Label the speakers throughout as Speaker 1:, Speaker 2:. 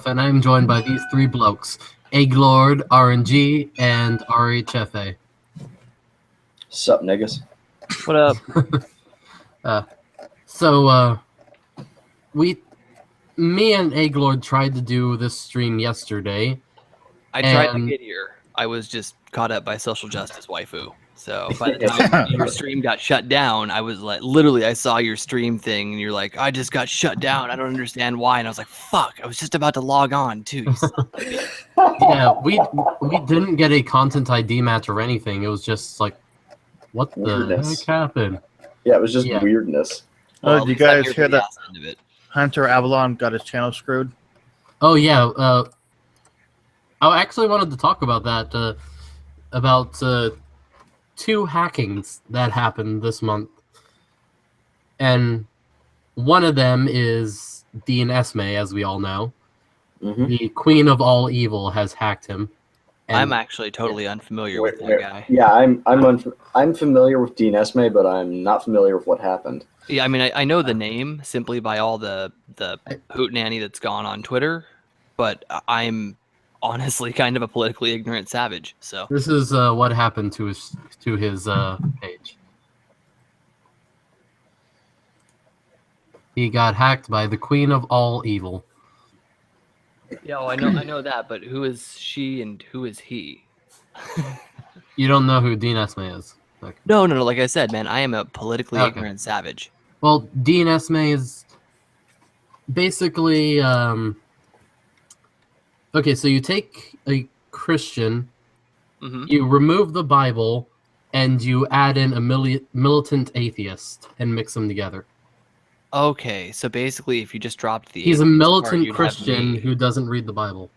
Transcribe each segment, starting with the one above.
Speaker 1: HuffleRuff, and I'm joined by these three blokes: Egglord, RNG, and RHFA.
Speaker 2: Sup, niggas?
Speaker 3: What up?
Speaker 1: Me and Egglord tried to do this stream yesterday.
Speaker 3: I tried to get here. I was just caught up by social justice waifu. So by the time your stream got shut down, I was like, literally, I saw your stream thing, and you're like, I just got shut down. I don't understand why. And I was like, fuck, I was just about to log on, too. You son of a bitch.
Speaker 1: Yeah, we didn't get a content ID match or anything. It was just like, what the heck happened?
Speaker 2: Yeah, it was just weirdness.
Speaker 4: Oh, did you guys hear that Hunter Avalon got his channel screwed?
Speaker 1: Oh, yeah. I actually wanted to talk about that, about two hackings that happened this month. And one of them is Dean Esme, as we all know. Mm-hmm. The queen of all evil has hacked him.
Speaker 3: I'm actually totally unfamiliar with that guy.
Speaker 2: Yeah, I'm familiar with Dean Esme, but I'm not familiar with what happened.
Speaker 3: Yeah, I mean, I know the name simply by all the hootenanny that's gone on Twitter, but I'm honestly kind of a politically ignorant savage. So
Speaker 1: this is what happened to his page. He got hacked by the queen of all evil.
Speaker 3: Yeah, well, I know that, but who is she and who is he?
Speaker 1: You don't know who Dean Esme is?
Speaker 3: Okay. No. Like I said, man, I am a politically ignorant savage.
Speaker 1: Well, Dean Esme is basically okay. So you take a Christian, you remove the Bible, and you add in a militant atheist and mix them together.
Speaker 3: Okay, so basically, if you just dropped the...
Speaker 1: He's a militant Christian who doesn't read the Bible.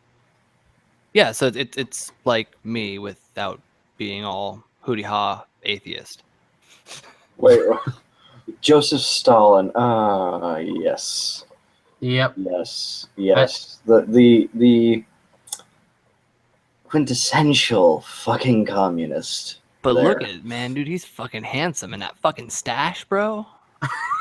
Speaker 3: Yeah, so it's like me without being all hooty-ha atheist.
Speaker 2: Wait, Joseph Stalin. Yes.
Speaker 1: Yep.
Speaker 2: Yes. The quintessential fucking communist.
Speaker 3: But look at it, man, dude. He's fucking handsome in that fucking stash, bro.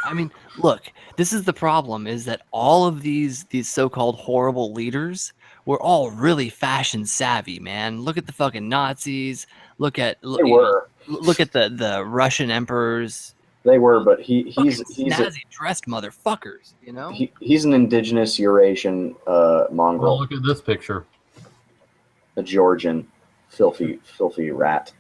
Speaker 3: I mean, look, this is the problem, is that all of these so-called horrible leaders were all really fashion savvy, man. Look at the fucking Nazis. Look at the Russian emperors.
Speaker 2: They were, but he's
Speaker 3: snazzy dressed motherfuckers, you know?
Speaker 2: He's an indigenous Eurasian mongrel.
Speaker 1: Well, look at this picture.
Speaker 2: A Georgian filthy rat.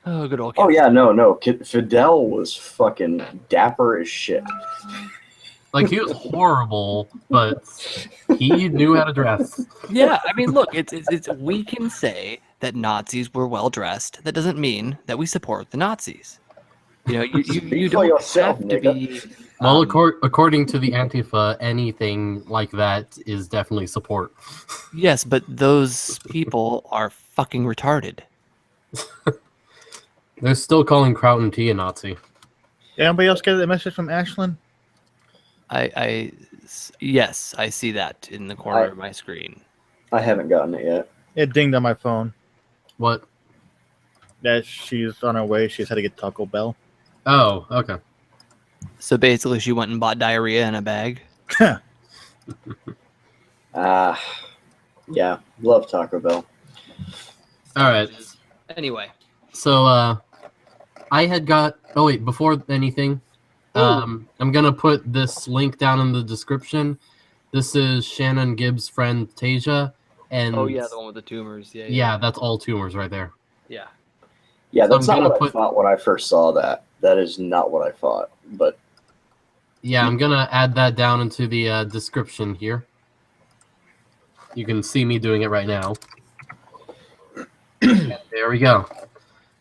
Speaker 3: Oh, good old.
Speaker 2: Oh yeah, no. Fidel was fucking dapper as shit.
Speaker 1: Like, he was horrible, but he knew how to dress.
Speaker 3: Yeah, I mean, look, it's we can say that Nazis were well dressed. That doesn't mean that we support the Nazis. You know, you don't have to be.
Speaker 1: Well, according to the Antifa, anything like that is definitely support.
Speaker 3: Yes, but those people are fucking retarded.
Speaker 1: They're still calling Crown T a Nazi.
Speaker 4: Anybody else get that message from Ashlyn?
Speaker 3: Yes, I see that in the corner of my screen.
Speaker 2: I haven't gotten it yet.
Speaker 4: It dinged on my phone.
Speaker 1: What?
Speaker 4: That she's on her way. She's had to get Taco Bell.
Speaker 1: Oh, okay.
Speaker 3: So basically, she went and bought diarrhea in a bag.
Speaker 2: Yeah, love Taco Bell.
Speaker 1: All right.
Speaker 3: Anyway,
Speaker 1: so I had got. Oh wait, before anything, I'm gonna put this link down in the description. This is Shannon Gibbs' friend Tasia, and
Speaker 3: oh yeah, the one with the tumors.
Speaker 1: Yeah, that's all tumors right there.
Speaker 3: Yeah.
Speaker 2: Yeah, that's not what I thought when I first saw that. That is not what I thought, but...
Speaker 1: Yeah, I'm going to add that down into the description here. You can see me doing it right now. There we go.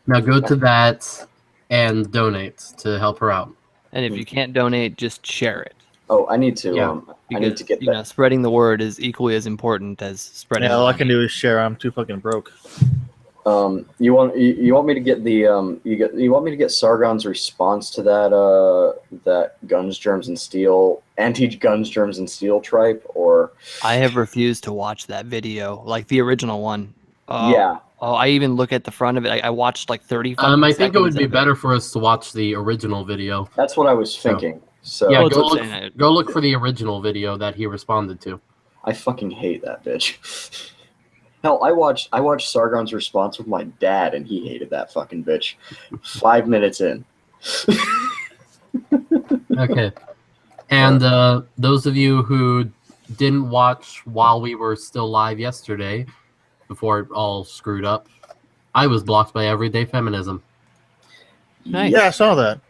Speaker 1: Now go to that and donate to help her out.
Speaker 3: And if you can't donate, just share it.
Speaker 2: Oh, I need to.
Speaker 3: Yeah.
Speaker 2: I need to get that.
Speaker 3: You know, spreading the word is equally as important as spreading.
Speaker 4: Yeah, all I can do is share. I'm too fucking broke.
Speaker 2: You want me to get the you want me to get Sargon's response to that Guns, Germs, and Steel anti-Guns, Germs, and Steel tripe, or
Speaker 3: I have refused to watch that video, like the original one.
Speaker 2: Yeah.
Speaker 3: Oh, I even look at the front of it. I watched like 30 fucking
Speaker 1: I think it would
Speaker 3: seconds
Speaker 1: be
Speaker 3: of
Speaker 1: better for us to watch the original video.
Speaker 2: That's what I was thinking. So
Speaker 1: Yeah,
Speaker 3: Well,
Speaker 1: go look for the original video that he responded to.
Speaker 2: I fucking hate that bitch. Hell, I watched Sargon's response with my dad, and he hated that fucking bitch. 5 minutes in.
Speaker 1: Okay. And those of you who didn't watch while we were still live yesterday, before it all screwed up, I was blocked by Everyday Feminism.
Speaker 3: Nice.
Speaker 4: Yeah, I saw that.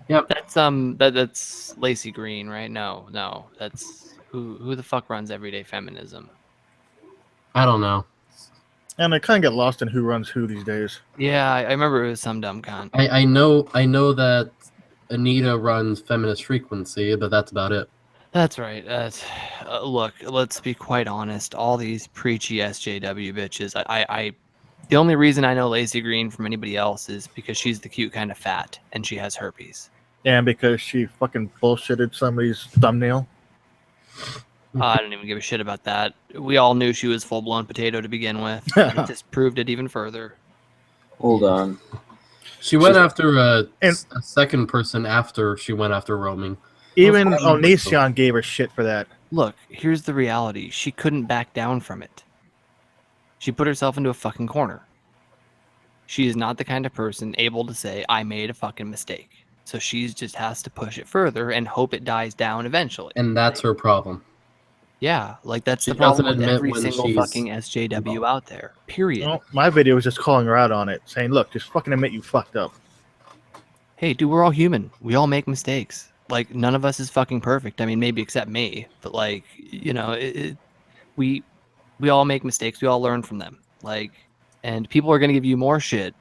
Speaker 1: Yep.
Speaker 3: That's Lacey Green, right? No, that's who the fuck runs Everyday Feminism?
Speaker 1: I don't know.
Speaker 4: And I kind of get lost in who runs who these days.
Speaker 3: Yeah, I remember it was some dumb cunt.
Speaker 1: I know that Anita runs Feminist Frequency, but that's about it.
Speaker 3: That's right. Look, let's be quite honest. All these preachy SJW bitches. The only reason I know Lacey Green from anybody else is because she's the cute kind of fat and she has herpes.
Speaker 4: And because she fucking bullshitted somebody's thumbnail.
Speaker 3: I don't even give a shit about that. We all knew she was full-blown potato to begin with. And it just proved it even further.
Speaker 2: Hold on.
Speaker 1: She went after a second person after she went after roaming.
Speaker 4: Even Onision gave her shit for that.
Speaker 3: Look, here's the reality. She couldn't back down from it. She put herself into a fucking corner. She is not the kind of person able to say, I made a fucking mistake. So she just has to push it further and hope it dies down eventually.
Speaker 1: And that's her problem.
Speaker 3: Yeah, like that's
Speaker 1: She
Speaker 3: the problem
Speaker 1: doesn't
Speaker 3: with
Speaker 1: admit
Speaker 3: every
Speaker 1: when
Speaker 3: single
Speaker 1: she's
Speaker 3: fucking SJW out there. Period.
Speaker 4: Well, my video was just calling her out on it, saying, look, just fucking admit you fucked up.
Speaker 3: Hey, dude, we're all human. We all make mistakes. Like, none of us is fucking perfect. I mean, maybe except me. But, like, you know, we all make mistakes. We all learn from them. Like, and people are going to give you more shit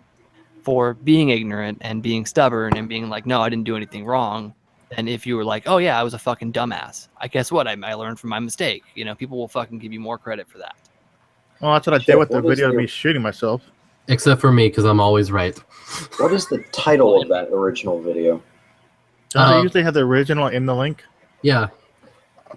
Speaker 3: for being ignorant and being stubborn and being like, no, I didn't do anything wrong. And if you were like, oh, yeah, I was a fucking dumbass. I guess what? I learned from my mistake. You know, people will fucking give you more credit for that.
Speaker 4: Well, that's what I did with the video of me shooting myself.
Speaker 1: Except for me, because I'm always right.
Speaker 2: What is the title of that original video?
Speaker 4: Don't they usually have the original in the link?
Speaker 1: Yeah.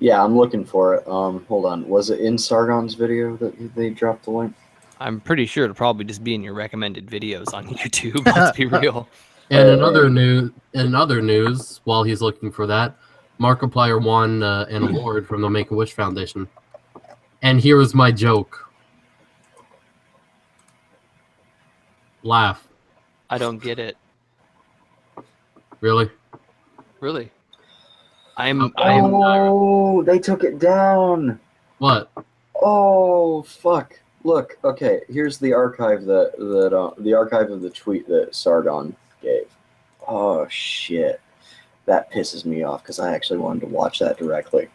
Speaker 2: Yeah, I'm looking for it. Hold on. Was it in Sargon's video that they dropped the link?
Speaker 3: I'm pretty sure it'll probably just be in your recommended videos on YouTube. Let's be real.
Speaker 1: And in other news, while he's looking for that, Markiplier won an award from the Make-A-Wish Foundation. And here is my joke. Laugh.
Speaker 3: I don't get it.
Speaker 1: Really?
Speaker 3: Really?
Speaker 2: Oh, they took it down.
Speaker 1: What?
Speaker 2: Oh, fuck. Look, okay, here's the archive the archive of the tweet that Sargon gave. Oh, shit. That pisses me off because I actually wanted to watch that directly.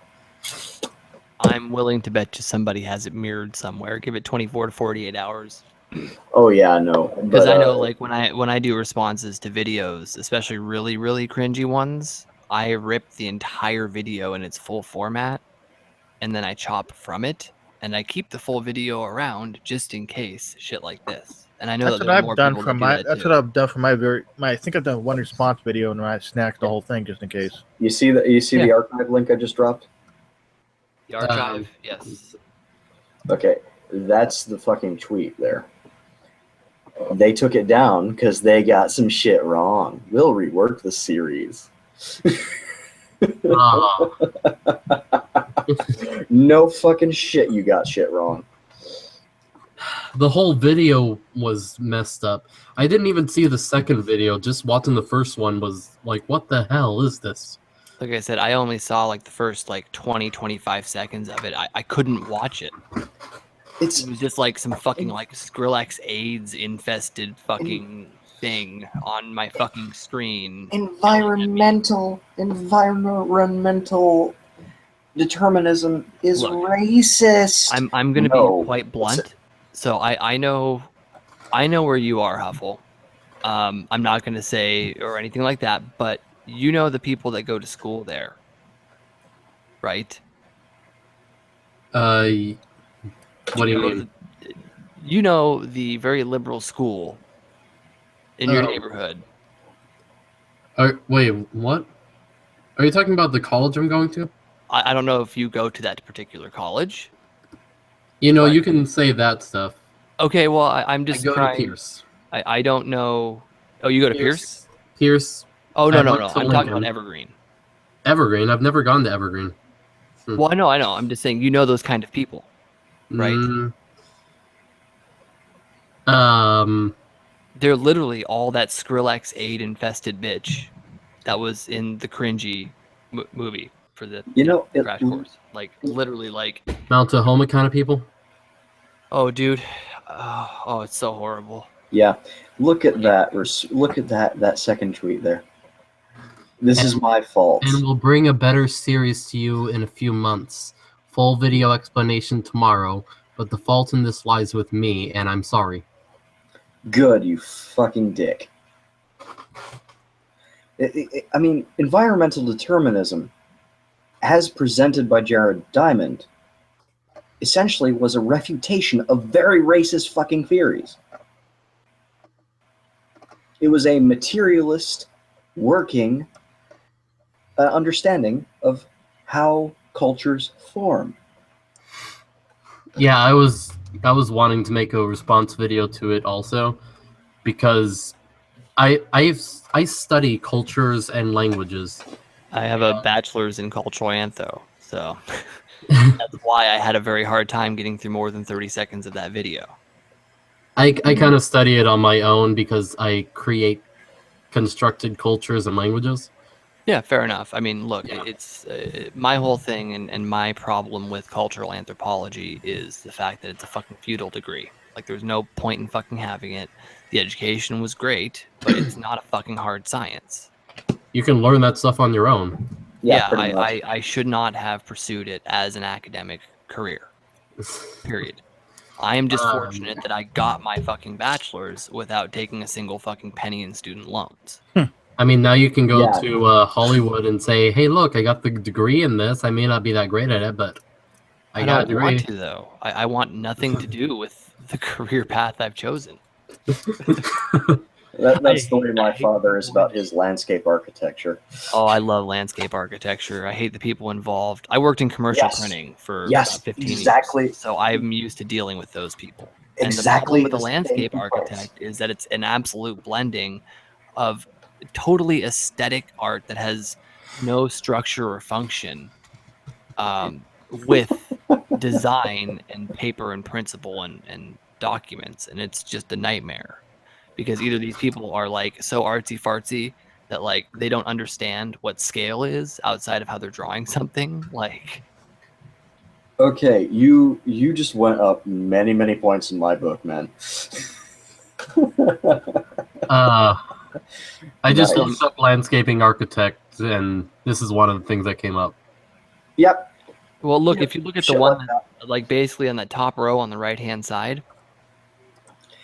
Speaker 3: I'm willing to bet you somebody has it mirrored somewhere. Give it 24 to 48 hours.
Speaker 2: Oh yeah, no.
Speaker 3: Because I know, like when I do responses to videos, especially really really cringy ones, I rip the entire video in its full format, and then I chop from it, and I keep the full video around just in case shit like this. And I know
Speaker 4: That's
Speaker 3: that
Speaker 4: what
Speaker 3: there are
Speaker 4: I've
Speaker 3: more
Speaker 4: done
Speaker 3: people
Speaker 4: for
Speaker 3: that do
Speaker 4: my.
Speaker 3: that
Speaker 4: That's
Speaker 3: too.
Speaker 4: what I've done for my. I think I've done one response video and I snacked the whole thing just in case.
Speaker 2: You see the archive link I just dropped?
Speaker 3: The archive, yes.
Speaker 2: Okay, that's the fucking tweet there. They took it down because they got some shit wrong. We'll rework the series. No fucking shit, you got shit wrong.
Speaker 1: The whole video was messed up. I didn't even see the second video. Just watching the first one was like, what the hell is this?
Speaker 3: Like I said, I only saw like the first like 20-25 seconds of it. I couldn't watch it. It was just like some fucking like Skrillex AIDS infested fucking thing on my fucking screen.
Speaker 2: Environmental determinism is racist.
Speaker 3: I'm gonna be quite blunt. So I know where you are, Huffle. I'm not gonna say or anything like that, but you know the people that go to school there, right?
Speaker 1: What do you mean?
Speaker 3: You know the very liberal school in your neighborhood.
Speaker 1: Wait, what? Are you talking about the college I'm going to?
Speaker 3: I don't know if you go to that particular college.
Speaker 1: You know, you can say that stuff.
Speaker 3: Okay, well, I'm
Speaker 1: I
Speaker 3: just
Speaker 1: go to
Speaker 3: trying.
Speaker 1: Pierce.
Speaker 3: I don't know. Oh, you go to Pierce?
Speaker 1: Pierce.
Speaker 3: Oh,
Speaker 1: I
Speaker 3: no.
Speaker 1: went to
Speaker 3: I'm talking about
Speaker 1: Lincoln.
Speaker 3: Evergreen.
Speaker 1: Evergreen. I've never gone to Evergreen.
Speaker 3: Well, I know. I'm just saying, you know those kind of people, right? They're literally all that Skrillex aid infested bitch that was in the cringy movie for the Crash Course. Like, literally, like...
Speaker 1: Mount Tahoma kind of people?
Speaker 3: Oh, dude. Oh, it's so horrible.
Speaker 2: Yeah. Look at that. Look at that second tweet there. This is my fault.
Speaker 1: And we'll bring a better series to you in a few months. Full video explanation tomorrow, but the fault in this lies with me, and I'm sorry.
Speaker 2: Good, you fucking dick. I mean, environmental determinism, as presented by Jared Diamond, essentially was a refutation of very racist fucking theories. It was a materialist working understanding of how cultures form.
Speaker 1: Yeah, I was wanting to make a response video to it also, because I study cultures and languages.
Speaker 3: I have a bachelor's in cultural antho, so that's why I had a very hard time getting through more than 30 seconds of that video.
Speaker 1: I kind of study it on my own because I create constructed cultures and languages.
Speaker 3: Yeah, fair enough. I mean, look, it's my whole thing and my problem with cultural anthropology is the fact that it's a fucking feudal degree. Like, there's no point in fucking having it. The education was great, but it's not a fucking hard science.
Speaker 1: You can learn that stuff on your own.
Speaker 3: Yeah, I should not have pursued it as an academic career. Period. I am just fortunate that I got my fucking bachelor's without taking a single fucking penny in student loans.
Speaker 1: I mean, now you can go to Hollywood and say, hey, look, I got the degree in this. I may not be that great at it, but I got a degree.
Speaker 3: I don't want to, though. I want nothing to do with the career path I've chosen.
Speaker 2: That's the way my father is about his landscape architecture.
Speaker 3: Oh, I love landscape architecture. I hate the people involved. I worked in commercial printing for about 15 years, so I'm used to dealing with those people. And the problem with the landscape architect is that it's an absolute blending of totally aesthetic art that has no structure or function with design and paper and principle and documents, and it's just a nightmare. Because either these people are like so artsy fartsy that like they don't understand what scale is outside of how they're drawing something. Like,
Speaker 2: okay, you just went up many points in my book, man.
Speaker 1: I just looked up landscaping architect, and this is one of the things that came up.
Speaker 2: Yep.
Speaker 3: Well, look, if you look at the one like basically on the top row on the right hand side.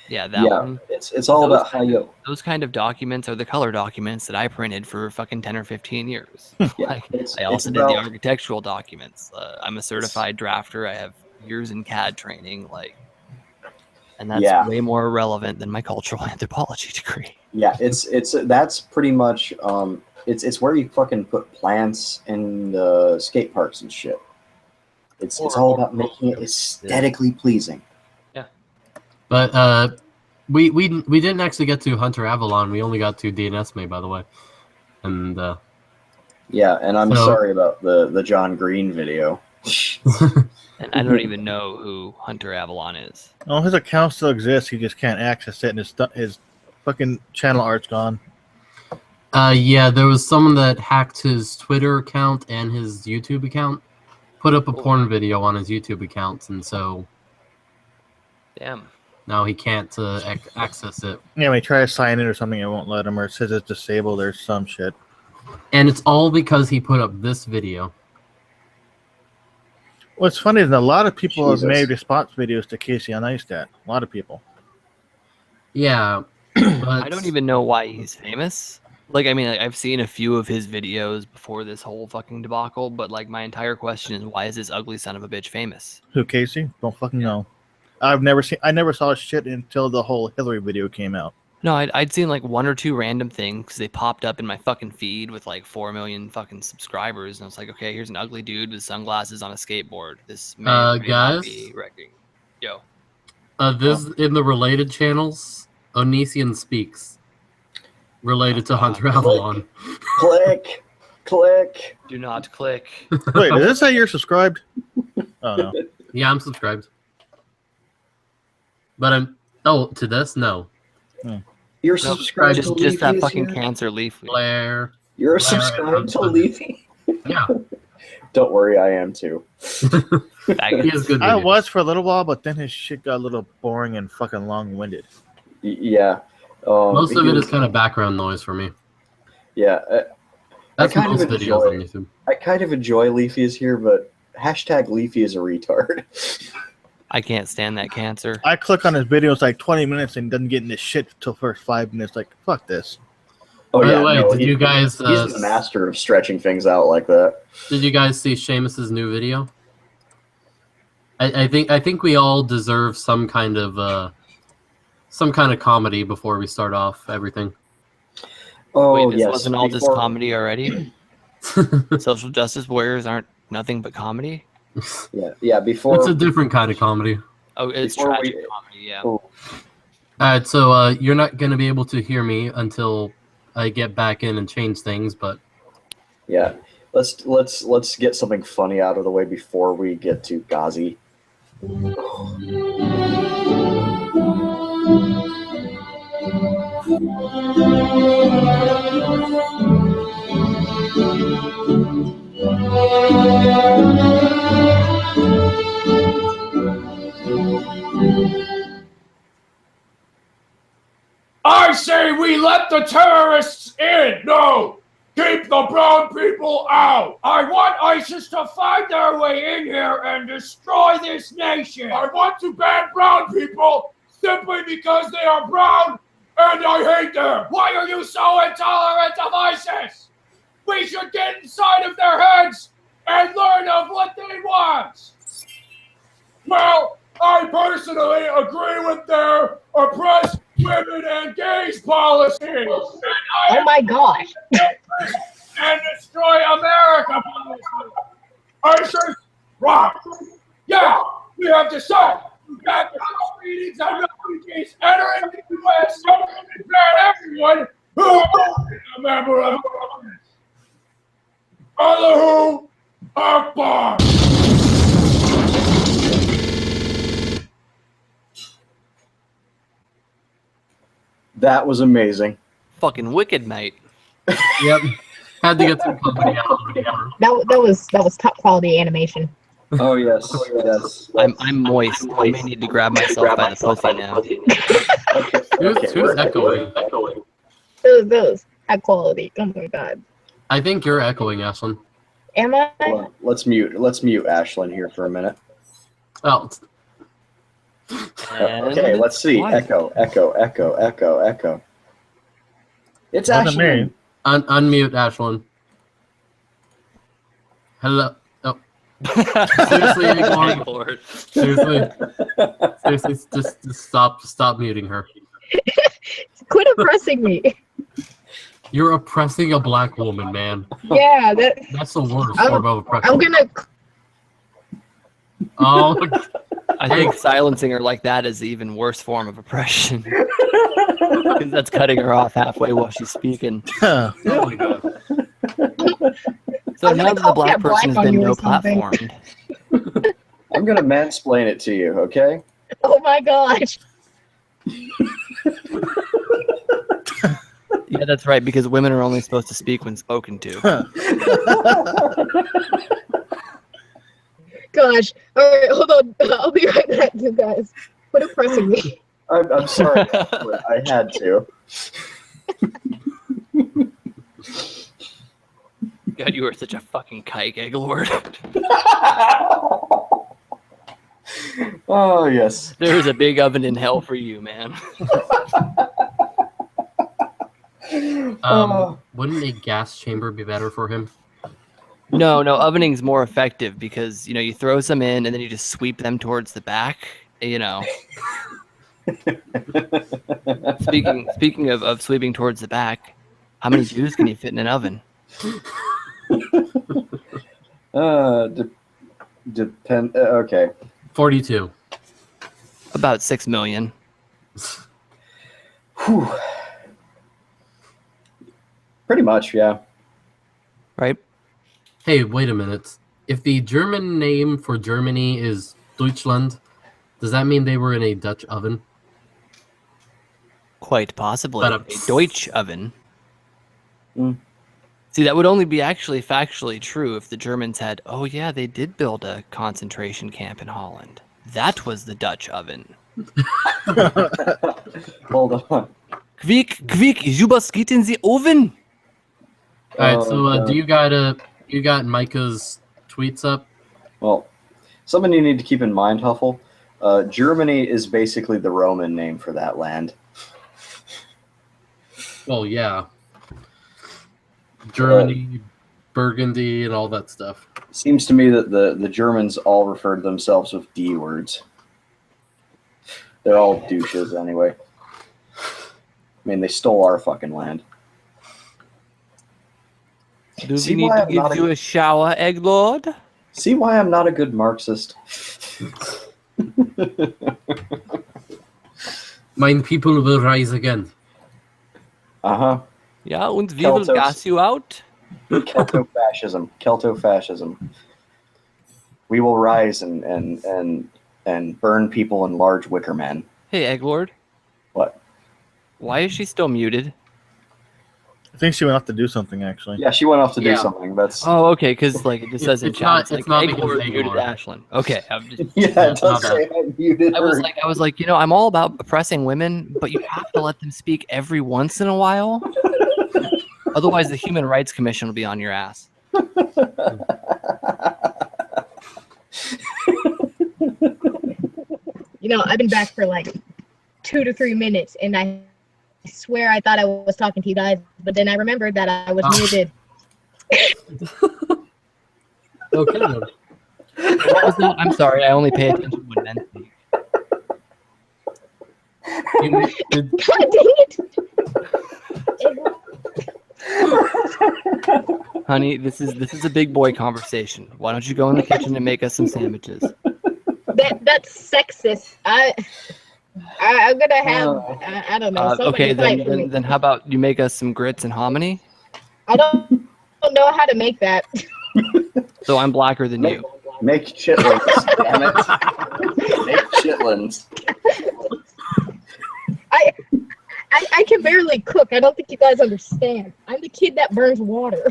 Speaker 3: Yeah, that one.
Speaker 2: It's all about how you...
Speaker 3: Those kind of documents are the color documents that I printed for fucking 10 or 15 years.
Speaker 2: Yeah,
Speaker 3: I also did the architectural documents. I'm a certified drafter. I have years in CAD training, and that's way more relevant than my cultural anthropology degree.
Speaker 2: Yeah, that's pretty much it's where you fucking put plants in the skate parks and shit. It's all about making it aesthetically pleasing.
Speaker 1: But we didn't actually get to Hunter Avalon. We only got to DNS May, by the way. And
Speaker 2: and I'm sorry about the John Green video.
Speaker 3: And I don't even know who Hunter Avalon is.
Speaker 4: Oh, his account still exists. He just can't access it, and his fucking channel art's gone.
Speaker 1: Yeah, there was someone that hacked his Twitter account and his YouTube account, put up a porn video on his YouTube account, and so...
Speaker 3: Damn.
Speaker 1: Now he can't access it.
Speaker 4: Yeah, when he tries to sign in or something, it won't let him, or it says it's disabled or some shit.
Speaker 1: And it's all because he put up this video.
Speaker 4: What's funny is that a lot of people have made response videos to Casey on Neistat. A lot of people.
Speaker 1: Yeah. But...
Speaker 3: I don't even know why he's famous. Like, I mean, I've seen a few of his videos before this whole fucking debacle, but like my entire question is, why is this ugly son of a bitch famous?
Speaker 4: Who, Casey? Don't fucking know. I never saw shit until the whole Hillary video came out.
Speaker 3: No, I'd seen like one or two random things because they popped up in my fucking feed with like 4 million fucking subscribers, and I was like, okay, here's an ugly dude with sunglasses on a skateboard. This may not be wrecking. Yo.
Speaker 1: This in the related channels. Onision speaks. Related to Hunter Avalon.
Speaker 2: Click.
Speaker 3: Do not click.
Speaker 4: Wait, does it say you're subscribed? Oh no.
Speaker 1: Yeah, I'm subscribed. But I'm to this? No.
Speaker 2: You're
Speaker 3: Nope,
Speaker 2: subscribed to
Speaker 3: just that
Speaker 2: Leafy
Speaker 3: fucking
Speaker 2: here?
Speaker 3: cancer leaf.
Speaker 1: Blair.
Speaker 2: You're
Speaker 1: Blair
Speaker 2: subscribed to
Speaker 1: and-
Speaker 2: Leafy?
Speaker 1: Yeah.
Speaker 2: Don't worry, I am too.
Speaker 1: He has good
Speaker 4: I
Speaker 1: videos.
Speaker 4: was for a little while, but then his shit got a little boring and fucking long-winded.
Speaker 2: Yeah.
Speaker 1: Most of it is kind of background noise for me.
Speaker 2: Yeah.
Speaker 1: That's
Speaker 2: kind of
Speaker 1: most videos
Speaker 2: enjoy
Speaker 1: on YouTube.
Speaker 2: I kind of enjoy Leafy is here, but hashtag Leafy is a retard.
Speaker 3: I can't stand that cancer.
Speaker 4: I click on his videos like 20 minutes and doesn't get in this shit till first 5 minutes. Like, fuck this.
Speaker 2: Oh
Speaker 1: By
Speaker 2: yeah,
Speaker 1: the way,
Speaker 2: no,
Speaker 1: did you guys?
Speaker 2: he's the master of stretching things out like that.
Speaker 1: Did you guys see Seamus's new video? I think we all deserve some kind of comedy before we start off everything.
Speaker 2: Oh
Speaker 3: Wait, this
Speaker 2: yes.
Speaker 3: wasn't all just
Speaker 2: before-
Speaker 3: comedy already? Social justice warriors aren't nothing but comedy?
Speaker 2: Yeah. Before
Speaker 1: It's a different kind of comedy.
Speaker 3: Oh, it's
Speaker 2: Before
Speaker 3: tragic
Speaker 2: we-
Speaker 3: comedy, yeah.
Speaker 2: Oh.
Speaker 1: Alright, so you're not gonna be able to hear me until I get back in and change things, but
Speaker 2: Yeah. Let's get something funny out of the way before we get to Ghazi.
Speaker 5: I say we let the terrorists in! No! Keep the brown people out! I want ISIS to find their way in here and destroy this nation! I want to ban brown people simply because they are brown and I hate them! Why are you so intolerant of ISIS? We should get inside of their heads and learn of what they want! Well, I personally agree with their oppressed women and gays policies. And
Speaker 6: Oh my gosh.
Speaker 5: and destroy America policies. ISIS rock. Yeah, we have decided to back the House meetings and refugees entering the U.S. and ban everyone who is a member of Congress. Allahu Akbar.
Speaker 2: That was amazing.
Speaker 3: Fucking wicked, mate.
Speaker 1: yep. Had to get some comedy out of the way.
Speaker 6: That was top quality animation.
Speaker 2: Oh yes, yes.
Speaker 3: I'm moist. I may need to grab myself by the pussy now.
Speaker 1: Who's echoing?
Speaker 6: Those high quality. Oh my god.
Speaker 1: I think you're echoing, Ashlyn.
Speaker 6: Am I?
Speaker 2: Hold on. Let's mute Ashlyn here for a minute.
Speaker 1: Oh,
Speaker 2: Okay, let's see.
Speaker 3: Why?
Speaker 2: Echo. It's
Speaker 4: Wasn't
Speaker 2: Ashlyn.
Speaker 4: me.
Speaker 1: unmute Ashlyn. Hello. Oh, seriously, ignore
Speaker 3: Thank Lord.
Speaker 1: seriously, just stop muting her.
Speaker 6: Quit oppressing me.
Speaker 1: You're oppressing a black woman, man.
Speaker 6: Yeah,
Speaker 1: That's the worst
Speaker 6: I'm-
Speaker 1: form of oppression.
Speaker 6: I'm gonna.
Speaker 1: Oh,
Speaker 3: I think silencing her like that is the even worse form of oppression. Because that's cutting her off halfway while she's speaking.
Speaker 4: Huh.
Speaker 1: oh my god.
Speaker 3: So
Speaker 6: I'm
Speaker 3: now
Speaker 6: gonna
Speaker 3: that the
Speaker 6: call
Speaker 3: black
Speaker 6: that black
Speaker 3: person has
Speaker 6: on
Speaker 3: been
Speaker 6: you or
Speaker 3: no
Speaker 6: something.
Speaker 3: platformed.
Speaker 2: I'm gonna mansplain it to you, okay?
Speaker 6: Oh my gosh.
Speaker 3: Yeah, that's right, because women are only supposed to speak when spoken to.
Speaker 6: Gosh. All right, hold on. I'll be right back, you guys. Quit oppressing me.
Speaker 2: I'm sorry, Ashlyn. I had to.
Speaker 3: God, you are such a fucking kike, egg lord.
Speaker 2: Oh yes.
Speaker 3: There is a big oven in hell for you, man.
Speaker 1: Wouldn't a gas chamber be better for him?
Speaker 3: No, ovening's more effective because, you throw some in and then you just sweep them towards the back, Speaking of sweeping towards the back, how many Jews can you fit in an oven?
Speaker 2: Depend. Okay.
Speaker 1: 42.
Speaker 3: About 6 million.
Speaker 2: Whew. Pretty much, yeah.
Speaker 3: Right?
Speaker 1: Hey, wait a minute. If the German name for Germany is Deutschland, does that mean they were in a Dutch oven?
Speaker 3: Quite possibly.
Speaker 1: But,
Speaker 3: A Deutsch oven.
Speaker 2: Mm.
Speaker 3: See, that would only be actually factually true if the Germans had, oh yeah, they did build a concentration camp in Holland. That was the Dutch oven.
Speaker 2: Hold on.
Speaker 3: Quick, quick, Jubas geht in the oven.
Speaker 1: All right,
Speaker 2: Oh,
Speaker 1: so
Speaker 2: God.
Speaker 1: do you got Micah's tweets up?
Speaker 2: Well, something you need to keep in mind, Huffle. Germany is basically the Roman name for that land.
Speaker 1: Well, yeah. Germany, Burgundy, and all that stuff.
Speaker 2: Seems to me that the Germans all refer to themselves with D words. They're all douches anyway. I mean, they stole our fucking land.
Speaker 3: Do
Speaker 2: See
Speaker 3: we need
Speaker 2: why
Speaker 3: to
Speaker 2: I'm
Speaker 3: give
Speaker 2: not
Speaker 3: you a shower, egg lord?
Speaker 2: See why I'm not a good Marxist?
Speaker 1: Mein people will rise again.
Speaker 2: Uh-huh.
Speaker 3: Yeah, and we will
Speaker 2: Keltos.
Speaker 3: gas you out.
Speaker 2: Kelto-fascism. Kelto-fascism. We will rise and burn people in large wicker men.
Speaker 3: Hey, egg lord.
Speaker 2: What?
Speaker 3: Why is she still muted?
Speaker 4: I think she went off to do something, actually.
Speaker 2: Yeah, she went off to do
Speaker 1: Yeah.
Speaker 2: something. That's
Speaker 3: Oh, okay, because like it just says in
Speaker 1: It's
Speaker 3: chat,
Speaker 1: not-
Speaker 3: it's
Speaker 1: it's
Speaker 3: like
Speaker 1: not
Speaker 3: egg
Speaker 1: because
Speaker 3: lord
Speaker 1: egg
Speaker 3: muted
Speaker 1: lord.
Speaker 3: Ashlyn. Okay, I'm just,
Speaker 2: yeah, it
Speaker 1: not
Speaker 2: does
Speaker 1: bad.
Speaker 2: say I muted
Speaker 3: I
Speaker 2: her.
Speaker 3: was like, you know, I'm all about oppressing women, but you have to let them speak every once in a while. Otherwise, the Human Rights Commission will be on your ass.
Speaker 6: You know, I've been back for like 2 to 3 minutes, and I swear I thought I was talking to you guys, but then I remembered that I was muted.
Speaker 1: Okay, then.
Speaker 3: What was that? I'm sorry, I only pay attention when men speak.
Speaker 1: Did-
Speaker 6: God dang it!
Speaker 3: Honey, this is a big boy conversation. Why don't you go in the kitchen and make us some sandwiches?
Speaker 6: That's sexist. I'm gonna have I don't know. Somebody
Speaker 3: Okay,
Speaker 6: fight for me.
Speaker 3: then how about you make us some grits and hominy?
Speaker 6: I don't know how to make that.
Speaker 3: So I'm blacker than you.
Speaker 2: Make chitlins. Damn it. Make chitlins.
Speaker 6: I can barely cook. I don't think you guys understand. I'm the kid that burns water.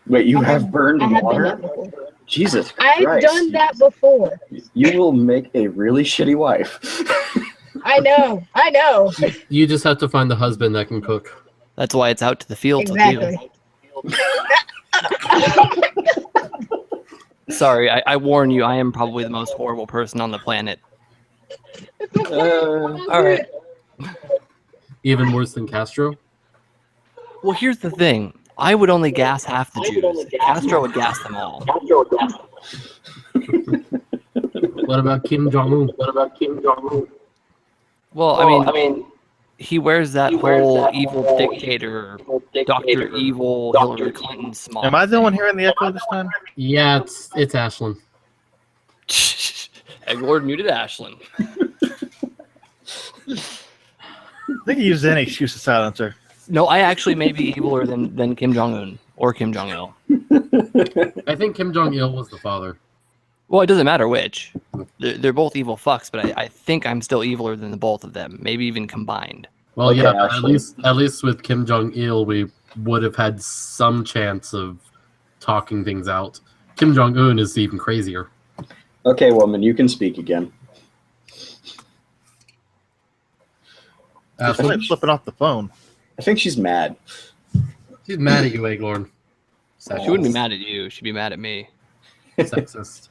Speaker 2: Wait, you have burned
Speaker 6: I have done
Speaker 2: water?
Speaker 6: that before.
Speaker 2: Jesus
Speaker 6: I've
Speaker 2: Christ.
Speaker 6: done that before.
Speaker 2: You will make a really shitty wife.
Speaker 6: I know.
Speaker 1: You just have to find a husband that can cook.
Speaker 3: That's why it's out to the field.
Speaker 6: Exactly.
Speaker 3: Sorry, I warn you, I am probably the most horrible person on the planet. All right.
Speaker 1: Even worse than Castro.
Speaker 3: Well, here's the thing. I would only gas half the Jews. Castro would gas them all.
Speaker 1: What about Kim Jong-un?
Speaker 3: Well, I mean, he wears that whole evil dictator, Dr. Evil, Hillary Clinton smock.
Speaker 4: Am I the one hearing the echo this time?
Speaker 1: Yeah, it's Ashlyn.
Speaker 3: Egg Lord muted Ashlyn.
Speaker 4: I think he used any excuse to silence her.
Speaker 3: No, I actually may be eviler than Kim Jong-un or Kim Jong-il.
Speaker 1: I think Kim Jong-il was the father.
Speaker 3: Well, it doesn't matter which. They're both evil fucks, but I think I'm still eviler than the both of them, maybe even combined.
Speaker 1: Well,
Speaker 2: Okay,
Speaker 1: yeah, but
Speaker 2: Ashley.
Speaker 1: at least with Kim Jong-il, we would have had some chance of talking things out. Kim Jong-un is even crazier.
Speaker 2: Okay, woman, you can speak again.
Speaker 4: She's like flipping off the phone.
Speaker 2: I think she's mad.
Speaker 1: She's mad at you, Egglorn.
Speaker 3: She wouldn't be mad at you. She'd be mad at me.
Speaker 1: Sexist.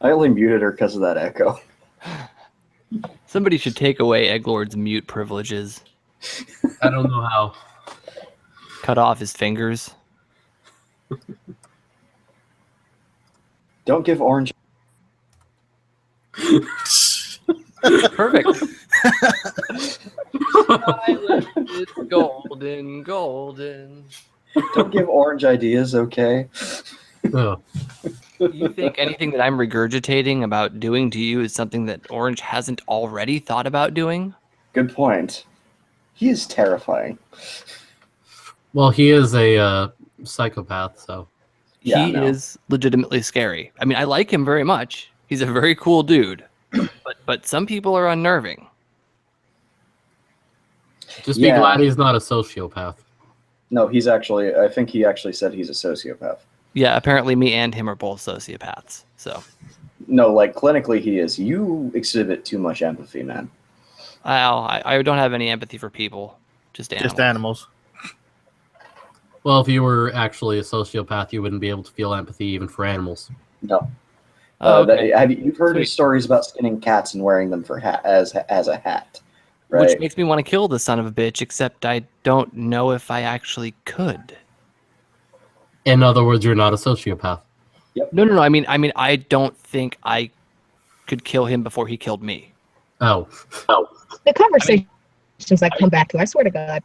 Speaker 2: I only muted her because of that echo.
Speaker 3: Somebody should take away Egglord's mute privileges.
Speaker 1: I don't know how.
Speaker 3: Cut off his fingers.
Speaker 2: Don't give orange.
Speaker 3: Perfect. Silent is golden, golden.
Speaker 2: Don't give orange ideas, okay?
Speaker 1: Oh.
Speaker 3: You think anything that I'm regurgitating about doing to you is something that Orange hasn't already thought about doing?
Speaker 2: Good point. He is terrifying.
Speaker 1: Well, he is a psychopath, so.
Speaker 2: Yeah,
Speaker 3: He
Speaker 2: no.
Speaker 3: is legitimately scary. I mean, I like him very much. He's a very cool dude. But some people are unnerving.
Speaker 1: Just be
Speaker 2: Yeah.
Speaker 1: glad he's not a sociopath.
Speaker 2: No, he's actually. I think he actually said he's a sociopath.
Speaker 3: Yeah, apparently me and him are both sociopaths. So
Speaker 2: No, like clinically he is. You exhibit too much empathy, man.
Speaker 3: I don't have any empathy for people. Just animals.
Speaker 4: Just animals.
Speaker 1: Well, if you were actually a sociopath, you wouldn't be able to feel empathy even for animals.
Speaker 2: No.
Speaker 3: Oh, okay.
Speaker 2: You've heard his
Speaker 3: Sweet.
Speaker 2: stories about skinning cats and wearing them for as a hat, right?
Speaker 3: Which makes me want to kill the son of a bitch, except I don't know if I actually could.
Speaker 1: In other words, you're not a sociopath.
Speaker 3: No. I mean, I don't think I could kill him before he killed me.
Speaker 1: Oh.
Speaker 6: The conversations I come back to, I swear to God.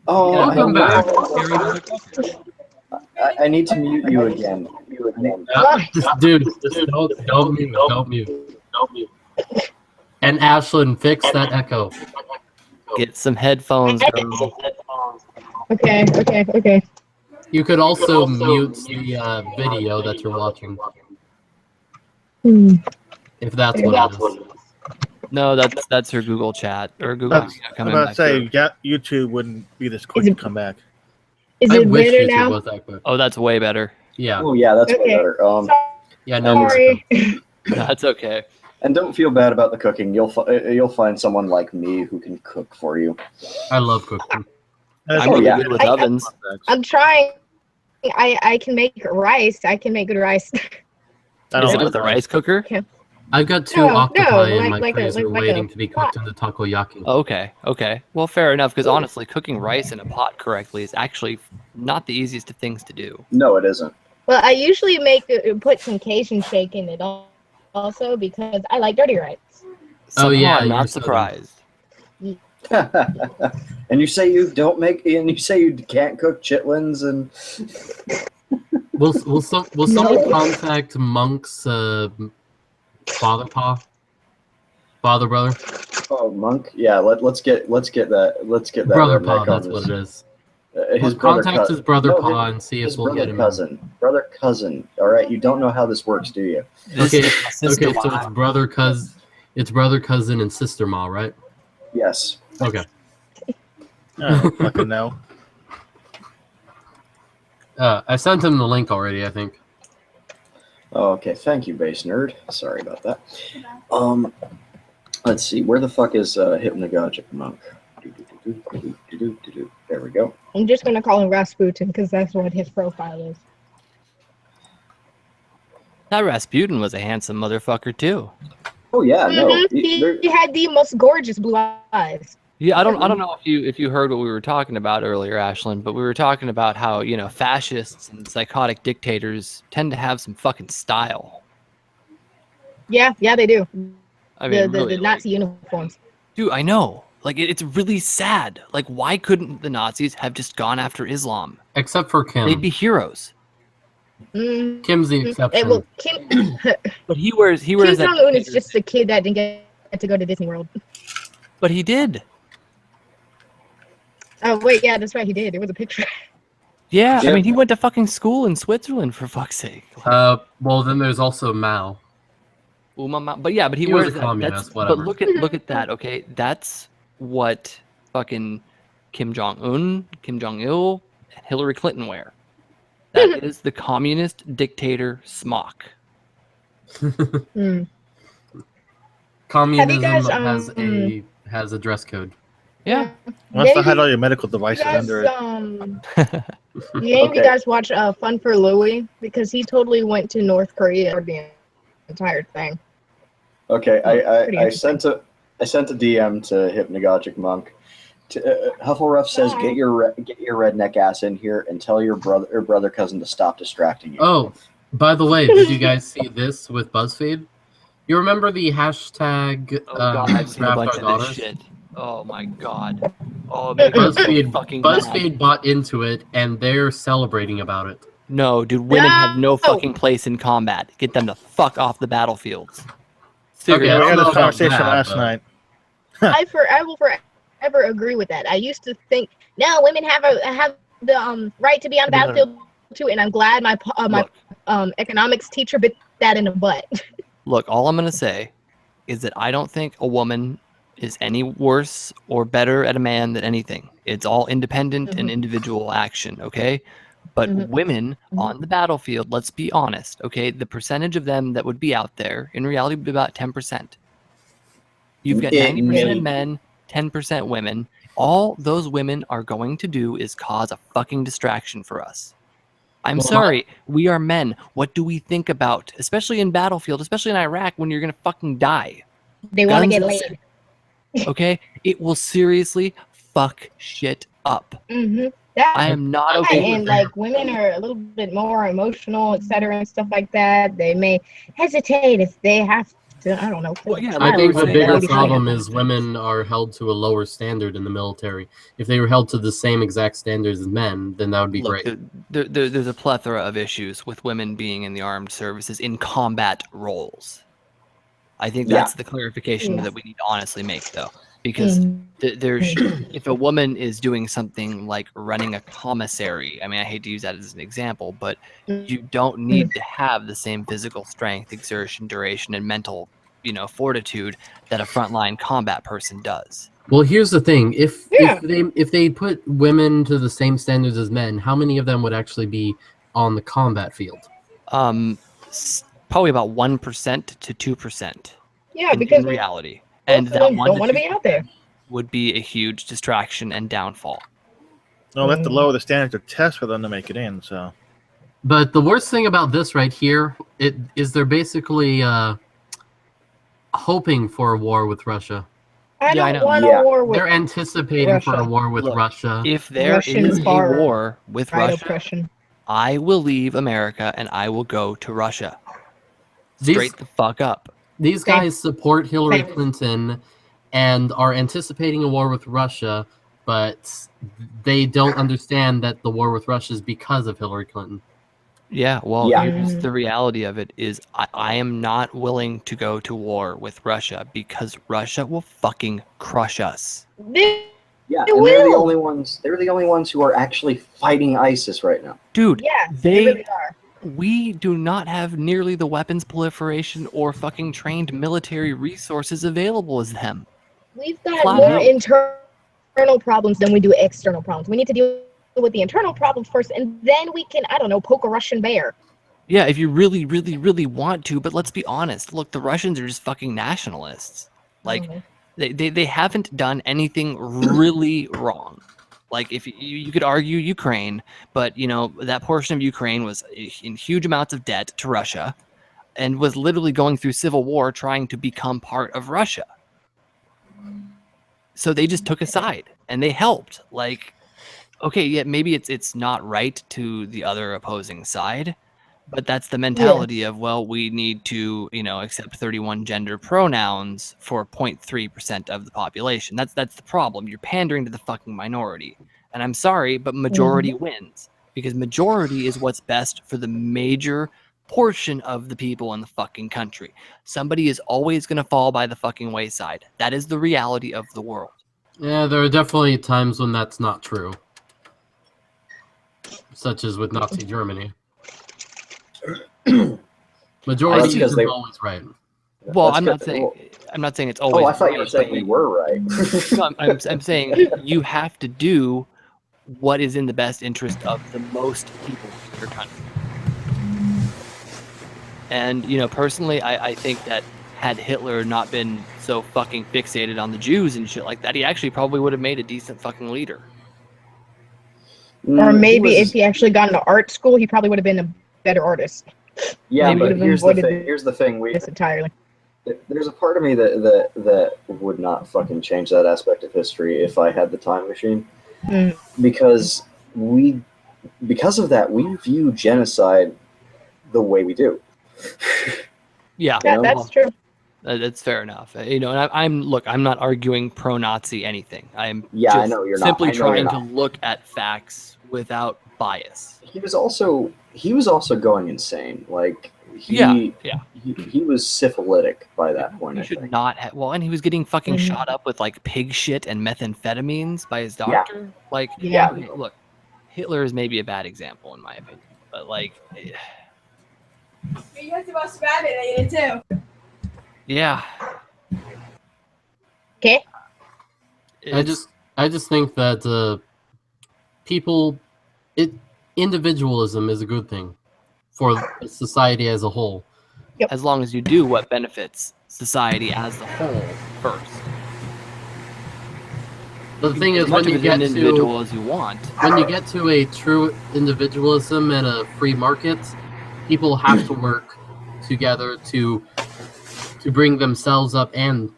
Speaker 2: Oh,
Speaker 1: Yeah, come back.
Speaker 2: I need to mute you again.
Speaker 1: Dude, just don't mute. And Ashlyn, fix that echo.
Speaker 3: Get some headphones, girl.
Speaker 6: Okay.
Speaker 1: You could also mute the video that you're watching, if that's what it is.
Speaker 3: No, that's her Google chat or Google.
Speaker 4: I'm
Speaker 3: coming
Speaker 4: about to
Speaker 3: back
Speaker 4: say,
Speaker 3: through.
Speaker 4: YouTube wouldn't be this quick
Speaker 6: Is
Speaker 4: to
Speaker 6: it-
Speaker 4: come back.
Speaker 6: Is
Speaker 1: I
Speaker 6: it
Speaker 1: wish
Speaker 6: better
Speaker 1: YouTube
Speaker 6: now?
Speaker 1: was that quick.
Speaker 3: Oh, that's way better.
Speaker 1: Yeah.
Speaker 2: Oh yeah, that's way
Speaker 6: Okay.
Speaker 2: better.
Speaker 1: Yeah, no.
Speaker 6: Sorry.
Speaker 3: That's okay.
Speaker 2: And don't feel bad about the cooking. You'll find someone like me who can cook for you.
Speaker 1: I love cooking.
Speaker 3: I'm
Speaker 2: Oh,
Speaker 3: really
Speaker 2: yeah.
Speaker 3: good with
Speaker 6: I-
Speaker 3: ovens.
Speaker 6: I'm trying. I can make rice. I can make good rice.
Speaker 4: I
Speaker 3: Is
Speaker 4: don't
Speaker 3: it
Speaker 4: like
Speaker 3: with a
Speaker 4: rice.
Speaker 3: rice cooker?
Speaker 1: I've got 2
Speaker 6: No,
Speaker 1: octopi in
Speaker 6: like
Speaker 1: my
Speaker 6: a-
Speaker 1: freezer
Speaker 6: like a
Speaker 1: waiting to be cooked
Speaker 6: pot.
Speaker 1: in the takoyaki.
Speaker 3: Okay. Well, fair enough. Because honestly, cooking rice in a pot correctly is actually not the easiest of things to do.
Speaker 2: No, it isn't.
Speaker 6: Well, I usually put some Cajun shake in it also because I like dirty rice.
Speaker 3: Somehow
Speaker 1: yeah,
Speaker 3: I'm
Speaker 1: you're
Speaker 3: not
Speaker 1: southern.
Speaker 3: surprised.
Speaker 2: And you say you don't make, and you say you can't cook chitlins, and
Speaker 1: Will someone contact Monk's father brother?
Speaker 2: oh, Monk, yeah. Let's get that
Speaker 1: Brother
Speaker 2: redneck
Speaker 1: Pa,
Speaker 2: on
Speaker 1: that's
Speaker 2: this.
Speaker 1: what it is.
Speaker 2: His
Speaker 1: Well,
Speaker 2: brother
Speaker 1: contact his brother
Speaker 2: no,
Speaker 1: Pa and see if
Speaker 2: his
Speaker 1: we'll
Speaker 2: brother
Speaker 1: get him.
Speaker 2: brother cousin. All right, you don't know how this works, do you?
Speaker 3: This
Speaker 1: Okay,
Speaker 3: is my sister
Speaker 1: so it's brother cousin and sister Ma, right?
Speaker 2: Yes.
Speaker 1: Okay.
Speaker 4: I don't fucking know.
Speaker 1: I sent him the link already, I think.
Speaker 2: Oh, okay. Thank you, base nerd. Sorry about that. Let's see. Where the fuck is Hypnagogic Monk? There we go.
Speaker 6: I'm just gonna call him Rasputin because that's what his profile is.
Speaker 3: That Rasputin was a handsome motherfucker too.
Speaker 2: Oh yeah, no.
Speaker 6: Mhm. He had the most gorgeous blue eyes.
Speaker 3: Yeah, I don't know if you heard what we were talking about earlier, Ashlyn, but we were talking about how, fascists and psychotic dictators tend to have some fucking style.
Speaker 6: Yeah, they do.
Speaker 3: I mean,
Speaker 6: the
Speaker 3: really,
Speaker 6: Nazi uniforms.
Speaker 3: dude, I know. Like, it's really sad. Like, why couldn't the Nazis have just gone after Islam?
Speaker 1: Except for Kim.
Speaker 3: They'd be heroes.
Speaker 6: Mm.
Speaker 1: Kim's the exception.
Speaker 6: Well, Kim
Speaker 3: But he wears
Speaker 6: Kim
Speaker 3: that.
Speaker 6: Jong-un is just a kid that didn't get to go to Disney World.
Speaker 3: But he did.
Speaker 6: Oh wait, yeah, that's right. He did. There was a picture.
Speaker 3: Yeah, I
Speaker 2: Yep.
Speaker 3: mean, he went to fucking school in Switzerland, for fuck's sake.
Speaker 1: Well, then there's also Mao.
Speaker 3: But yeah, but he
Speaker 1: He was
Speaker 3: wears
Speaker 1: a
Speaker 3: that.
Speaker 1: communist,
Speaker 3: But
Speaker 1: whatever.
Speaker 3: look at that. Okay, that's what fucking Kim Jong-un, Kim Jong-il, and Hillary Clinton wear. That is the communist dictator smock.
Speaker 6: Mm.
Speaker 1: Communism
Speaker 6: guys,
Speaker 1: has a dress code.
Speaker 3: Yeah.
Speaker 4: Once I
Speaker 6: Maybe
Speaker 4: had all your medical
Speaker 6: You
Speaker 4: devices
Speaker 6: guys,
Speaker 4: under it.
Speaker 6: maybe
Speaker 2: Okay.
Speaker 6: you guys watch Fun for Louie because he totally went to North Korea for the entire thing.
Speaker 2: Okay,
Speaker 6: Pretty
Speaker 2: I sent a DM to Hypnagogic Monk. HuffleRuff says
Speaker 6: Hi.
Speaker 2: get your redneck ass in here and tell your brother cousin to stop distracting you.
Speaker 1: Oh, by the way, did you guys see this with BuzzFeed? You remember the hashtag
Speaker 3: Oh god, I've seen a
Speaker 1: Draft
Speaker 3: bunch
Speaker 1: Our
Speaker 3: of
Speaker 1: Daughters?
Speaker 3: this shit. Oh my god. Oh, it makes me so fucking mad.
Speaker 1: BuzzFeed bought into it, and they're celebrating about it.
Speaker 3: No, dude, women have no
Speaker 6: No!
Speaker 3: fucking place in combat. Get them to fuck off the battlefields.
Speaker 1: Okay,
Speaker 3: Seriously.
Speaker 1: I
Speaker 4: we
Speaker 1: don't
Speaker 4: had
Speaker 1: know
Speaker 4: this
Speaker 1: about
Speaker 4: conversation
Speaker 1: that,
Speaker 4: last
Speaker 1: but-
Speaker 4: night.
Speaker 6: I will forever agree with that. I used to think, no, women have the right to be on the
Speaker 3: No, no, no.
Speaker 6: battlefield too, and I'm glad my
Speaker 3: Look.
Speaker 6: economics teacher bit that in the butt.
Speaker 3: Look, all I'm going to say is that I don't think a woman is any worse or better at a man than anything. It's all independent and
Speaker 6: Mhm.
Speaker 3: individual action, okay? But
Speaker 6: Mhm.
Speaker 3: women
Speaker 6: Mhm.
Speaker 3: on the battlefield, let's be honest, okay? The percentage of them that would be out there, in reality, would be about 10%. You've got 90% men, 10% women. All those women are going to do is cause a fucking distraction for us. I'm
Speaker 1: Well,
Speaker 3: sorry, we are men. What do we think about, especially in battlefield, especially in Iraq, when you're gonna fucking die?
Speaker 6: They want to
Speaker 3: Guns
Speaker 6: get
Speaker 3: and
Speaker 6: laid.
Speaker 3: Okay, it will seriously fuck shit up.
Speaker 6: Mm-hmm.
Speaker 3: I am not okay
Speaker 6: And
Speaker 3: with
Speaker 6: like women are a little bit more emotional, etc., and stuff like that. They may hesitate if they have to. I don't know.
Speaker 3: Well, yeah,
Speaker 1: I
Speaker 3: like
Speaker 1: think
Speaker 3: we
Speaker 1: the
Speaker 3: were saying,
Speaker 1: bigger
Speaker 3: lady
Speaker 1: problem
Speaker 3: fighter.
Speaker 1: is women are held to a lower standard in the military. If they were held to the same exact standards as men, then that would be
Speaker 3: Look,
Speaker 1: great.
Speaker 3: there's a plethora of issues with women being in the armed services in combat roles. I think that's the clarification
Speaker 6: Yeah.
Speaker 3: that we need to honestly make, though, because there's if a woman is doing something like running a commissary, I mean, I hate to use that as an example, but you don't need to have the same physical strength, exertion, duration, and mental, fortitude that a frontline combat person does.
Speaker 1: Well, here's the thing: if
Speaker 6: Yeah.
Speaker 1: if they put women to the same standards as men, how many of them would actually be on the combat field?
Speaker 3: Probably about 1% to 2%.
Speaker 6: Yeah,
Speaker 3: in
Speaker 6: because
Speaker 3: reality,
Speaker 6: most
Speaker 3: and
Speaker 6: of
Speaker 3: that
Speaker 6: them
Speaker 3: 1
Speaker 6: don't
Speaker 3: to
Speaker 6: want to be
Speaker 3: 2%
Speaker 6: out there.
Speaker 3: would be a huge distraction and downfall.
Speaker 4: No, we have to lower the standards of tests for them to make it in. So,
Speaker 1: But the worst thing about this right here, they're basically hoping for a war with Russia.
Speaker 6: I
Speaker 3: Yeah, I
Speaker 6: don't
Speaker 3: know.
Speaker 6: want
Speaker 2: Yeah.
Speaker 6: a war with
Speaker 1: They're anticipating for a
Speaker 6: Russia.
Speaker 1: war with
Speaker 3: Look,
Speaker 1: Russia.
Speaker 3: If there
Speaker 6: Russian
Speaker 3: is a
Speaker 6: far
Speaker 3: war with
Speaker 6: right
Speaker 3: Russia,
Speaker 6: oppression.
Speaker 3: I will leave America and I will go to Russia.
Speaker 1: These-
Speaker 3: Straight the fuck up.
Speaker 1: These
Speaker 6: Same.
Speaker 1: guys support Hillary
Speaker 6: Same.
Speaker 1: Clinton and are anticipating a war with Russia, but they don't understand that the war with Russia is because of Hillary Clinton.
Speaker 3: Yeah, well,
Speaker 2: Yeah.
Speaker 3: here's the reality of it is I am not willing to go to war with Russia because Russia will fucking crush us.
Speaker 2: Yeah,
Speaker 6: They
Speaker 2: and they're the
Speaker 6: will.
Speaker 2: only ones. They're the only ones who are actually fighting ISIS right now.
Speaker 3: Dude,
Speaker 6: Yeah,
Speaker 3: they
Speaker 6: really are.
Speaker 3: we do not have nearly the weapons proliferation or fucking trained military resources available as them.
Speaker 6: We've got
Speaker 3: Flat
Speaker 6: more
Speaker 3: out.
Speaker 6: internal problems than we do external problems. We need to deal with the internal problems first, and then we can, I don't know, poke a Russian bear.
Speaker 3: Yeah, if you really, really, really want to, but let's be honest. Look, the Russians are just fucking nationalists. Like, they haven't done anything really wrong. Like, if you could argue Ukraine, but, that portion of Ukraine was in huge amounts of debt to Russia and was literally going through civil war trying to become part of Russia. So they just took a side and they helped. Like, okay, yeah, maybe it's not right to the other opposing side, but that's the mentality of, well, we need to, accept 31 gender pronouns for 0.3% of the population. That's the problem. You're pandering to the fucking minority. And I'm sorry, but majority wins because majority is what's best for the major portion of the people in the fucking country. Somebody is always going to fall by the fucking wayside. That is the reality of the world.
Speaker 1: Yeah, there are definitely times when that's not true. Such as with Nazi Germany. Majority
Speaker 2: because
Speaker 1: isn't
Speaker 2: they-
Speaker 1: always right.
Speaker 3: Well,
Speaker 2: That's
Speaker 3: I'm not
Speaker 2: good.
Speaker 3: saying
Speaker 2: Well-
Speaker 3: I'm not saying it's always.
Speaker 2: Oh, I thought you were
Speaker 3: right,
Speaker 2: saying
Speaker 3: but
Speaker 2: we were right.
Speaker 3: No, I'm saying you have to do what is in the best interest of the most people in your country. And personally, I think that had Hitler not been so fucking fixated on the Jews and shit like that, he actually probably would have made a decent fucking leader.
Speaker 6: Or
Speaker 2: He
Speaker 6: maybe
Speaker 2: was-
Speaker 6: if he actually got into art school, he probably would have been a better artist.
Speaker 2: yeah,
Speaker 3: maybe
Speaker 2: but
Speaker 6: would've
Speaker 2: here's the
Speaker 6: avoided
Speaker 2: thing. Here's the thing.
Speaker 6: This entirely.
Speaker 2: There's a part of me that would not fucking change that aspect of history if I had the time machine, because of that we view genocide the way we do.
Speaker 3: Yeah,
Speaker 6: Yeah,
Speaker 2: know?
Speaker 6: that's true.
Speaker 3: That's fair enough. And I'm not arguing pro-Nazi anything. I'm
Speaker 2: Yeah, I
Speaker 3: just
Speaker 2: know you're not.
Speaker 3: simply
Speaker 2: I know you're
Speaker 3: trying to
Speaker 2: not.
Speaker 3: look at facts without bias.
Speaker 2: He was also going insane. Like
Speaker 3: Yeah.
Speaker 2: he was syphilitic by that point.
Speaker 3: He
Speaker 2: I
Speaker 3: should
Speaker 2: think.
Speaker 3: not have. Well, and he was getting fucking
Speaker 6: Mhm.
Speaker 3: shot up with like pig shit and methamphetamines by his doctor. Like,
Speaker 6: Yeah.
Speaker 3: look, Hitler is maybe a bad example in my opinion, but like,
Speaker 7: You have to watch Rabbit later too.
Speaker 3: yeah.
Speaker 6: Okay.
Speaker 1: I just think that individualism is a good thing for society as a whole.
Speaker 3: As long as you do what benefits society as a whole first.
Speaker 1: The thing
Speaker 3: As
Speaker 1: is,
Speaker 3: much
Speaker 1: when
Speaker 3: of
Speaker 1: you
Speaker 3: an
Speaker 1: get
Speaker 3: individual
Speaker 1: to
Speaker 3: as you want.
Speaker 1: when you get to a true individualism and a free market, people have to work together to bring themselves up, and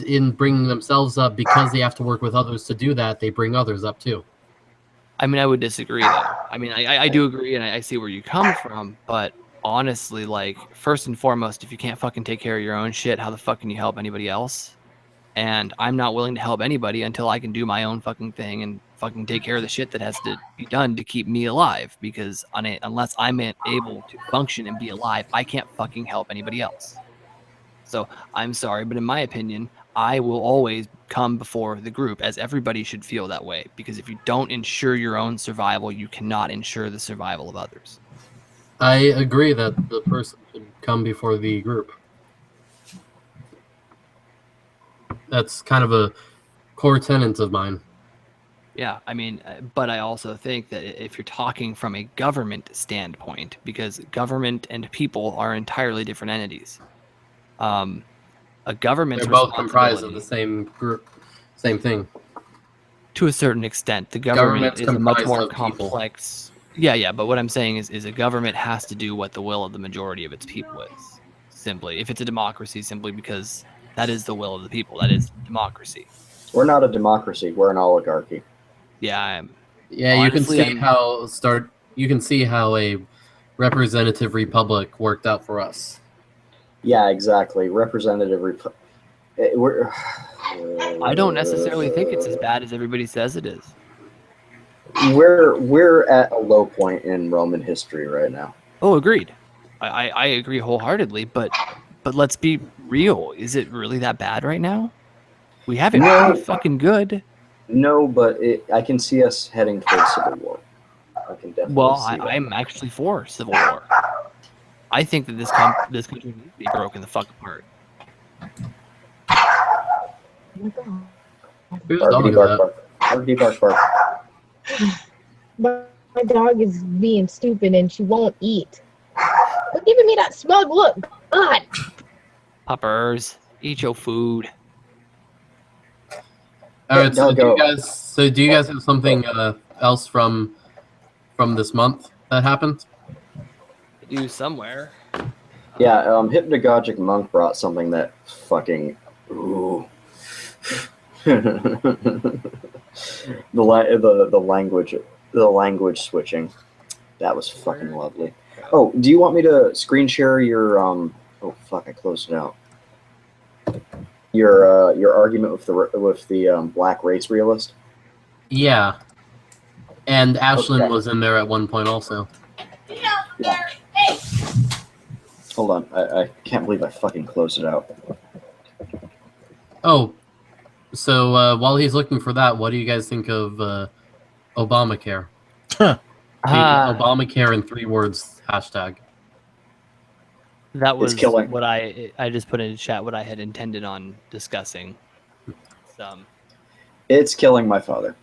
Speaker 1: in bringing themselves up, because they have to work with others to do that, they bring others up too.
Speaker 3: I mean, I would disagree though. I mean, I do agree, and I see where you come from, but honestly, like, first and foremost, if you can't fucking take care of your own shit, how the fuck can you help anybody else? And I'm not willing to help anybody until I can do my own fucking thing and fucking take care of the shit that has to be done to keep me alive, because unless I'm able to function and be alive, I can't fucking help anybody else. So I'm sorry, but in my opinion, I will always come before the group, as everybody should feel that way, because if you don't ensure your own survival, you cannot ensure the survival of others.
Speaker 1: I agree that the person should come before the group. That's kind of a core tenet of mine.
Speaker 3: Yeah, I mean, but I also think that if you're talking from a government standpoint, because government and people are entirely different entities. A government's
Speaker 1: They're both comprised of
Speaker 3: responsibility,
Speaker 1: the same group, same thing.
Speaker 3: to a certain extent, the government
Speaker 1: Government's
Speaker 3: is a much
Speaker 1: comprised
Speaker 3: more
Speaker 1: of people.
Speaker 3: complex. Yeah, but what I'm saying is a government has to do what the will of the majority of its people is. Simply, if it's a democracy, simply because that is the will of the people. That is democracy.
Speaker 2: We're not a democracy. We're an oligarchy.
Speaker 3: Yeah,
Speaker 1: Yeah,
Speaker 3: Honestly,
Speaker 1: you can see how a representative republic worked out for us.
Speaker 2: Yeah, exactly. Representative.
Speaker 3: I don't necessarily think it's as bad as everybody says it is.
Speaker 2: We're at a low point in Roman history right now.
Speaker 3: Oh, agreed. I agree wholeheartedly, but let's be real. Is it really that bad right now? We have it
Speaker 2: No.
Speaker 3: pretty fucking good.
Speaker 2: No, but I can see us heading towards civil war. I can definitely
Speaker 3: Well,
Speaker 2: see that.
Speaker 3: I'm actually for civil war. I think that this country needs to be broken the fuck apart.
Speaker 1: Who's
Speaker 2: Barkity
Speaker 1: dog is
Speaker 2: bark
Speaker 1: that?
Speaker 2: bark. Barkity bark bark.
Speaker 6: But my dog is being stupid and she won't eat. Quit giving me that smug look. God.
Speaker 3: Puppers, eat your food.
Speaker 1: All right, so
Speaker 2: Doggo.
Speaker 1: do you guys have something else from this month that happened?
Speaker 3: Do somewhere.
Speaker 2: Yeah, Hypnagogic Monk brought something that fucking ooh. the language switching. That was fucking lovely. Oh, do you want me to screen share your oh fuck, I closed it out. Your argument with the black race realist?
Speaker 1: Yeah, and Ashlyn
Speaker 2: Okay.
Speaker 1: was in there at one point also.
Speaker 2: Yeah. Hold on, I can't believe I fucking closed it out.
Speaker 1: Oh, so while he's looking for that, what do you guys think of Obamacare? Obamacare in 3 words, hashtag.
Speaker 3: That was
Speaker 2: killing.
Speaker 3: what I just put in the chat, what I had intended on discussing.
Speaker 2: It's killing my father.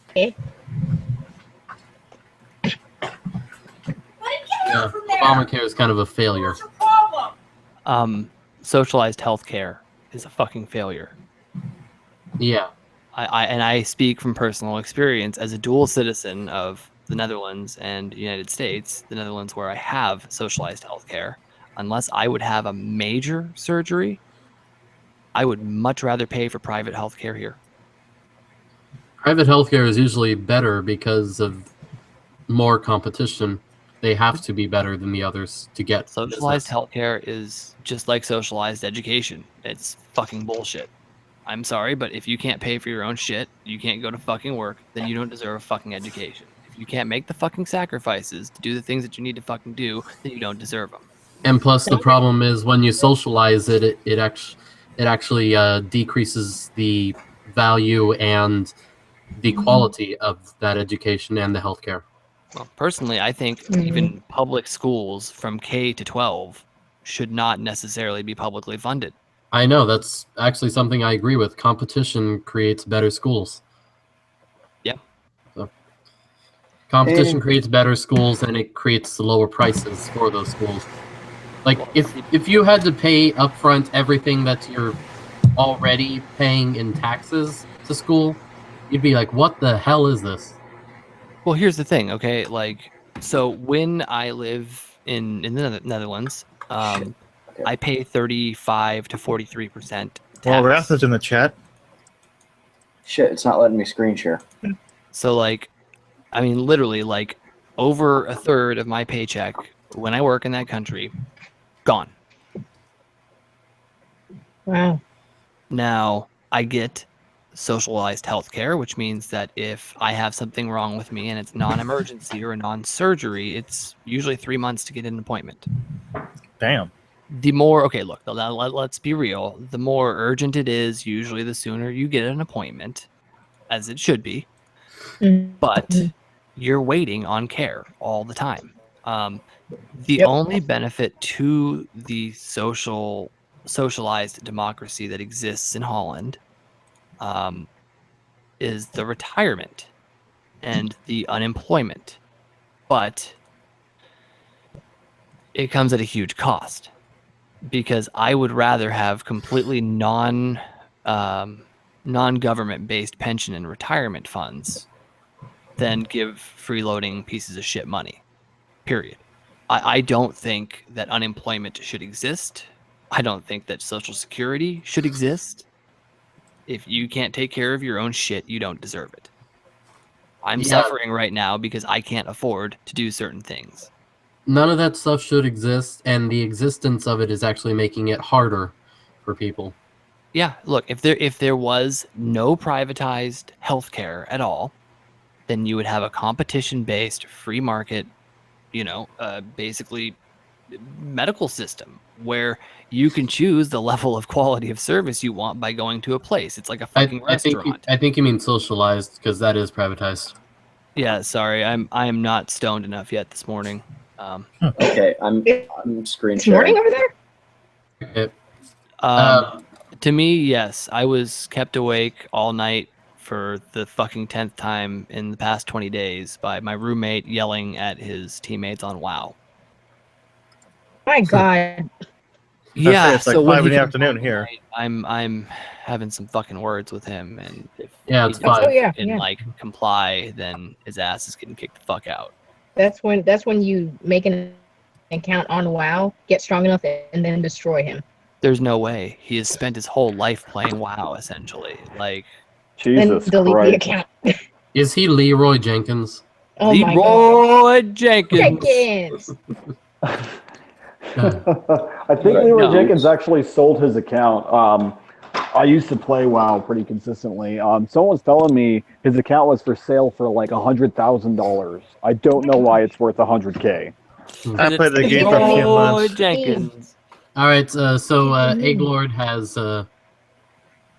Speaker 6: Okay.
Speaker 1: Yeah, Obamacare is kind of a failure.
Speaker 3: Socialized healthcare is a fucking failure.
Speaker 1: Yeah.
Speaker 3: I speak from personal experience as a dual citizen of the Netherlands and United States. The Netherlands, where I have socialized healthcare, unless I would have a major surgery, I would much rather pay for private healthcare here.
Speaker 1: Private healthcare is usually better because of more competition. They have to be better than the others to get
Speaker 3: Socialized
Speaker 1: business.
Speaker 3: healthcare is just like socialized education. It's fucking bullshit. I'm sorry, but if you can't pay for your own shit, you can't go to fucking work, then you don't deserve a fucking education. If you can't make the fucking sacrifices to do the things that you need to fucking do, then you don't deserve them.
Speaker 1: And plus, the problem is when you socialize it, it actually decreases the value and the quality of that education and the healthcare.
Speaker 3: Well, personally, I think even public schools from K to 12 should not necessarily be publicly funded.
Speaker 1: I know, that's actually something I agree with. Competition creates better schools.
Speaker 3: Yeah.
Speaker 1: So, competition creates better schools, and it creates lower prices for those schools. Like, if you had to pay upfront everything that you're already paying in taxes to school, you'd be like, what the hell is this?
Speaker 3: Well, here's the thing, okay? Like, so when I live in the Netherlands, I pay 35 to 43% tax.
Speaker 4: Well, Wrath is in the chat.
Speaker 2: Shit, it's not letting me screen share.
Speaker 3: So, like, I mean, literally, like, over a third of my paycheck when I work in that country, gone.
Speaker 6: Wow.
Speaker 3: Now, I get socialized healthcare, which means that if I have something wrong with me and it's non-emergency or a non-surgery, it's usually 3 months to get an appointment.
Speaker 4: Damn.
Speaker 3: The more, okay, look, let's be real. The more urgent it is, usually the sooner you get an appointment, as it should be. But you're waiting on care all the time. The only benefit to the socialized democracy that exists in Holland is the retirement and the unemployment. But it comes at a huge cost. Because I would rather have completely non-government based pension and retirement funds than give freeloading pieces of shit money. Period. I don't think that unemployment should exist. I don't think that Social Security should exist. If you can't take care of your own shit, you don't deserve it. I'm suffering right now because I can't afford to do certain things.
Speaker 1: None of that stuff should exist, and the existence of it is actually making it harder for people.
Speaker 3: Yeah, look, if there was no privatized healthcare at all, then you would have a competition-based, free market, basically medical system where you can choose the level of quality of service you want by going to a place. It's like a fucking restaurant.
Speaker 1: I think you mean socialized, because that is privatized.
Speaker 3: Yeah, sorry, I am not stoned enough yet this morning.
Speaker 2: Okay, I'm screen
Speaker 6: It's morning
Speaker 2: sharing.
Speaker 6: over there?
Speaker 1: Okay.
Speaker 3: To me, yes, I was kept awake all night for the fucking 10th time in the past 20 days by my roommate yelling at his teammates on WoW.
Speaker 6: My God.
Speaker 3: Yeah,
Speaker 4: it's like
Speaker 3: so when
Speaker 4: 5 in
Speaker 3: he
Speaker 4: the
Speaker 3: comes
Speaker 4: afternoon
Speaker 3: home
Speaker 4: here.
Speaker 3: tonight, I'm having some fucking words with him, and if
Speaker 1: It's
Speaker 3: he
Speaker 1: fine.
Speaker 3: doesn't comply, then his ass is getting kicked the fuck out.
Speaker 6: That's when you make an account on WoW, get strong enough, and then destroy him.
Speaker 3: There's no way. He has spent his whole life playing WoW, essentially. Like,
Speaker 6: Then
Speaker 8: Jesus
Speaker 6: delete the
Speaker 8: Christ.
Speaker 6: account.
Speaker 1: Is he Leroy Jenkins?
Speaker 6: Oh my God.
Speaker 3: Leroy Jenkins.
Speaker 6: Jenkins.
Speaker 8: I think Leroy
Speaker 3: No.
Speaker 8: Jenkins actually sold his account. I used to play WoW pretty consistently. Someone was telling me his account was for sale for like $100,000. I don't know why it's worth $100K.
Speaker 4: I played the game for a few
Speaker 3: Leroy
Speaker 4: months.
Speaker 3: Jenkins.
Speaker 1: All right, so Egglord has...
Speaker 3: No,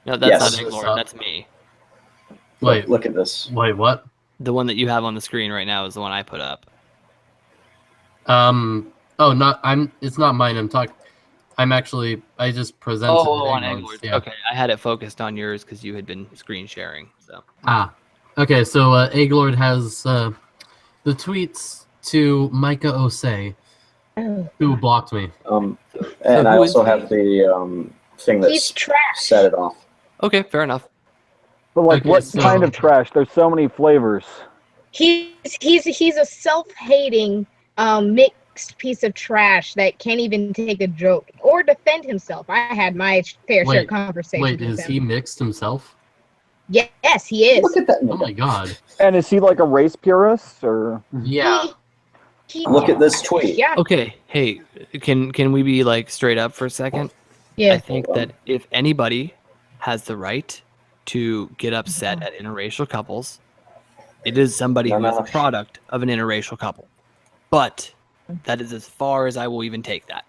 Speaker 3: that's
Speaker 2: Yes.
Speaker 3: not Egglord. That's me.
Speaker 1: Wait,
Speaker 2: Look at this.
Speaker 1: wait, what?
Speaker 3: The one that you have on the screen right now is the one I put up.
Speaker 1: It's not mine. I just presented
Speaker 3: on
Speaker 1: Egglord's,
Speaker 3: Egglord's.
Speaker 1: yeah.
Speaker 3: Okay, I had it focused on yours because you had been screen sharing. So
Speaker 1: Okay, so Egglord has the tweets to Micah Osei, who blocked me.
Speaker 2: And I
Speaker 3: who is
Speaker 2: also
Speaker 3: he?
Speaker 2: have the thing
Speaker 6: He's
Speaker 2: that
Speaker 6: trash.
Speaker 2: set it off.
Speaker 3: okay, fair enough.
Speaker 8: But like,
Speaker 1: Okay,
Speaker 8: what
Speaker 1: so-
Speaker 8: kind of trash? There's so many flavors.
Speaker 6: He's a self-hating, mixed piece of trash that can't even take a joke or defend himself. I had my fair share of conversations
Speaker 1: Wait,
Speaker 6: with
Speaker 1: is
Speaker 6: him.
Speaker 1: he mixed himself?
Speaker 6: Yes, he is.
Speaker 2: Look at that.
Speaker 1: Oh my god.
Speaker 8: And is he like a race purist or?
Speaker 1: Yeah.
Speaker 2: Look at this tweet.
Speaker 6: Yeah.
Speaker 3: Okay, hey, can we be like straight up for a second?
Speaker 6: Yeah.
Speaker 3: I think that if anybody has the right to get upset at interracial couples. It is somebody who is a product of an interracial couple. But that is as far as I will even take that.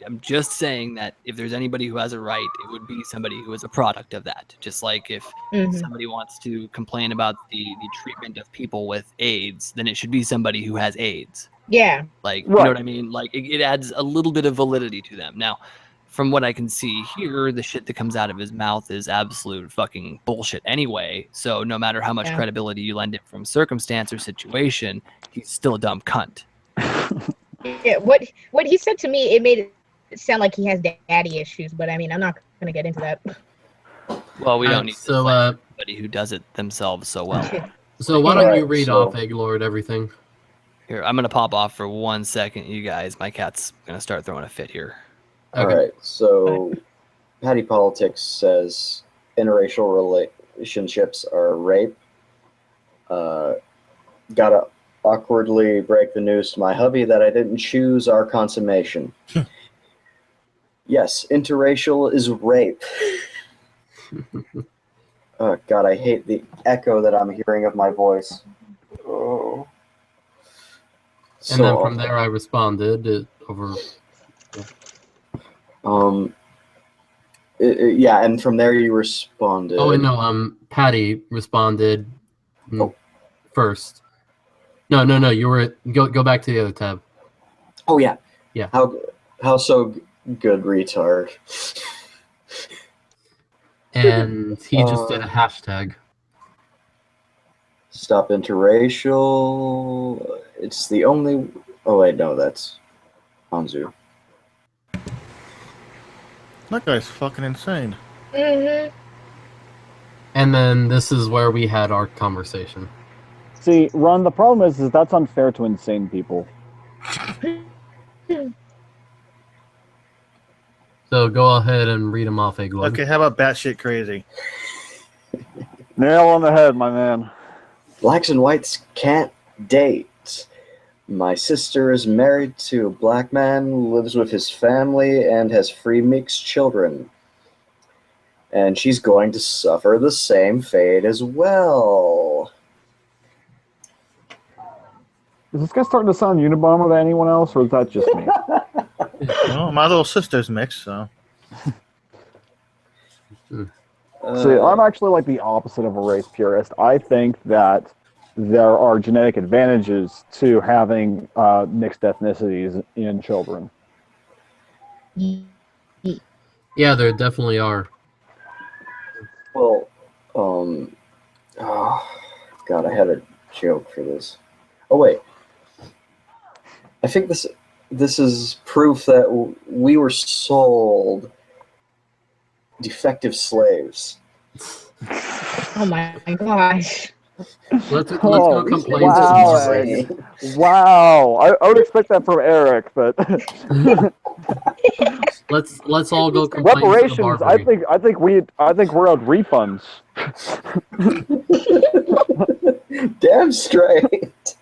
Speaker 3: I'm just saying that if there's anybody who has a right, it would be somebody who is a product of that. Just like if somebody wants to complain about the treatment of people with AIDS, then it should be somebody who has AIDS.
Speaker 6: Yeah.
Speaker 3: Like, you know what I mean? Like, it adds a little bit of validity to them. Now, from what I can see here, the shit that comes out of his mouth is absolute fucking bullshit anyway. So no matter how much credibility you lend him from circumstance or situation, he's still a dumb cunt.
Speaker 6: Yeah, what he said to me, it made it sound like he has daddy issues, but I mean, I'm not going to get into that.
Speaker 3: Well, we don't need to find somebody who does it themselves so well.
Speaker 1: So why don't you read off, Egg Lord, everything?
Speaker 3: Here, I'm going to pop off for 1 second, you guys. My cat's going to start throwing a fit here.
Speaker 2: All right, so Patty Politics says interracial relationships are rape. Gotta awkwardly break the news to my hubby that I didn't choose our consummation. Yes, interracial is rape. Oh, God, I hate the echo that I'm hearing of my voice. Oh.
Speaker 1: And then from there I responded over...
Speaker 2: yeah, and from there you responded.
Speaker 1: Oh, wait, no, Patty responded first. No, you were go back to the other tab.
Speaker 2: Oh yeah.
Speaker 1: Yeah.
Speaker 2: How so good, retard.
Speaker 1: And he just did a hashtag.
Speaker 2: Stop interracial. It's the only. Oh wait, no, that's Hanzu.
Speaker 4: That guy's fucking insane.
Speaker 6: Mm-hmm.
Speaker 1: And then this is where we had our conversation.
Speaker 8: See, Ron, the problem is that's unfair to insane people.
Speaker 1: So go ahead and read them off, Egg Lord.
Speaker 4: Okay, how about batshit crazy?
Speaker 8: Nail on the head, my man.
Speaker 2: Blacks and whites can't date. My sister is married to a black man, lives with his family, and has 3 mixed children. And she's going to suffer the same fate as well.
Speaker 8: Is this guy starting to sound Unabomber to anyone else, or is that just me?
Speaker 4: Well, my little sister's mixed, so.
Speaker 8: See, I'm actually like the opposite of a race purist. I think that there are genetic advantages to having mixed ethnicities in children.
Speaker 1: Yeah, there definitely are.
Speaker 2: Well, oh, God, I had a joke for this. Oh, wait. I think this is proof that we were sold defective slaves.
Speaker 6: Oh my gosh.
Speaker 1: Let's go complain
Speaker 8: wow, wow. I would expect that from Eric, but
Speaker 1: let's all go complain.
Speaker 8: Reparations.
Speaker 1: To
Speaker 8: I think we're owed refunds.
Speaker 2: Damn straight.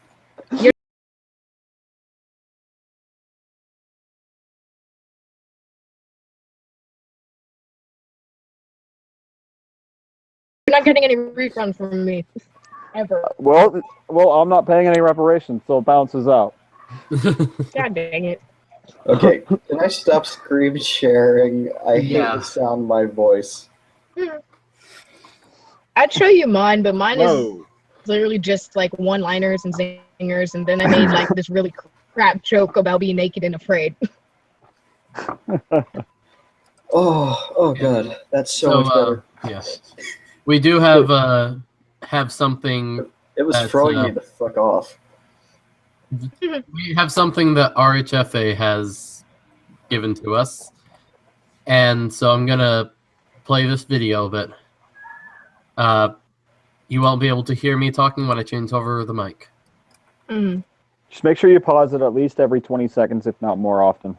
Speaker 6: You're not getting any refund from me. Ever.
Speaker 8: Well, I'm not paying any reparations, so it balances out.
Speaker 6: God dang it.
Speaker 2: Okay, can I stop screen sharing? I hate the sound of my voice.
Speaker 6: I'd show you mine, but mine is literally just like one-liners and zingers, and then I made like this really crap joke about being naked and afraid.
Speaker 2: Oh God, that's so much better.
Speaker 1: Yeah, we do have something.
Speaker 2: It was throwing me the fuck off.
Speaker 1: We have something that RHFA has given to us, and so I'm gonna play this video, but you won't be able to hear me talking when I change over the mic.
Speaker 8: Just make sure you pause it at least every 20 seconds, if not more often.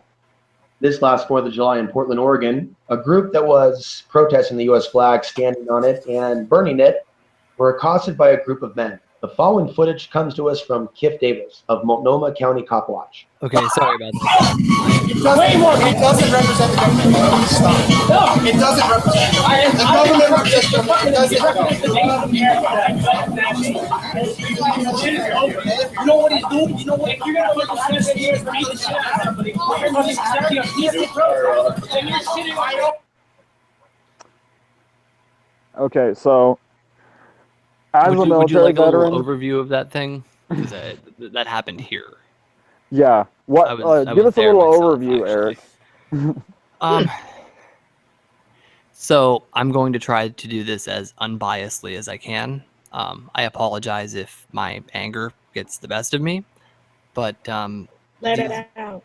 Speaker 9: This last 4th of July in Portland, Oregon, a group that protesting the U.S. flag, standing on it, and burning it, were accosted by a group of men. The following footage comes to us from Kif Davis of Multnomah County Cop Watch.
Speaker 3: Okay, sorry about that.
Speaker 5: It doesn't represent the government. Stop. No, it doesn't represent the government. Represents the government. You know what he's doing? You know what? If you're gonna put the sense here and beat the shit out of somebody, he's the protest, and you're sitting right.
Speaker 8: Okay, so as a
Speaker 3: would you
Speaker 8: military
Speaker 3: like
Speaker 8: veteran,
Speaker 3: a little overview of that thing? 'Cause that happened here.
Speaker 8: yeah. What?
Speaker 3: I was
Speaker 8: Give us a
Speaker 3: there
Speaker 8: little
Speaker 3: myself,
Speaker 8: overview,
Speaker 3: actually.
Speaker 8: Eric.
Speaker 3: So I'm going to try to do this as unbiasedly as I can. I apologize if my anger gets the best of me, but
Speaker 6: Let it out.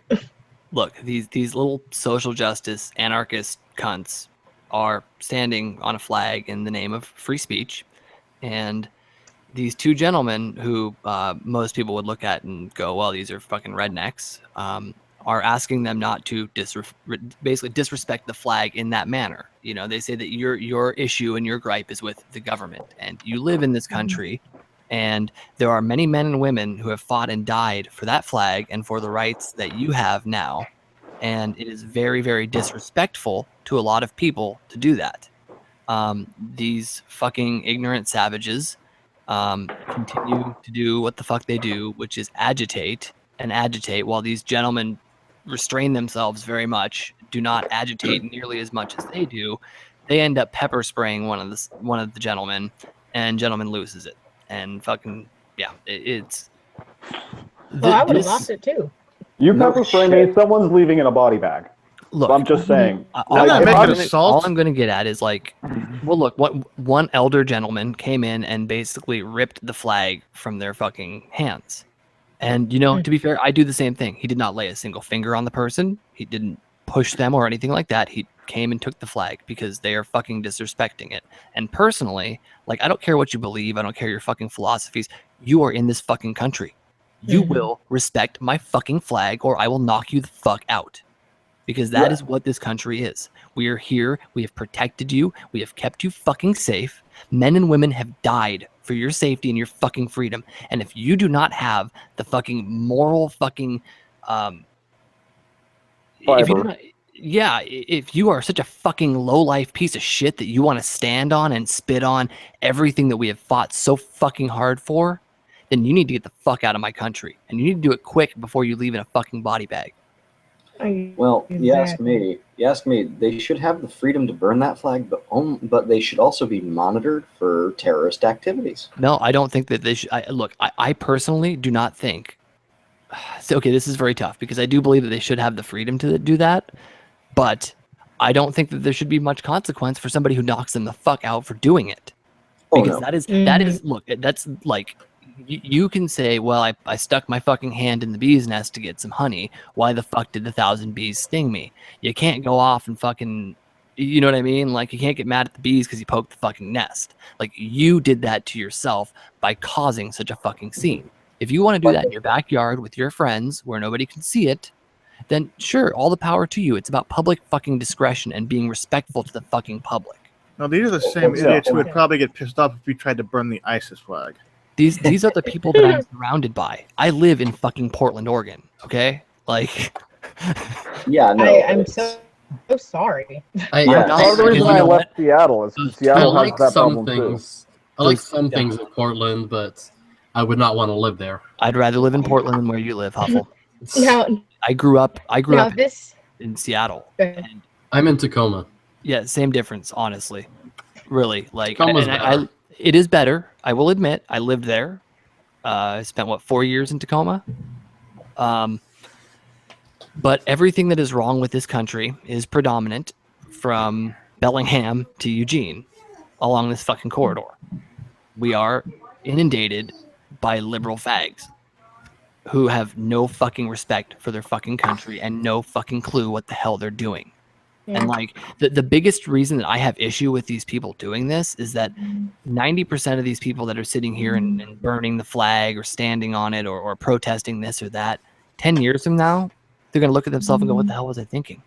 Speaker 3: look, these little social justice anarchist cunts are standing on a flag in the name of free speech, and these two gentlemen who most people would look at and go, well, these are fucking rednecks, are asking them not to basically disrespect the flag in that manner. You know, they say that your issue and your gripe is with the government, and you live in this country, and there are many men and women who have fought and died for that flag and for the rights that you have now, and it is very, very disrespectful to a lot of people to do that. These fucking ignorant savages continue to do what the fuck they do, which is agitate, while these gentlemen restrain themselves very much, do not agitate nearly as much as they do. They end up pepper spraying one of the gentlemen, and gentleman loses it. And fucking yeah, it's.
Speaker 6: Well, I would have lost it too.
Speaker 8: You pepper spray me, someone's leaving in a body bag.
Speaker 3: Look,
Speaker 8: I'm just saying.
Speaker 3: all I'm going to get at is like, well, look, one elder gentleman came in and basically ripped the flag from their fucking hands. And, you know, to be fair, I do the same thing. He did not lay a single finger on the person. He didn't push them or anything like that. He came and took the flag because they are fucking disrespecting it. And personally, like, I don't care what you believe. I don't care your fucking philosophies. You are in this fucking country. You will respect my fucking flag or I will knock you the fuck out. Because that is what this country is. We are here. We have protected you. We have kept you fucking safe. Men and women have died for your safety and your fucking freedom. And if you do not have the fucking moral fucking, if you are such a fucking low-life piece of shit that you want to stand on and spit on everything that we have fought so fucking hard for, then you need to get the fuck out of my country. And you need to do it quick before you leave in a fucking body bag.
Speaker 2: Well, you ask me, they should have the freedom to burn that flag, but they should also be monitored for terrorist activities.
Speaker 3: No, I don't think that they should. I personally do not think. So, okay, this is very tough because I do believe that they should have the freedom to do that, but I don't think that there should be much consequence for somebody who knocks them the fuck out for doing it. Because that is look, that's like, you can say, well, I stuck my fucking hand in the bee's nest to get some honey. Why the fuck did 1,000 bees sting me? You can't go off and fucking, you know what I mean? Like, you can't get mad at the bees because you poked the fucking nest. Like, you did that to yourself by causing such a fucking scene. If you want to do that in your backyard with your friends where nobody can see it, then sure, all the power to you. It's about public fucking discretion and being respectful to the fucking public.
Speaker 4: No, these are the same idiots who would probably get pissed off if we tried to burn the ISIS flag.
Speaker 3: These are the people that I'm surrounded by. I live in fucking Portland, Oregon. Okay, like.
Speaker 2: Yeah, no.
Speaker 6: I'm so sorry.
Speaker 8: Part of the reason I left Seattle is Seattle has that problem too.
Speaker 1: I like some things in Portland, but I would not want to live there.
Speaker 3: I'd rather live in Portland than where you live, Huffle.
Speaker 6: No,
Speaker 3: I grew up in Seattle. And,
Speaker 1: I'm in Tacoma.
Speaker 3: Yeah, same difference, honestly. Really, like,
Speaker 1: Tacoma's
Speaker 3: it is better. I will admit, I lived there. I spent 4 years in Tacoma. But everything that is wrong with this country is predominant from Bellingham to Eugene along this fucking corridor. We are inundated by liberal fags who have no fucking respect for their fucking country and no fucking clue what the hell they're doing. Yeah. And like the biggest reason that I have issue with these people doing this is that 90% of these people that are sitting here and burning the flag or standing on it or protesting this or that, 10 years from now, they're going to look at themselves and go, what the hell was I thinking?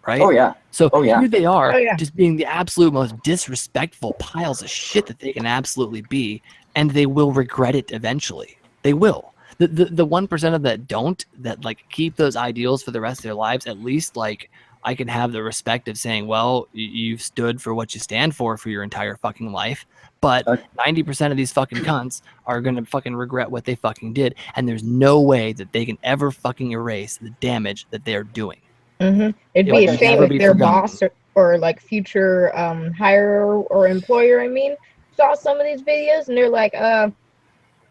Speaker 3: Right?
Speaker 2: Oh, yeah.
Speaker 3: So here they are just being the absolute most disrespectful piles of shit that they can absolutely be. and they will regret it eventually. They will. The 1% of that don't, that like keep those ideals for the rest of their lives, at least like I can have the respect of saying, well, you've stood for what you stand for your entire fucking life. But 90% of these fucking cunts are going to fucking regret what they fucking did. And there's no way that they can ever fucking erase the damage that they're doing.
Speaker 6: Mm-hmm. It'd be a shame if their boss or like future hirer or employer, saw some of these videos and they're like,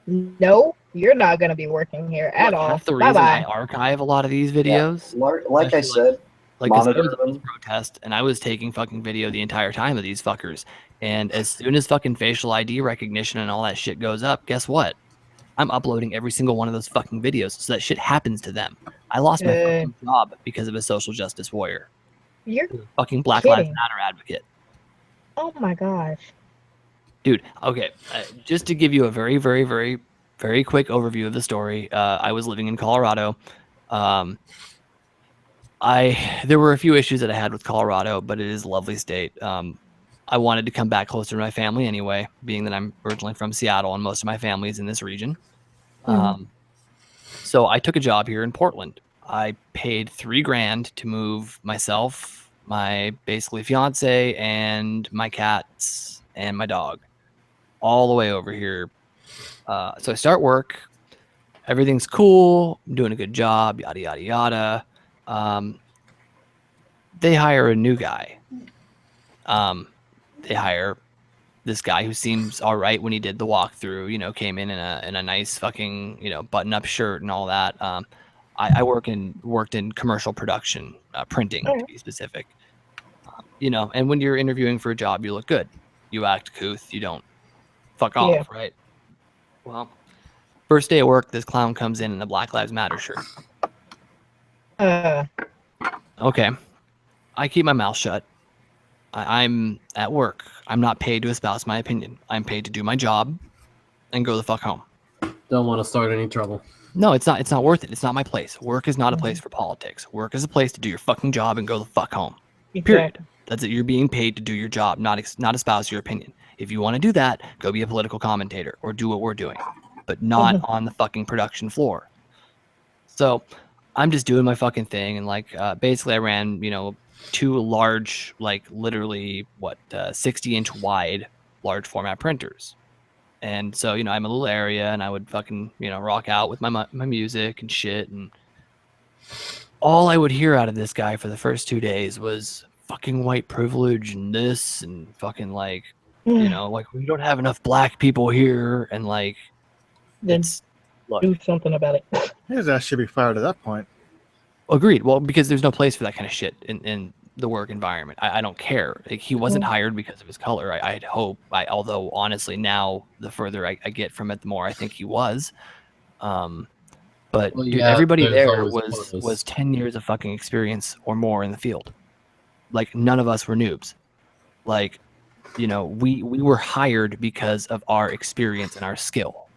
Speaker 6: no, you're not going to be working here at all.
Speaker 3: Half the reason I archive a lot of these videos,
Speaker 2: like I said,
Speaker 3: like I was at this protest and I was taking fucking video the entire time of these fuckers. And as soon as fucking facial ID recognition and all that shit goes up, guess what? I'm uploading every single one of those fucking videos so that shit happens to them. I lost my fucking job because of a social justice warrior.
Speaker 6: You're
Speaker 3: fucking Black Lives Matter advocate.
Speaker 6: Oh my gosh.
Speaker 3: Dude, okay. Just to give you a very, very, very, very quick overview of the story, I was living in Colorado. There were a few issues that I had with Colorado, but it is a lovely state. I wanted to come back closer to my family anyway, being that I'm originally from Seattle and most of my family is in this region. So I took a job here in Portland. I paid $3,000 to move myself, my basically fiance, and my cats and my dog all the way over here. So I start work. Everything's cool. I'm doing a good job, yada, yada, yada. They hire a new guy. They hire this guy who seems all right when he did the walkthrough, came in a nice fucking, button-up shirt and all that. I worked in commercial production, printing to be specific. And when you're interviewing for a job, you look good. You act couth. You don't fuck off, right? Well, first day of work, this clown comes in a Black Lives Matter shirt. Okay. I keep my mouth shut. I'm at work. I'm not paid to espouse my opinion. I'm paid to do my job and go the fuck home.
Speaker 1: Don't want to start any trouble.
Speaker 3: No, it's not worth it. It's not my place. Work is not a place for politics. Work is a place to do your fucking job and go the fuck home. Period. That's it. You're being paid to do your job, not espouse your opinion. If you want to do that, go be a political commentator or do what we're doing, but not on the fucfucking production floor. So I'm just doing my fucking thing. And basically I ran, two large, literally 60-inch wide large format printers. And so, I'm a little area and I would fucking, rock out with my music and shit. And all I would hear out of this guy for the first 2 days was fucking white privilege and this and fucking we don't have enough black people here. And
Speaker 6: do something about it.
Speaker 4: His ass should be fired at that point.
Speaker 3: Agreed. Well, because there's no place for that kind of shit in the work environment. I don't care. He wasn't hired because of his color. I'd hope. Although honestly, now the further I get from it, the more I think he was. But dude, everybody there was 10 years of fucking experience or more in the field. None of us were noobs. We were hired because of our experience and our skill,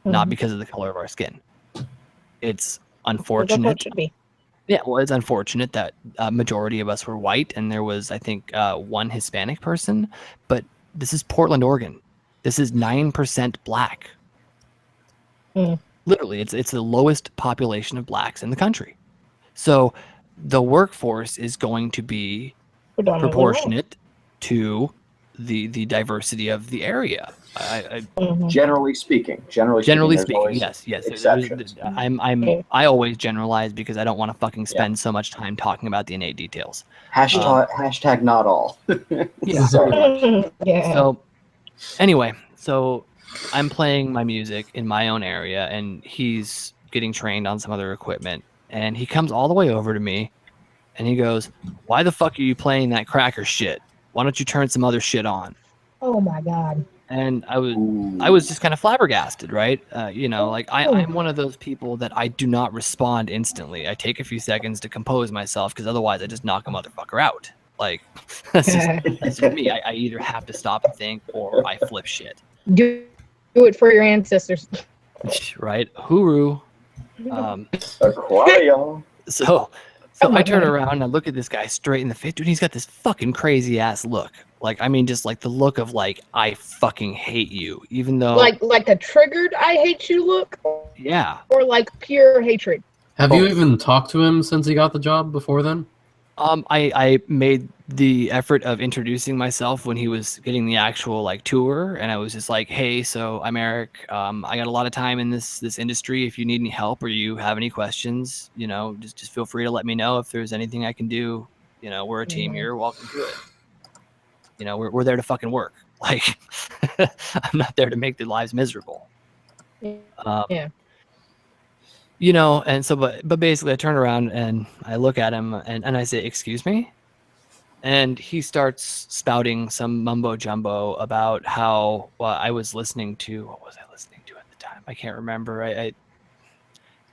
Speaker 3: not because of the color of our skin. It's unfortunate. Yeah, well, it's unfortunate that a majority of us were white, and there was, I think, one Hispanic person. But this is Portland, Oregon. This is 9% black. Literally, it's the lowest population of blacks in the country. So the workforce is going to be proportionate to the diversity of the area.
Speaker 2: Generally speaking,
Speaker 3: yes.
Speaker 2: Exceptions.
Speaker 3: I always generalize because I don't want to fucking spend so much time talking about the innate details.
Speaker 2: Hashtag not all.
Speaker 3: Yeah. So anyway, so I'm playing my music in my own area and he's getting trained on some other equipment and he comes all the way over to me and he goes, "Why the fuck are you playing that cracker shit? Why don't you turn some other shit on?"
Speaker 6: Oh my God.
Speaker 3: And I was just kind of flabbergasted, right? I'm one of those people that I do not respond instantly. I take a few seconds to compose myself because otherwise I just knock a motherfucker out. That's just me. I either have to stop and think or I flip shit.
Speaker 6: Do it for your ancestors.
Speaker 3: Right? Hooroo.
Speaker 2: Aquario.
Speaker 3: So I turn around and I look at this guy straight in the face. Dude, he's got this fucking crazy ass look. Like, I mean, just like the look of like, I fucking hate you, even though
Speaker 6: Like a triggered "I hate you" look,
Speaker 3: yeah.
Speaker 6: or like pure hatred.
Speaker 1: Have you even talked to him since he got the job before then?
Speaker 3: I made the effort of introducing myself when he was getting the actual like tour, and I was just like, hey, so I'm Eric. I got a lot of time in this industry. If you need any help or you have any questions, you know, just feel free to let me know if there's anything I can do. You know, we're a team here. Welcome to it. You know, we're there to fucking work. Like, I'm not there to make their lives miserable.
Speaker 6: Yeah.
Speaker 3: You know, and so, but basically I turn around and I look at him and I say, excuse me? And he starts spouting some mumbo jumbo about how I was listening to, what was I listening to at the time? I can't remember. It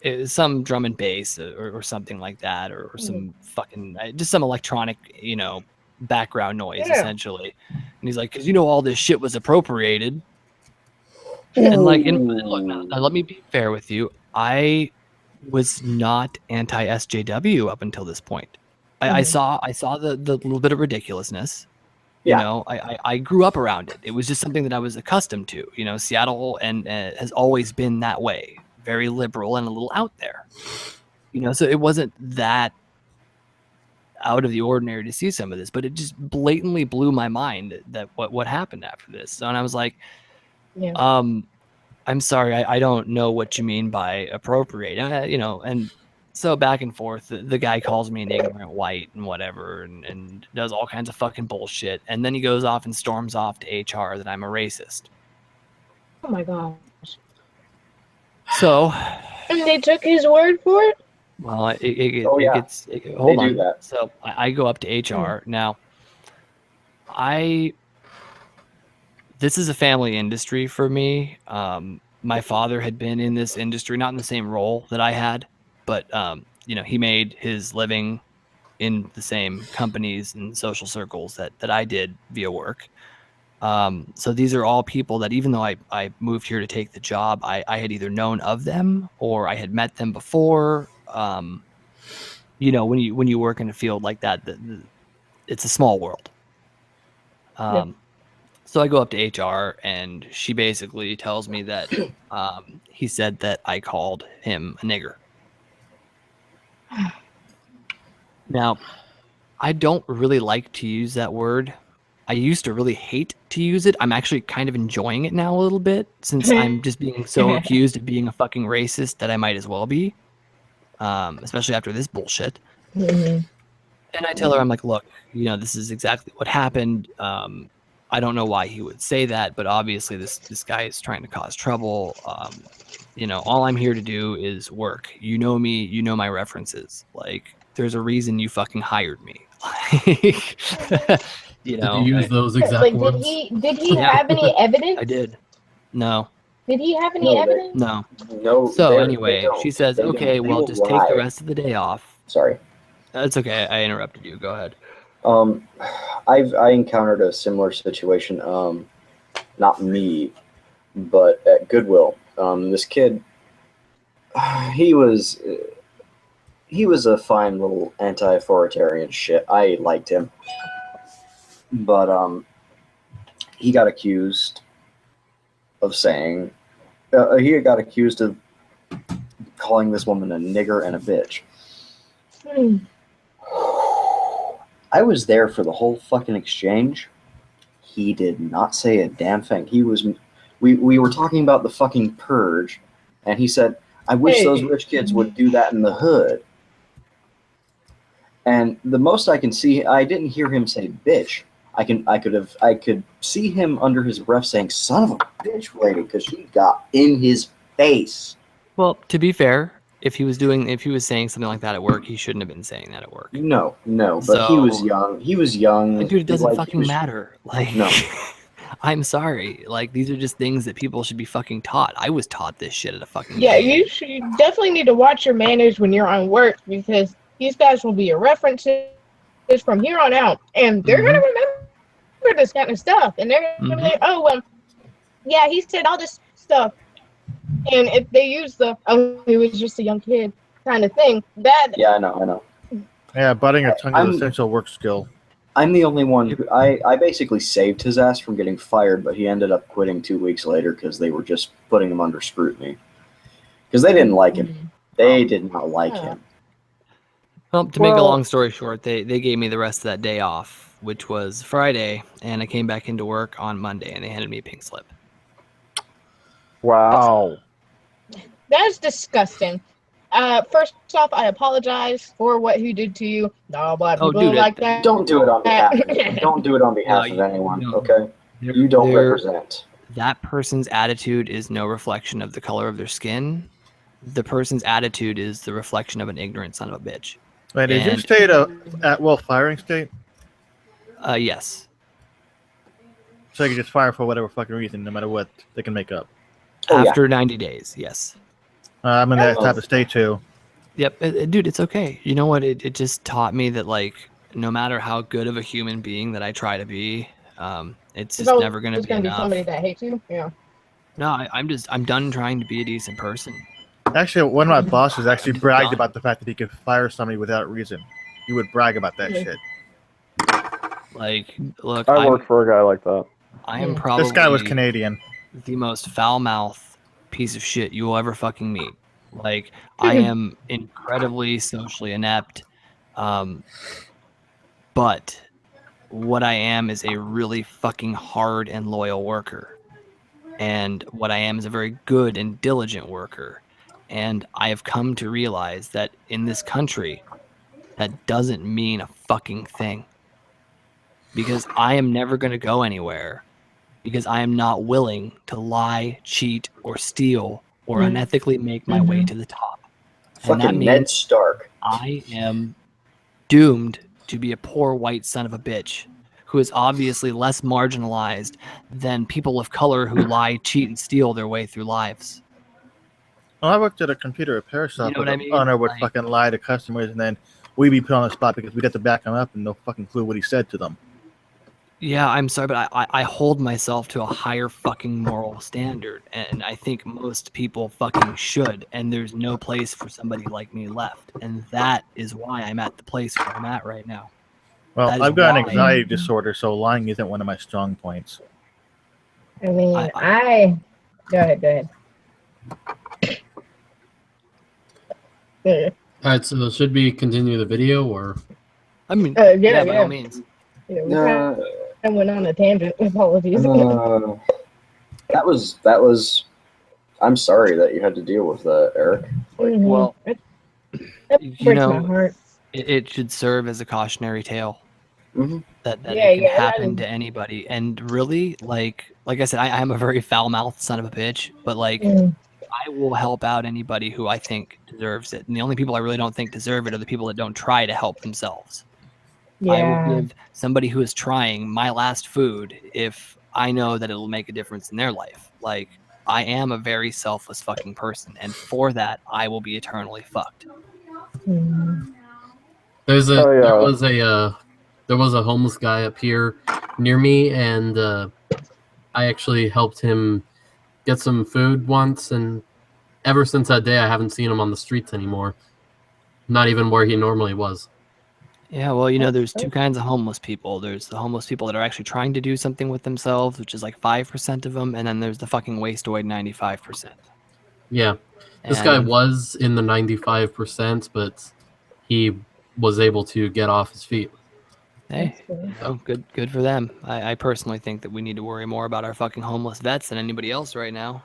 Speaker 3: was some drum and bass or something like that, or some fucking, just some electronic, you know, background noise essentially. And he's like, cause you know, all this shit was appropriated. And like, look, now let me be fair with you. I was not anti-SJW up until this point. I saw the little bit of ridiculousness. You know, I grew up around it. It was just something that I was accustomed to. You know, Seattle and has always been that way, very liberal and a little out there. You know, so it wasn't that out of the ordinary to see some of this, but it just blatantly blew my mind that what happened after this. So, and I was like, I'm sorry, I don't know what you mean by appropriate. You know, and so back and forth, the guy calls me an ignorant white and whatever, and does all kinds of fucking bullshit. And then he goes off and storms off to HR that I'm a racist.
Speaker 6: Oh my gosh.
Speaker 3: So.
Speaker 6: And they took his word for it?
Speaker 3: Well, it gets,
Speaker 2: hold on.
Speaker 3: That. So I go up to HR. Now, this is a family industry for me. My father had been in this industry, not in the same role that I had, but you know, he made his living in the same companies and social circles that I did via work. So these are all people that, even though I moved here to take the job, I had either known of them or I had met them before. You know, when you work in a field like that, it's a small world. So I go up to HR and she basically tells me that he said that I called him a nigger. Now, I don't really like to use that word. I used to really hate to use it. I'm actually kind of enjoying it now a little bit, since I'm just being so accused of being a fucking racist that I might as well be, especially after this bullshit. And I tell her, I'm like, look, you know, this is exactly what happened. I don't know why he would say that, but obviously this guy is trying to cause trouble. You know, all I'm here to do is work. You know me, you know my references. Like, there's a reason you fucking hired me. You know,
Speaker 1: did you use those exact
Speaker 6: like,
Speaker 1: words?
Speaker 6: Did he have any evidence?
Speaker 3: I did. No.
Speaker 6: Did he have any evidence?
Speaker 3: No.
Speaker 2: No.
Speaker 3: So anyway, she says, okay, well, just take the rest of the day off.
Speaker 2: Sorry.
Speaker 3: That's okay. I interrupted you. Go ahead.
Speaker 2: I encountered a similar situation. Not me, but at Goodwill. This kid, he was a fine little anti-authoritarian shit. I liked him, but he got accused of saying he got accused of calling this woman a nigger and a bitch. I was there for the whole fucking exchange. He did not say a damn thing. We were talking about the fucking purge, and he said, I wish those rich kids would do that in the hood. And the most I can see, I didn't hear him say bitch. I could see him under his breath saying, son of a bitch lady, because she got in his face.
Speaker 3: Well, to be fair, if he was saying something like that at work, he shouldn't have been saying that at work.
Speaker 2: No, but he was young. He was young.
Speaker 3: Dude, it doesn't fucking matter. Like, no. I'm sorry. Like, these are just things that people should be fucking taught. I was taught this shit at a fucking
Speaker 6: you definitely need to watch your manners when you're on work, because these guys will be your references from here on out, and they're gonna remember this kind of stuff, and they're gonna be like, oh well, yeah, he said all this stuff. And if they use he was just a young kid kind of thing, that...
Speaker 2: Yeah, I know.
Speaker 4: Yeah, biting your tongue is an essential work skill.
Speaker 2: I'm the only one who I basically saved his ass from getting fired, but he ended up quitting 2 weeks later because they were just putting him under scrutiny. Because they didn't like him. They did not like him.
Speaker 3: Well, to make a long story short, they gave me the rest of that day off, which was Friday, and I came back into work on Monday, and they handed me a pink slip.
Speaker 8: Wow.
Speaker 6: That's disgusting. First off, I apologize for what he did to you. No, but people like that.
Speaker 2: Don't do it on behalf. Don't do it on behalf of anyone. Okay, you don't represent.
Speaker 3: That person's attitude is no reflection of the color of their skin. The person's attitude is the reflection of an ignorant son of a bitch.
Speaker 4: Wait, is your state a at-will firing state?
Speaker 3: Yes.
Speaker 4: So they can just fire for whatever fucking reason, no matter what they can make up.
Speaker 3: After 90 days, yes.
Speaker 4: I'm in that type of state too.
Speaker 3: Yep, dude, it's okay. You know what? It just taught me that, like, no matter how good of a human being that I try to be, it's just never going to be enough.
Speaker 6: Somebody that hates you. Yeah.
Speaker 3: No, I'm done trying to be a decent person.
Speaker 4: Actually, one of my bosses actually bragged about the fact that he could fire somebody without reason. He would brag about that shit.
Speaker 3: Like, look,
Speaker 8: I work for a guy like that.
Speaker 3: I am probably
Speaker 4: this guy was Canadian.
Speaker 3: The most foul-mouthed piece of shit you will ever fucking meet. Like, I am incredibly socially inept, but what I am is a really fucking hard and loyal worker. And what I am is a very good and diligent worker. And I have come to realize that in this country, that doesn't mean a fucking thing. Because I am never going to go anywhere. Because I am not willing to lie, cheat, or steal, or unethically make my way to the top. And that
Speaker 2: Fucking
Speaker 3: means
Speaker 2: Ned Stark.
Speaker 3: I am doomed to be a poor white son of a bitch who is obviously less marginalized than people of color who lie, cheat, and steal their way through lives.
Speaker 4: Well, I worked at a computer repair shop.
Speaker 3: You know what I mean?
Speaker 4: Owner would fucking lie to customers, and then we'd be put on the spot because we'd have to back him up and no fucking clue what he said to them.
Speaker 3: Yeah, I'm sorry, but I hold myself to a higher fucking moral standard, and I think most people fucking should, and there's no place for somebody like me left, and that is why I'm at the place where I'm at right now.
Speaker 4: Well, I've got an anxiety disorder, so lying isn't one of my strong points.
Speaker 6: I mean, Go ahead.
Speaker 1: Alright, so should we continue the video, or?
Speaker 3: I mean, yeah, by all means.
Speaker 6: Yeah, I went on a tangent. Apologies.
Speaker 2: That was. I'm sorry that you had to deal with that, Eric.
Speaker 3: Well,
Speaker 6: that breaks my heart.
Speaker 3: It should serve as a cautionary tale.
Speaker 2: Mm-hmm.
Speaker 3: That it can happen to anybody. And really, like I said, I am a very foul-mouthed son of a bitch, but I will help out anybody who I think deserves it. And the only people I really don't think deserve it are the people that don't try to help themselves. Yeah. I will give somebody who is trying my last food if I know that it'll make a difference in their life. Like, I am a very selfless fucking person, and for that, I will be eternally fucked.
Speaker 1: There was a homeless guy up here near me, and I actually helped him get some food once, and ever since that day, I haven't seen him on the streets anymore. Not even where he normally was.
Speaker 3: Yeah, well, there's two kinds of homeless people. There's the homeless people that are actually trying to do something with themselves, which is like 5% of them, and then there's the fucking wastoid 95%.
Speaker 1: Yeah, this guy was in the 95%, but he was able to get off his feet.
Speaker 3: Hey, oh, good for them. I personally think that we need to worry more about our fucking homeless vets than anybody else right now.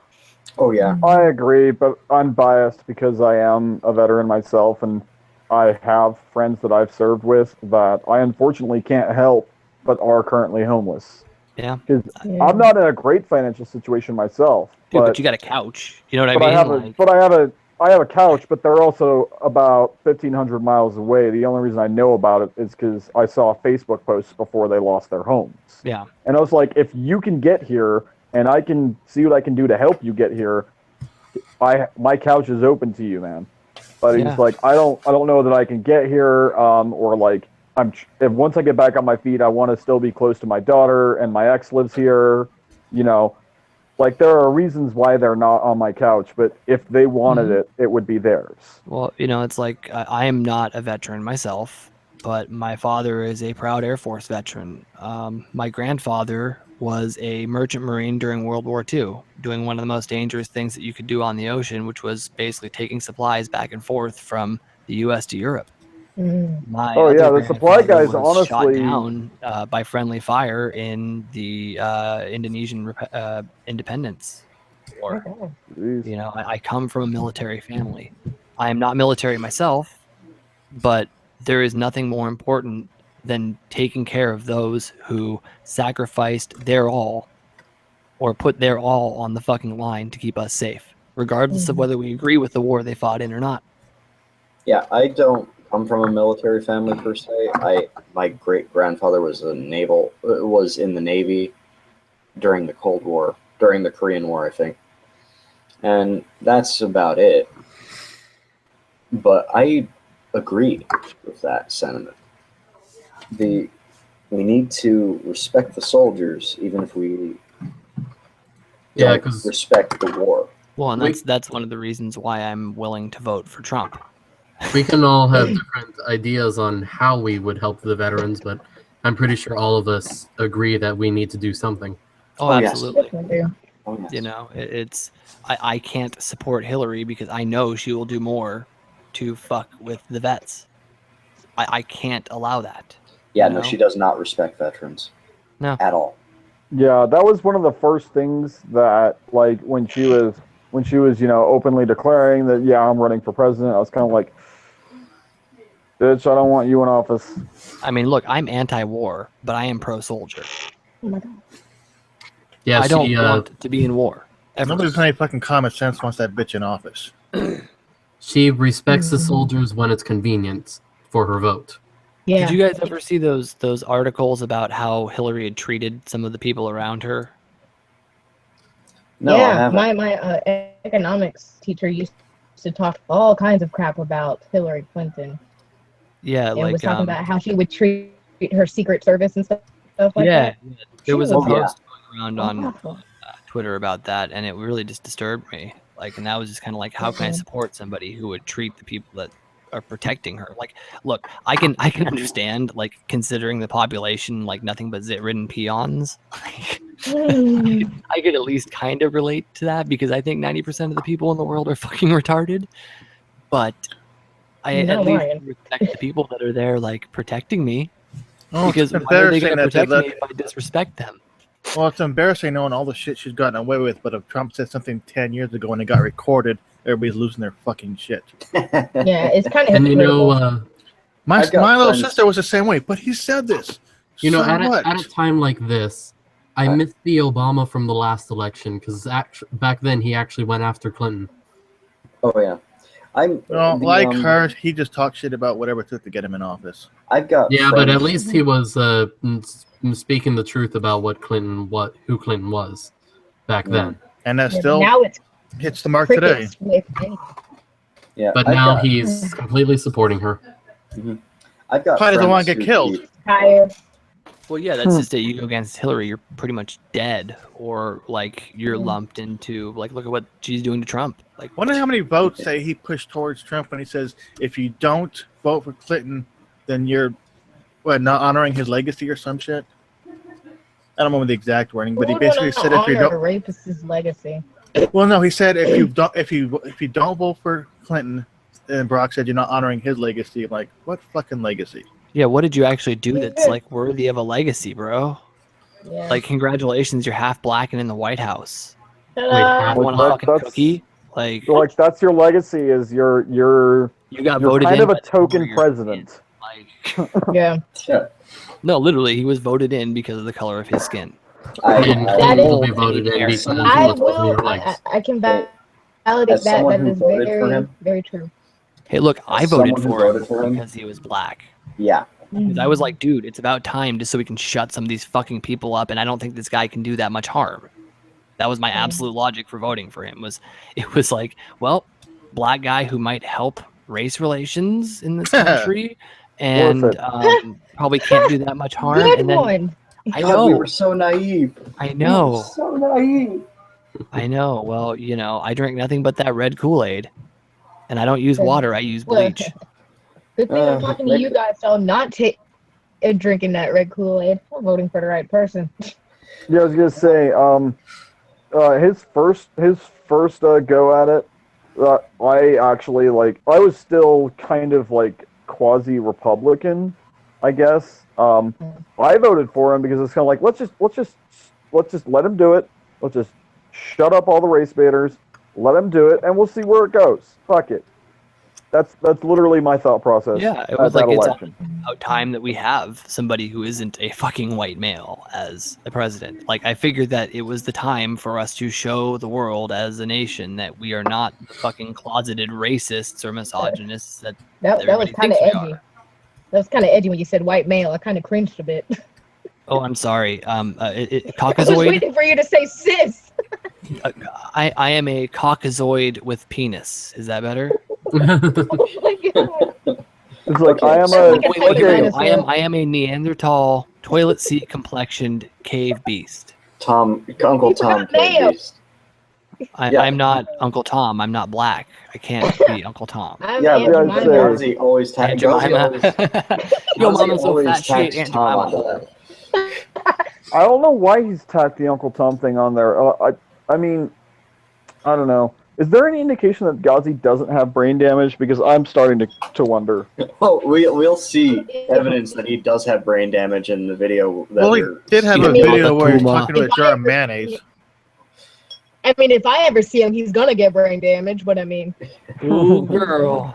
Speaker 2: Oh, yeah.
Speaker 8: I agree, but I'm biased because I am a veteran myself, and I have friends that I've served with that I unfortunately can't help but are currently homeless.
Speaker 3: Yeah.
Speaker 8: Because I'm not in a great financial situation myself.
Speaker 3: Dude, but you got a couch. You know what I mean?
Speaker 8: But I have a couch, but they're also about 1,500 miles away. The only reason I know about it is because I saw Facebook posts before they lost their homes.
Speaker 3: Yeah.
Speaker 8: And I was like, if you can get here and I can see what I can do to help you get here, my couch is open to you, man. But he's like, I don't know that I can get here, or like if once I get back on my feet, I want to still be close to my daughter, and my ex lives here. Like there are reasons why they're not on my couch, but if they wanted it, it would be theirs.
Speaker 3: Well, it's like I am not a veteran myself, but my father is a proud Air Force veteran. My grandfather was a merchant marine during World War II, doing one of the most dangerous things that you could do on the ocean, which was basically taking supplies back and forth from the U.S. to Europe. My
Speaker 8: Oh,
Speaker 3: other
Speaker 8: yeah, the supply
Speaker 3: grandfather
Speaker 8: guys,
Speaker 3: was shot
Speaker 8: honestly-
Speaker 3: down by friendly fire in the Indonesian independence war.
Speaker 8: Jeez.
Speaker 3: You know, I come from a military family. I am not military myself, but there is nothing more important than taking care of those who sacrificed their all or put their all on the fucking line to keep us safe, regardless of whether we agree with the war they fought in or not.
Speaker 2: Yeah, I don't come from a military family per se. My great grandfather was in the Navy during the Cold War, during the Korean War, I think, and that's about it. But I agree with that sentiment. We need to respect the soldiers, even if we don't respect the war.
Speaker 3: Well, and that's one of the reasons why I'm willing to vote for Trump.
Speaker 1: We can all have different ideas on how we would help the veterans, but I'm pretty sure all of us agree that we need to do something.
Speaker 3: Oh, absolutely.
Speaker 6: Yes.
Speaker 2: Oh, yes.
Speaker 3: You know, I can't support Hillary because I know she will do more to fuck with the vets. I can't allow that.
Speaker 2: Yeah,
Speaker 3: you
Speaker 2: no,
Speaker 3: know?
Speaker 2: she does not respect veterans.
Speaker 3: No.
Speaker 2: At all.
Speaker 8: Yeah, that was one of the first things that, like, when she was, openly declaring that, yeah, I'm running for president, I was kind of like, bitch, I don't want you in office.
Speaker 3: I mean, look, I'm anti-war, but I am pro-soldier.
Speaker 6: Oh my God.
Speaker 1: Yeah,
Speaker 3: I don't want to be in war. Ever.
Speaker 4: Nobody with any fucking common sense wants that bitch in office.
Speaker 1: She respects the soldiers when it's convenient for her vote.
Speaker 6: Yeah.
Speaker 3: Did you guys ever see those articles about how Hillary had treated some of the people around her?
Speaker 2: No, I
Speaker 6: yeah,
Speaker 2: haven't.
Speaker 6: my economics teacher used to talk all kinds of crap about Hillary Clinton.
Speaker 3: Yeah,
Speaker 6: And
Speaker 3: like
Speaker 6: was talking about how she would treat her Secret Service and stuff like
Speaker 3: yeah,
Speaker 6: that.
Speaker 3: there was a
Speaker 6: She was
Speaker 3: post going around on
Speaker 6: awful.
Speaker 3: Twitter about that, and it really just disturbed me. Like, and that was just kind of like, how can I support somebody who would treat the people that are protecting her? Like, look, I can understand, like, considering the population like nothing but zit-ridden peons. I could at least kind of relate to that because I think 90% of the people in the world are fucking retarded. But I
Speaker 6: You're
Speaker 3: at
Speaker 6: not
Speaker 3: least
Speaker 6: lying.
Speaker 3: respect the people that are there, like, protecting me.
Speaker 4: Oh,
Speaker 3: Because
Speaker 4: it's
Speaker 3: why are they
Speaker 4: embarrassing
Speaker 3: going to
Speaker 4: that they
Speaker 3: protect
Speaker 4: let.
Speaker 3: me if I disrespect them?
Speaker 4: Well, it's embarrassing knowing all the shit she's gotten away with, but if Trump said something 10 years ago and it got recorded, everybody's losing their fucking shit.
Speaker 6: Yeah, it's kind of
Speaker 1: And you
Speaker 6: hypocritical.
Speaker 1: know,
Speaker 4: My
Speaker 2: I've got
Speaker 4: little
Speaker 2: friends-
Speaker 4: sister was the same way, but he said this.
Speaker 1: you know,
Speaker 4: So what?
Speaker 1: at a time like this, I
Speaker 2: What?
Speaker 1: miss the Obama from the last election because back then he actually went after Clinton.
Speaker 2: Oh yeah,
Speaker 4: Her, he just talked shit about whatever it took to get him in office.
Speaker 2: I've got
Speaker 1: Yeah, but at
Speaker 2: friends-
Speaker 1: least he was speaking the truth about who Clinton was back then.
Speaker 4: And that
Speaker 6: Yeah,
Speaker 4: still
Speaker 6: now it's
Speaker 4: hits the mark today.
Speaker 6: crickets with anything.
Speaker 2: Yeah,
Speaker 1: But
Speaker 2: I've
Speaker 1: now
Speaker 2: got-
Speaker 1: he's completely supporting her.
Speaker 2: I've got
Speaker 4: Probably doesn't want to
Speaker 2: friends
Speaker 4: get
Speaker 2: who
Speaker 4: killed.
Speaker 2: keep-
Speaker 6: Tired.
Speaker 3: Well, yeah, that's just it. You go against Hillary, you're pretty much dead, or like you're lumped into like, look at what she's doing to Trump. Like,
Speaker 4: Wonder how many votes say he pushed towards Trump when he says, if you don't vote for Clinton, then you're not honoring his legacy or some shit. I don't remember the exact wording, but he basically said if you
Speaker 6: honor a
Speaker 4: don't.
Speaker 6: rapist's legacy.
Speaker 4: Well, no, he said if you don't vote for Clinton, then Brock said you're not honoring his legacy. I'm like, what fucking legacy?
Speaker 3: yeah, what did you actually do that's like worthy of a legacy, bro?
Speaker 6: Yeah.
Speaker 3: Like, congratulations, you're half black and in the White House.
Speaker 6: Ta-da!
Speaker 3: Want a
Speaker 8: Well,
Speaker 3: fucking
Speaker 8: that's-
Speaker 3: cookie? Like,
Speaker 8: Like, that's your legacy, is you're
Speaker 3: you got
Speaker 8: you're
Speaker 3: voted
Speaker 8: kind
Speaker 3: in
Speaker 8: of a
Speaker 3: by the color of
Speaker 8: token
Speaker 3: your
Speaker 8: president.
Speaker 3: skin. Like,
Speaker 6: Yeah.
Speaker 2: Yeah,
Speaker 3: no, literally, he was voted in because of the color of his skin.
Speaker 1: And
Speaker 6: That
Speaker 1: Clinton
Speaker 6: is-
Speaker 1: will be voted in because he
Speaker 6: I
Speaker 1: was holding
Speaker 6: will.
Speaker 1: her legs.
Speaker 6: I can
Speaker 2: Hey,
Speaker 6: validate
Speaker 2: as
Speaker 6: that.
Speaker 2: someone
Speaker 6: That
Speaker 2: who
Speaker 6: is
Speaker 2: voted for
Speaker 6: very,
Speaker 2: him-
Speaker 6: very true.
Speaker 3: Hey, look, I
Speaker 2: As
Speaker 3: voted
Speaker 2: someone who
Speaker 3: for
Speaker 2: voted
Speaker 3: him
Speaker 2: for him-
Speaker 3: because he was black.
Speaker 2: yeah.
Speaker 3: Because I was like, dude, it's about time just so we can shut some of these fucking people up, and I don't think this guy can do that much harm. That was my absolute logic for voting for him. It was like, well, black guy who might help race relations in this country, and
Speaker 8: Worth it.
Speaker 3: probably can't do that much harm.
Speaker 6: Good
Speaker 3: And then
Speaker 6: one.
Speaker 3: I
Speaker 2: God, we
Speaker 3: know,
Speaker 2: were so naive.
Speaker 3: I know,
Speaker 2: So naive.
Speaker 3: I know. Well, you know, I drink nothing but that red Kool-Aid, and I don't use water. I use bleach.
Speaker 6: Good thing I'm talking to you guys, so I'm not drinking that red Kool-Aid. I'm voting for the right person.
Speaker 8: Yeah, I was gonna say, his first go at it, I actually I was still kind of quasi-Republican, I guess. I voted for him because it's kind of like let's just let him do it. Let's just shut up all the race baiters, let him do it, and we'll see where it goes. Fuck it. That's literally my thought process.
Speaker 3: Yeah, it was like
Speaker 8: election.
Speaker 3: It's about time that we have somebody who isn't a fucking white male as the president. Like, I figured that it was the time for us to show the world as a nation that we are not fucking closeted racists or misogynists that
Speaker 6: was kind of edgy. That was kind of edgy when you said white male. I kind of cringed a bit.
Speaker 3: Oh, I'm sorry. Caucasoid.
Speaker 6: I was waiting for you to say cis.
Speaker 3: I am a caucasoid with penis. Is that better?
Speaker 6: Oh my god!
Speaker 8: It's like
Speaker 6: Okay.
Speaker 3: I am a Neanderthal toilet seat complexioned cave beast.
Speaker 2: Uncle Tom cave beast.
Speaker 3: I'm not Uncle Tom. I'm not black. I can't be Uncle Tom.
Speaker 2: Gazi always tags.
Speaker 3: Yo, mama's so fat she ate Aunt Jemima.
Speaker 8: I don't know why he's tacked the Uncle Tom thing on there. I mean, I don't know. Is there any indication that Gazi doesn't have brain damage? Because I'm starting to wonder.
Speaker 2: Oh, we'll see evidence that he does have brain damage in the video.
Speaker 4: He did have a video where he's talking to a jar of mayonnaise.
Speaker 6: I mean, if I ever see him, he's gonna get brain damage. But I mean,
Speaker 3: ooh, girl,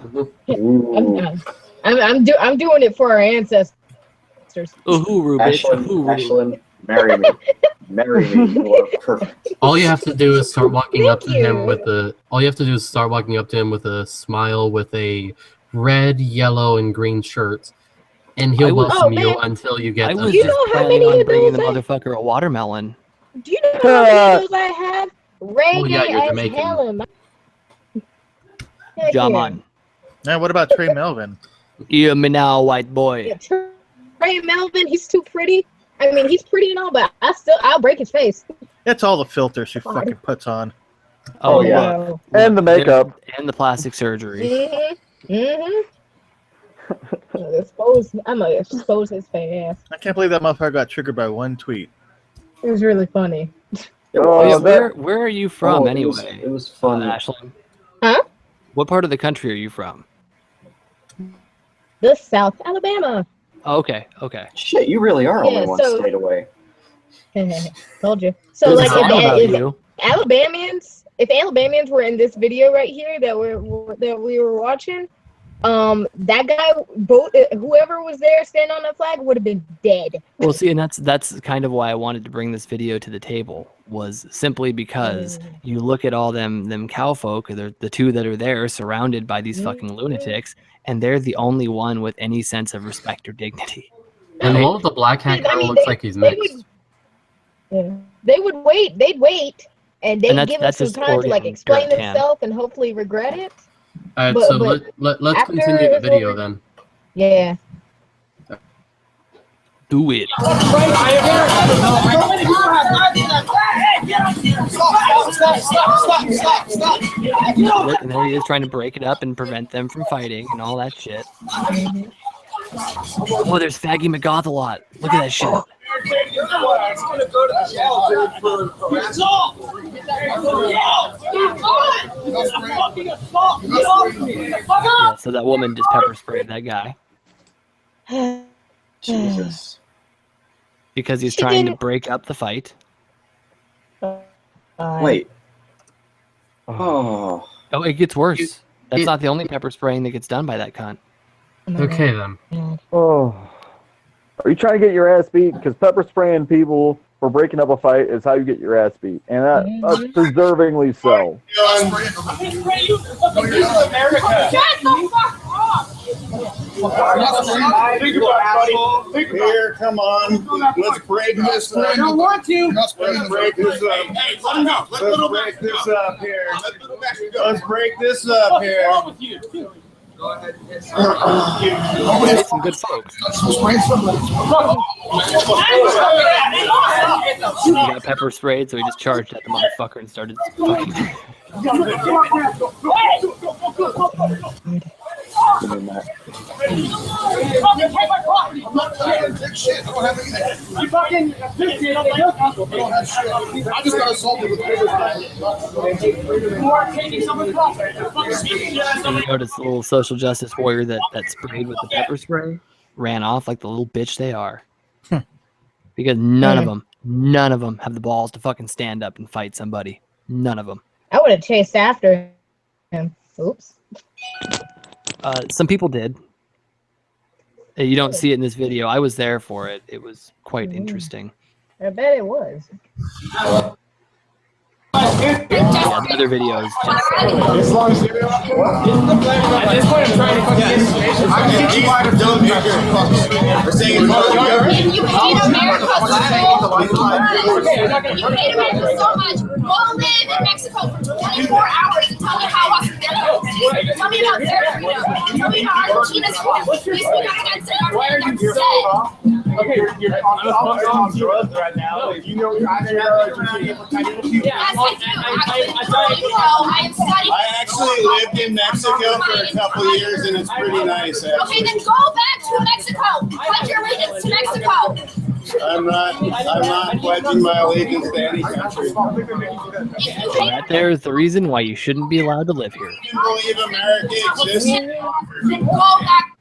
Speaker 6: I'm doing it for our ancestors.
Speaker 3: Uhuru, bitch.
Speaker 2: Ashlyn, marry me. Marry me. You are perfect.
Speaker 1: All you have to do is start walking up to him with a. All you have to do is start walking up to him with a smile, with a red, yellow, and green shirt, and he'll welcome you until you get.
Speaker 3: I was just planning on bringing the motherfucker a watermelon.
Speaker 6: Do you know how many of those I have? Reggae
Speaker 1: you're
Speaker 6: as
Speaker 1: Jamaican.
Speaker 6: hell.
Speaker 3: Jaman.
Speaker 4: Now, what about Trey Melvin?
Speaker 3: You me now, white boy.
Speaker 6: Yeah, Trey Melvin, he's too pretty. I mean, he's pretty and all, but I'll break his face.
Speaker 4: It's all the filters she fucking puts on.
Speaker 3: Oh
Speaker 2: yeah.
Speaker 3: Look.
Speaker 8: And the makeup.
Speaker 3: And the plastic surgery.
Speaker 6: I'm gonna expose his fake ass.
Speaker 4: I can't believe that motherfucker got triggered by one tweet.
Speaker 6: It was really funny.
Speaker 3: Where are you from anyway?
Speaker 2: It was fun.
Speaker 3: Ashley.
Speaker 6: Huh?
Speaker 3: What part of the country are you from?
Speaker 6: The South Alabama.
Speaker 3: Oh, okay.
Speaker 2: Shit, you really are only one state away.
Speaker 6: Told you. So like
Speaker 3: if
Speaker 6: Alabamians were in this video right here that we were watching, that guy, whoever was there standing on that flag would have been dead.
Speaker 3: Well, see, and that's kind of why I wanted to bring this video to the table, was simply because you look at all them cowfolk, the two that are there surrounded by these fucking lunatics, and they're the only one with any sense of respect or dignity.
Speaker 1: And one of the black hat kind of looks like he's mixed.
Speaker 6: They would wait. They'd wait, and they'd give him some time to explain himself and hopefully regret it.
Speaker 1: All right, so let's continue the video then.
Speaker 6: Yeah.
Speaker 3: Do it. Look, and there he is trying to break it up and prevent them from fighting and all that shit. Oh, there's Faggy McGoth a lot. Look at that shit. Yeah, so that woman just pepper sprayed that guy.
Speaker 2: Jesus.
Speaker 3: Because he's trying to break up the fight.
Speaker 2: Wait. Oh,
Speaker 3: it gets worse. That's not the only pepper spraying that gets done by that cunt.
Speaker 1: Okay, then.
Speaker 8: Oh. Are you trying to get your ass beat? Because pepper spraying people for breaking up a fight is how you get your ass beat. And that's deservingly so.
Speaker 5: Here, come on. Let's break this up. I don't want to. Let's break this up. Hey, let him go. Let's break this up here. Let's break this up here. What's wrong with you? Go ahead.
Speaker 3: Some good folks. He got pepper sprayed, so he just charged at the motherfucker and started fucking.
Speaker 2: mean that.
Speaker 5: You fucking I just got assaulted with
Speaker 3: You notice the little social justice warrior that sprayed with the pepper spray ran off like the little bitch they are. Because none of them have the balls to fucking stand up and fight somebody. None of them.
Speaker 6: I would have chased after him. Oops.
Speaker 3: Some people did. You don't see it in this video. I was there for it. It was quite interesting.
Speaker 6: I bet it was.
Speaker 3: Yeah, the other videos.
Speaker 5: As long as at this point, I'm trying to fucking get information. I can get you out of Dylan Baker.
Speaker 7: You hate America so You hate America so much. Go live in Mexico for 24 hours and tell me how awesome they're. Tell me about their freedom. Tell me about Argentina's freedom. You speak up against it. I'm upset.
Speaker 5: Okay, you're on drugs right now. You know you're out here.
Speaker 7: Yes, I do.
Speaker 10: I actually lived in Mexico for a couple of years, and it's pretty nice. Actually.
Speaker 7: Okay, then go back to Mexico. Pledge your allegiance to Mexico.
Speaker 10: I'm not pledging my allegiance to any country.
Speaker 3: That there is the reason why you shouldn't be allowed to live here.
Speaker 10: I can't believe America exists.
Speaker 7: Then go back.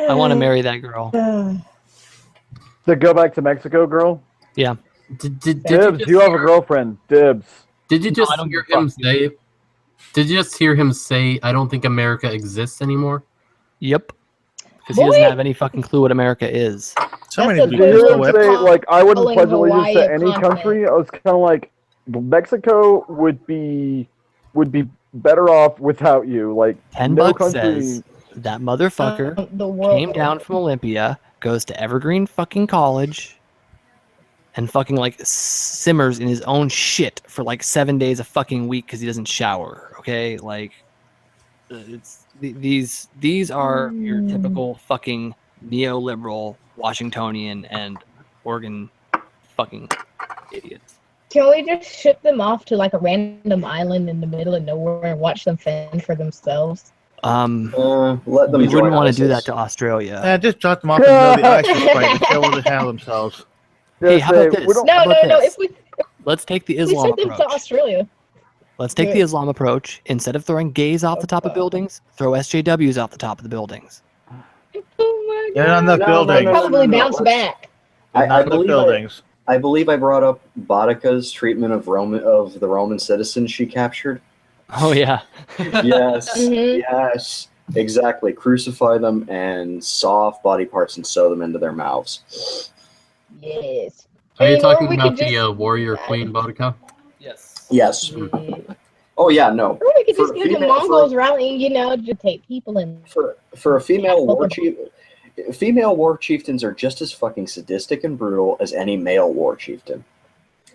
Speaker 3: I want to marry that girl.
Speaker 8: To go back to Mexico, girl?
Speaker 3: Yeah.
Speaker 8: Dibs, you have a girlfriend. Dibs.
Speaker 1: Did you just hear him say? Did you just hear him say, "I don't think America exists anymore"?
Speaker 3: Yep. Because he doesn't have any fucking clue what America is.
Speaker 4: So many
Speaker 8: Did you hear him say, like, I wouldn't pledge allegiance to any country? I was kind of like, Mexico would be better off without you. Like,
Speaker 3: $10
Speaker 8: no country.
Speaker 3: says that motherfucker came down from Olympia, goes to Evergreen fucking college, and fucking like simmers in his own shit for like 7 days a fucking week because he doesn't shower. Okay, like it's these are your typical fucking neoliberal Washingtonian and Oregon fucking idiots.
Speaker 6: Can we just ship them off to like a random island in the middle of nowhere and watch them fend for themselves?
Speaker 2: Let them.
Speaker 3: We wouldn't want to do that to Australia.
Speaker 4: Yeah, just drop them off in the middle of the ice and fight. They'll able to handle themselves.
Speaker 3: Hey, how about this?
Speaker 6: No.
Speaker 3: Let's take the
Speaker 6: We
Speaker 3: Islam
Speaker 6: sent them to
Speaker 3: approach.
Speaker 6: Australia.
Speaker 3: Let's take the Islam approach. Instead of throwing gays off the top of buildings, throw SJWs off the top of the buildings.
Speaker 6: Oh
Speaker 4: Yeah, not enough buildings.
Speaker 6: Probably bounce back.
Speaker 4: Not enough buildings.
Speaker 2: I believe I brought up Boudica's treatment of the Roman citizens she captured.
Speaker 3: Oh yeah.
Speaker 2: Yes, yes, exactly. Crucify them and saw off body parts and sew them into their mouths.
Speaker 6: Yes.
Speaker 1: Are you talking about the warrior queen Boudica?
Speaker 3: Yes.
Speaker 2: Yes. Oh yeah, no.
Speaker 6: Or we could just get the Mongols rallying, to take people in.
Speaker 2: For a female war chief, female war chieftains are just as fucking sadistic and brutal as any male war chieftain.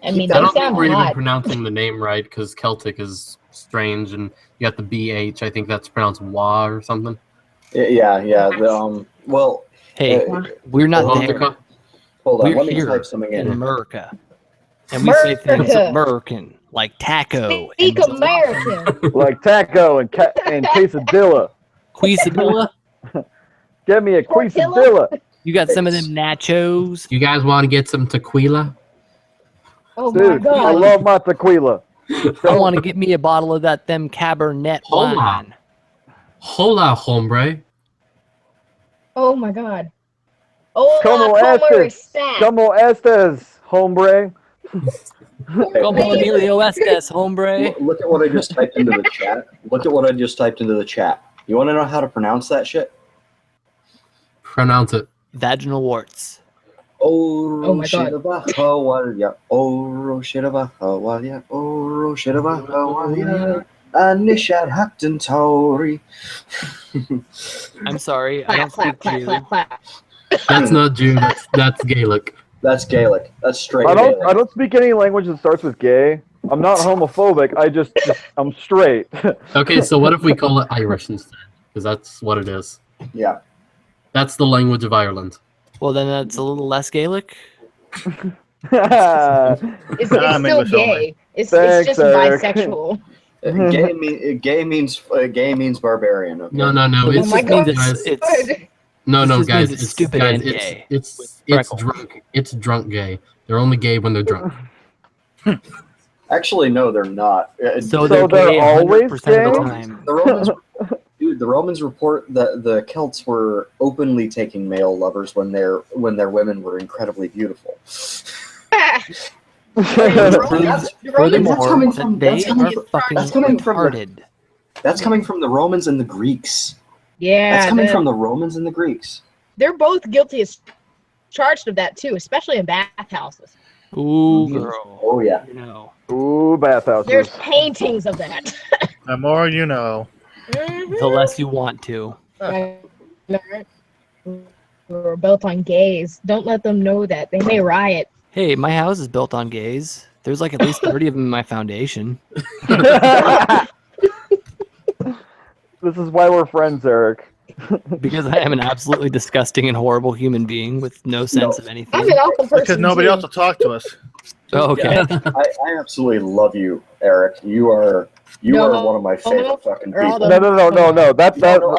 Speaker 6: I mean,
Speaker 1: I don't think we're even pronouncing the name right because Celtic is strange, and you got the BH. I think that's pronounced Wa or something.
Speaker 2: Yeah. Well,
Speaker 3: hey, we're not there.
Speaker 2: Hold on,
Speaker 3: we're
Speaker 2: let me
Speaker 3: here
Speaker 2: type something in
Speaker 3: America, and we say things American, like taco.
Speaker 6: Speak American.
Speaker 8: Like taco and quesadilla.
Speaker 3: Quesadilla?
Speaker 8: Get me a quesadilla.
Speaker 3: You got some of them nachos?
Speaker 1: You guys want to get some tequila?
Speaker 6: Oh
Speaker 8: Dude,
Speaker 6: my God.
Speaker 8: I love my tequila.
Speaker 3: I want to get me a bottle of them Cabernet wine.
Speaker 1: Hola, hombre.
Speaker 6: Oh my God. Hola,
Speaker 8: Como estes, hombre.
Speaker 3: Como Emilio Estes, hombre.
Speaker 2: Look at what I just typed into the chat. Look at what I just typed into the chat. You want to know how to pronounce that shit?
Speaker 1: Pronounce it.
Speaker 3: Vaginal warts.
Speaker 6: Oh my God.
Speaker 3: I'm sorry, I don't speak Jew.
Speaker 1: That's not Jew. That's Gaelic.
Speaker 2: That's Gaelic. That's straight.
Speaker 8: I don't speak any language that starts with gay. I'm not homophobic. I'm straight.
Speaker 1: Okay, so what if we call it Irish instead? Because that's what it is.
Speaker 2: Yeah.
Speaker 1: That's the language of Ireland.
Speaker 3: Well, then that's a little less Gaelic.
Speaker 6: It's still gay. It's just
Speaker 8: Eric.
Speaker 6: bisexual.
Speaker 2: Gay means barbarian. Okay?
Speaker 1: No.
Speaker 6: Oh
Speaker 1: It's
Speaker 6: my
Speaker 1: just
Speaker 6: God.
Speaker 1: guys.
Speaker 3: This just
Speaker 1: guys.
Speaker 3: means it's stupid and gay.
Speaker 1: It's
Speaker 3: Freckles.
Speaker 1: drunk. It's drunk gay. They're only gay when they're drunk.
Speaker 2: Actually, no, they're not.
Speaker 3: So they're gay
Speaker 8: always
Speaker 3: 100% of the
Speaker 8: gay?
Speaker 3: time.
Speaker 2: The Romans report that the Celts were openly taking male lovers when their women were incredibly beautiful.
Speaker 3: Furthermore, they are fucking retarded.
Speaker 2: That's coming from the Romans and the Greeks.
Speaker 6: Yeah,
Speaker 2: That's coming from the Romans and the Greeks.
Speaker 6: they're both guilty as charged of that too, especially in bathhouses.
Speaker 3: Ooh, girl.
Speaker 2: Oh yeah.
Speaker 3: You know.
Speaker 8: Ooh, bathhouses.
Speaker 6: There's paintings of that.
Speaker 4: The more you know.
Speaker 3: The less you want to.
Speaker 6: We're built on gays. Don't let them know that. They may riot.
Speaker 3: Hey, my house is built on gays. There's like at least 30 of them in my foundation.
Speaker 8: This is why we're friends, Eric.
Speaker 3: Because I am an absolutely disgusting and horrible human being with no sense of anything.
Speaker 6: I'm an awful person.
Speaker 4: Because nobody
Speaker 6: too.
Speaker 4: else will talk to us.
Speaker 3: Oh, okay.
Speaker 2: Yeah, I absolutely love you, Eric. You are one of my favorite fucking people.
Speaker 8: No.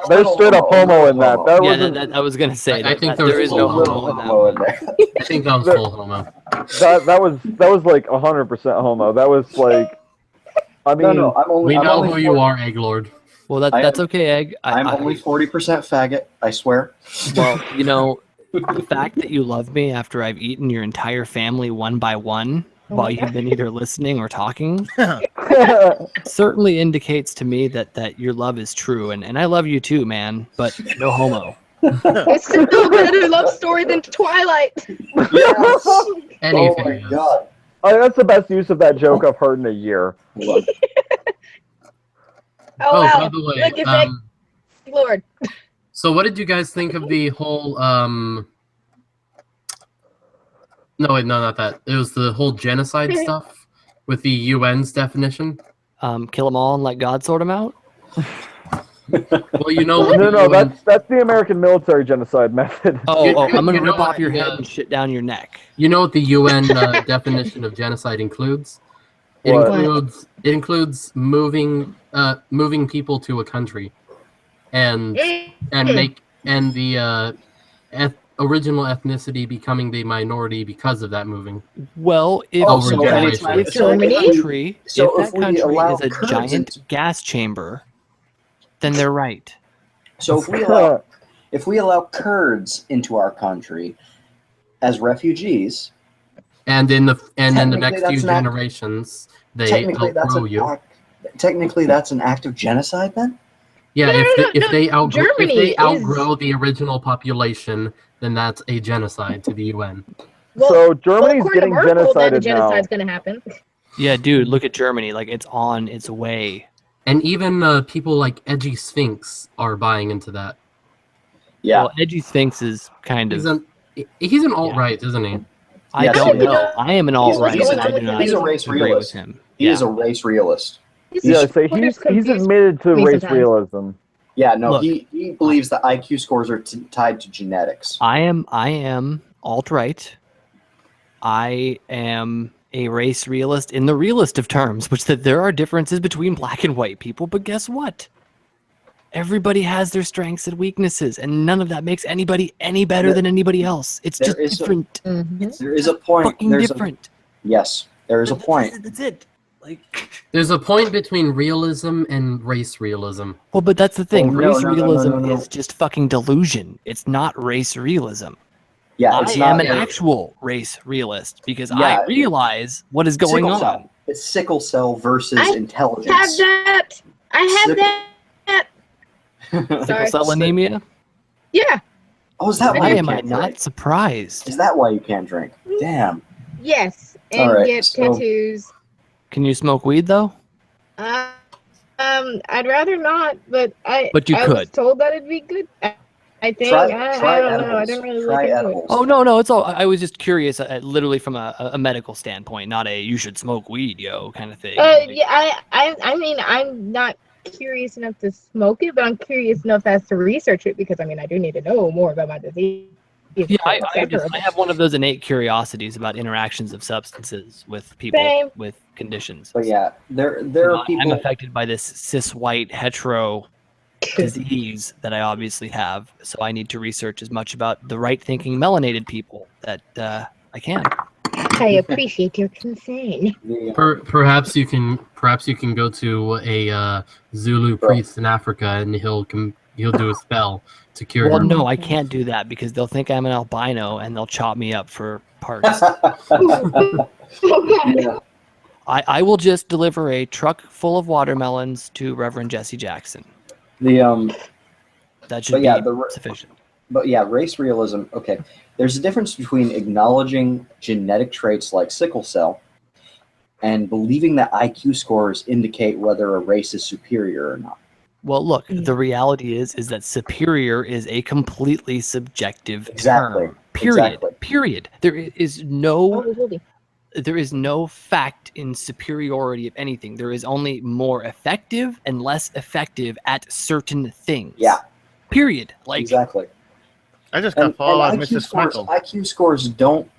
Speaker 8: There's straight up homo in that. That
Speaker 3: Yeah,
Speaker 8: wasn't.
Speaker 3: I was gonna say.
Speaker 1: I think
Speaker 3: there is no
Speaker 2: Little
Speaker 3: homo in that.
Speaker 2: homo in there.
Speaker 1: I think that was full homo.
Speaker 8: That was like 100% homo. That was like. I mean,
Speaker 2: No, I'm only.
Speaker 1: We
Speaker 2: I'm
Speaker 1: know
Speaker 2: only
Speaker 1: who you are, Egg Lord.
Speaker 3: Well, that's okay, Egg.
Speaker 2: I'm only 40% faggot. I swear.
Speaker 3: Well, you know, the fact that you love me after I've eaten your entire family one by one while you've been either listening or talking certainly indicates to me that your love is true, and I love you too, man. But no homo.
Speaker 6: It's still a better love story than Twilight.
Speaker 2: Yes.
Speaker 1: Anything
Speaker 2: Oh my
Speaker 1: else?
Speaker 2: god.
Speaker 8: that's the best use of that joke I've heard in a year.
Speaker 6: Oh,
Speaker 1: by
Speaker 6: wow.
Speaker 1: the way,
Speaker 6: Look at that, Lord.
Speaker 1: so what did you guys think of the whole No, wait, no, not that. It was the whole genocide stuff with the UN's definition.
Speaker 3: Kill them all and let God sort them out.
Speaker 1: Well, you know,
Speaker 8: No, that's the American military genocide method.
Speaker 3: I'm gonna
Speaker 1: you know
Speaker 3: rip off
Speaker 1: what,
Speaker 3: your head
Speaker 1: yeah.
Speaker 3: and shit down your neck.
Speaker 1: You know what the UN definition of genocide includes? It
Speaker 8: What?
Speaker 1: includes moving people to a country, and the original ethnicity becoming the minority because then moving.
Speaker 3: Well, if that country is a giant gas chamber, then they're right.
Speaker 2: So if we allow Kurds into our country as refugees,
Speaker 1: and in the next few generations, they outgrow you.
Speaker 2: Technically, that's an act of genocide, then.
Speaker 1: Yeah, if they outgrow
Speaker 6: is...
Speaker 1: the original population, then that's a genocide to the UN.
Speaker 6: Well,
Speaker 8: so Germany's getting genocided
Speaker 6: the genocide's going to happen.
Speaker 3: Yeah, dude, look at Germany. Like, it's on its way.
Speaker 1: And even people like Edgy Sphinx are buying into that.
Speaker 2: Yeah.
Speaker 3: Well, Edgy Sphinx is kind of...
Speaker 1: He's an alt-right, isn't he?
Speaker 3: I don't know. I am an alt-right.
Speaker 2: He's a race realist. He is a race realist.
Speaker 8: Yeah, so he's admitted to race realism.
Speaker 2: Yeah, no,
Speaker 3: Look,
Speaker 2: he believes that IQ scores are tied to genetics.
Speaker 3: I am alt-right. I am a race realist in the realist of terms, which that there are differences between black and white people, but guess what? Everybody has their strengths and weaknesses, and none of that makes anybody any better than anybody else. It's just different.
Speaker 2: There is a point.
Speaker 3: Fucking different.
Speaker 2: Yes, there is a point.
Speaker 3: That's it.
Speaker 1: There's a point between realism and race realism.
Speaker 3: Well, but that's the thing.
Speaker 2: Oh,
Speaker 3: race realism is just fucking delusion. It's not race realism.
Speaker 2: Yeah,
Speaker 3: I am an actual race realist because I realize what is going on.
Speaker 2: It's sickle cell versus intelligence.
Speaker 6: I have that.
Speaker 3: Sickle cell anemia?
Speaker 6: Yeah.
Speaker 2: Oh, is that why
Speaker 3: Why
Speaker 2: you
Speaker 3: am I
Speaker 2: can't
Speaker 3: not
Speaker 2: drink?
Speaker 3: surprised?
Speaker 2: Is that why you can't drink? Damn.
Speaker 6: Yes, and
Speaker 2: All right,
Speaker 6: get tattoos.
Speaker 3: Can you smoke weed though?
Speaker 6: I'd rather not, but I
Speaker 3: But you
Speaker 6: I
Speaker 3: could.
Speaker 6: was told that it'd be good. I think
Speaker 2: Try
Speaker 6: I don't know. I
Speaker 2: edibles.
Speaker 6: didn't really
Speaker 2: Try
Speaker 6: look into
Speaker 2: edibles.
Speaker 6: it.
Speaker 3: Oh no, it's all. I was just curious, literally from a medical standpoint, not a you should smoke weed, yo, kind of thing.
Speaker 6: Yeah, I mean, I'm not curious enough to smoke it, but I'm curious enough as to research it because I mean, I do need to know more about my disease.
Speaker 3: Yeah, I have one of those innate curiosities about interactions of substances with people
Speaker 6: Same.
Speaker 3: with conditions.
Speaker 2: But yeah, there are people.
Speaker 3: I'm affected by this cis white hetero disease that I obviously have, so I need to research as much about the right thinking melanated people that I can.
Speaker 6: I appreciate your concern.
Speaker 1: Perhaps you can go to a Zulu priest in Africa, and he'll do a spell to cure.
Speaker 3: Well,
Speaker 1: him.
Speaker 3: no, I can't do that because they'll think I'm an albino and they'll chop me up for parts.
Speaker 2: Yeah.
Speaker 3: I will just deliver a truck full of watermelons to Reverend Jesse Jackson. That should be sufficient.
Speaker 2: But yeah, race realism. Okay, there's a difference between acknowledging genetic traits like sickle cell and believing that IQ scores indicate whether a race is superior or not.
Speaker 3: Well, look, the reality is that superior is a completely subjective term. Period.
Speaker 2: Exactly.
Speaker 3: Period. There is no fact in superiority of anything. There is only more effective and less effective at certain things.
Speaker 2: Yeah.
Speaker 3: Period. Like
Speaker 2: exactly.
Speaker 4: I just got followed by Mrs. Smeckle.
Speaker 2: IQ scores don't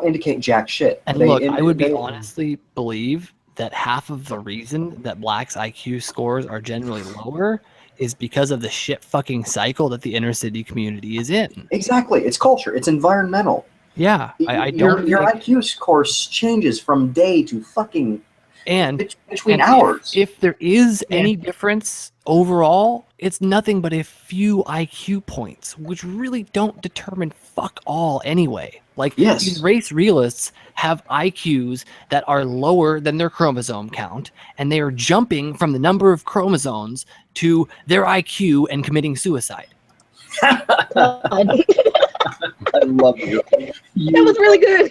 Speaker 2: indicate jack shit.
Speaker 3: And look, I would be honestly believe that half of the reason that blacks' IQ scores are generally lower is because of the shit fucking cycle that the inner city community is in.
Speaker 2: Exactly. It's culture. It's environmental.
Speaker 3: Yeah. I don't
Speaker 2: your IQ score changes from day to fucking between
Speaker 3: and
Speaker 2: hours.
Speaker 3: If there is any difference overall, it's nothing but a few IQ points, which really don't determine fuck all anyway. Like, these race realists have IQs that are lower than their chromosome count, and they are jumping from the number of chromosomes to their IQ and committing suicide.
Speaker 2: I love you.
Speaker 6: That was really good.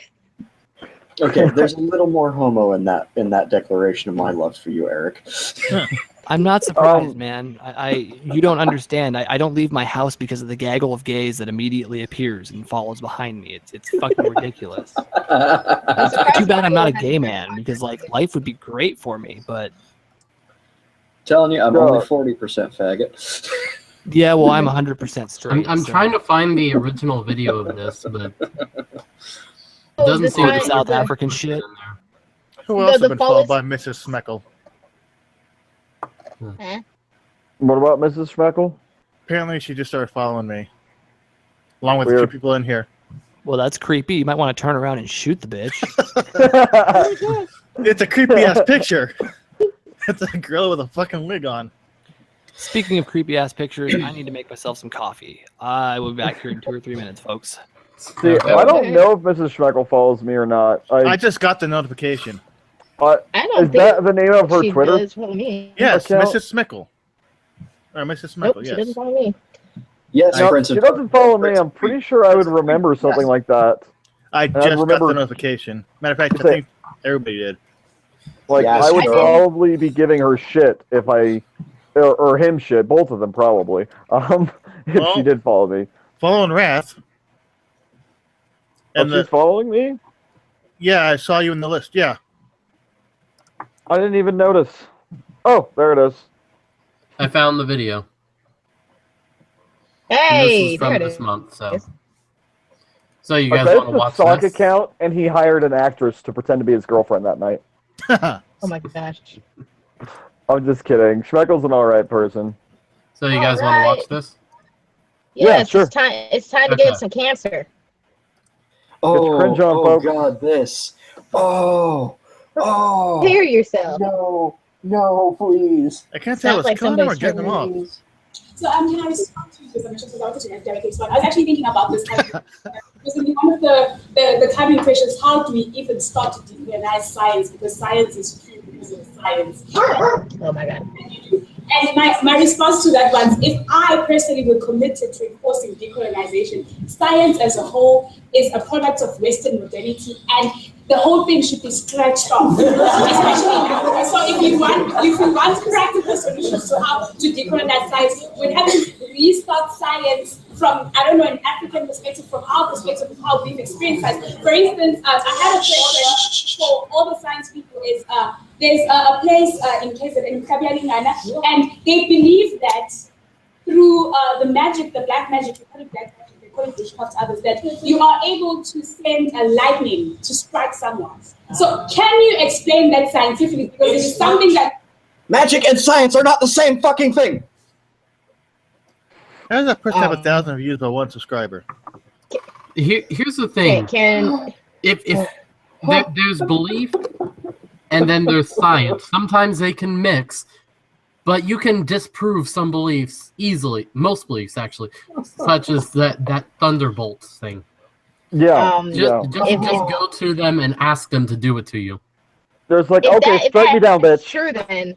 Speaker 2: Okay, there's a little more homo in that declaration of my love for you, Eric.
Speaker 3: I'm not surprised, man. You don't understand. I don't leave my house because of the gaggle of gays that immediately appears and follows behind me. It's fucking ridiculous. It's too bad I'm not a gay man, because like life would be great for me, but
Speaker 2: telling you, I'm only 40% faggot.
Speaker 3: Yeah, well, I'm 100% straight.
Speaker 1: I'm trying to find the original video of this, but it doesn't seem
Speaker 3: the South African shit.
Speaker 4: Who else has been followed by Mrs. Smeckle?
Speaker 8: What about Mrs. Schmeckle?
Speaker 4: Apparently, she just started following me, along with a few people in here.
Speaker 3: Well, that's creepy. You might want to turn around and shoot the bitch.
Speaker 4: It's a creepy ass picture. It's a girl with a fucking wig on.
Speaker 3: Speaking of creepy ass pictures, I need to make myself some coffee. I will be back here in 2 or 3 minutes, folks.
Speaker 8: See, I don't know if Mrs. Schmeckle follows me or not.
Speaker 4: I just got the notification.
Speaker 8: Is that the name of her Twitter?
Speaker 4: Yes,
Speaker 8: account?
Speaker 4: Mrs. Smeckle. Or Mrs. Smeckle,
Speaker 6: Nope,
Speaker 4: yes.
Speaker 6: she doesn't follow me.
Speaker 2: Yes,
Speaker 8: no, she doesn't follow me. I'm pretty sure I would remember something like that.
Speaker 4: I just got the notification. Matter of fact, I think everybody did.
Speaker 8: Like, I would probably be giving her shit if I... Or him shit, both of them probably. If she did follow me.
Speaker 4: Following Wrath.
Speaker 8: And she's following me?
Speaker 4: Yeah, I saw you in the list, yeah.
Speaker 8: I didn't even notice. Oh, there it is.
Speaker 1: I found the video.
Speaker 6: Hey,
Speaker 1: this is from
Speaker 6: there it
Speaker 1: this
Speaker 6: is.
Speaker 1: month, so you guys want to watch
Speaker 8: it's a stock
Speaker 1: this?
Speaker 8: account, and he hired an actress to pretend to be his girlfriend that night.
Speaker 6: Oh my gosh.
Speaker 8: I'm just kidding. Schmeckle's an alright person.
Speaker 1: So you guys want to watch this?
Speaker 6: Yes,
Speaker 8: sure.
Speaker 6: It's time to get some cancer.
Speaker 2: Oh,
Speaker 8: cringe on, folks.
Speaker 2: God, this. Oh.
Speaker 6: Prepare yourself.
Speaker 2: No, please.
Speaker 4: I can't tell if it's killing them or getting them off.
Speaker 7: So can I respond to this? I was actually thinking about this. Because one of the cabinet questions, how do we even start to decolonize science? Because science is true because of science.
Speaker 6: Oh my God.
Speaker 7: And my response to that was, if I personally were committed to enforcing decolonization, science as a whole is a product of Western modernity, and the whole thing should be scratched off. Especially in Africa. So if you want practical solutions to how to decolonize science, we'd have to restart science from, I don't know, an African perspective, from our perspective of how we've experienced science. For instance, I had a place for all the science people is there's a place in KZN, in Kabialingana, and they believe that through the magic, the black magic, we call it black magic, they according to witchcraft others, that you are able to send a lightning to strike someone. So can you explain that scientifically? Because it is something that
Speaker 2: Magic and science are not the same fucking thing.
Speaker 4: How does that person have 1,000 views on one subscriber?
Speaker 1: Here's the thing. If there's belief and then there's science. Sometimes they can mix, but you can disprove some beliefs easily. Most beliefs, actually, such as that thunderbolt thing.
Speaker 8: Yeah.
Speaker 1: Just go to them and ask them to do it to you.
Speaker 8: There's like, strike me down, bitch.
Speaker 6: True then.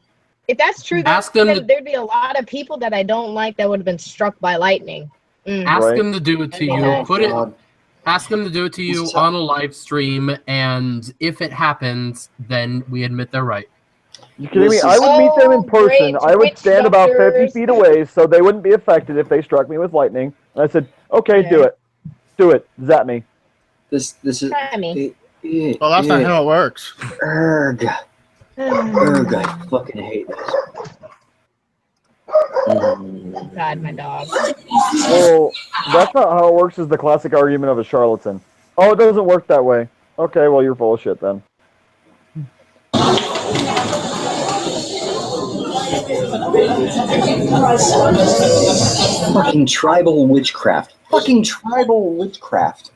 Speaker 6: If that's true,
Speaker 1: Ask
Speaker 6: then
Speaker 1: them
Speaker 6: there'd be a lot of people that I don't like that would have been struck by lightning.
Speaker 1: Ask them to do it to you. Ask them to do it to you on a live stream, and if it happens, then we admit they're right.
Speaker 8: You kidding me? I would meet them in person. I would stand about 50 feet away so they wouldn't be affected if they struck me with lightning. And I said, okay, do it. Do it. Zap me.
Speaker 2: This is...
Speaker 4: Well, that's not how it works.
Speaker 2: Erg, I fucking hate this.
Speaker 6: God, my dog.
Speaker 8: Well, that's not how it works, is the classic argument of a charlatan. Oh, it doesn't work that way. Okay, well, you're full of shit then.
Speaker 2: Fucking tribal witchcraft. Fucking tribal witchcraft.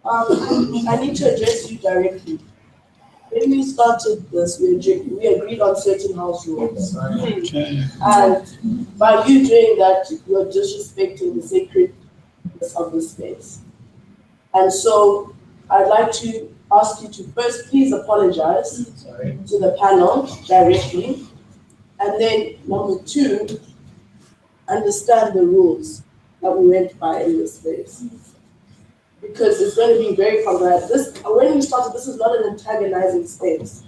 Speaker 11: I need to address you directly. When we started this, we agreed on certain house rules.
Speaker 10: Okay.
Speaker 11: And by you doing that, you're disrespecting the sacredness of the space. And so I'd like to ask you to first please apologize to the panel directly. And then number two, understand the rules that we went by in this space. Because it's going to be very combative. When we started, this is not an antagonizing space.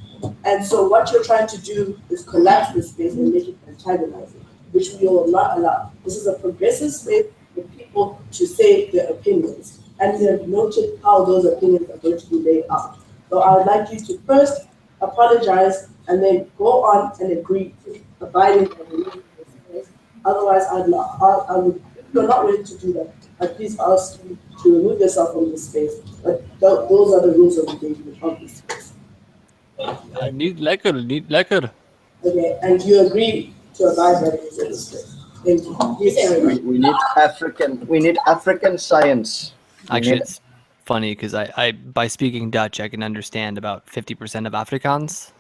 Speaker 11: And so what you're trying to do is collapse the space and make it antagonizing, which we will not allow. This is a progressive space for people to say their opinions. And we have noted how those opinions are going to be laid out. So I would like you to first apologize and then go on and agree to abiding by the rules of the space. Otherwise, if you're not willing to do that, I please ask you to remove yourself from the space. But those are the rules of engagement of this space.
Speaker 3: I need lekker.
Speaker 11: Okay, and you agree to abide by the rules of the space. Thank you.
Speaker 2: We need African science.
Speaker 3: Actually, it's funny because I by speaking Dutch, I can understand about 50% of Afrikaans.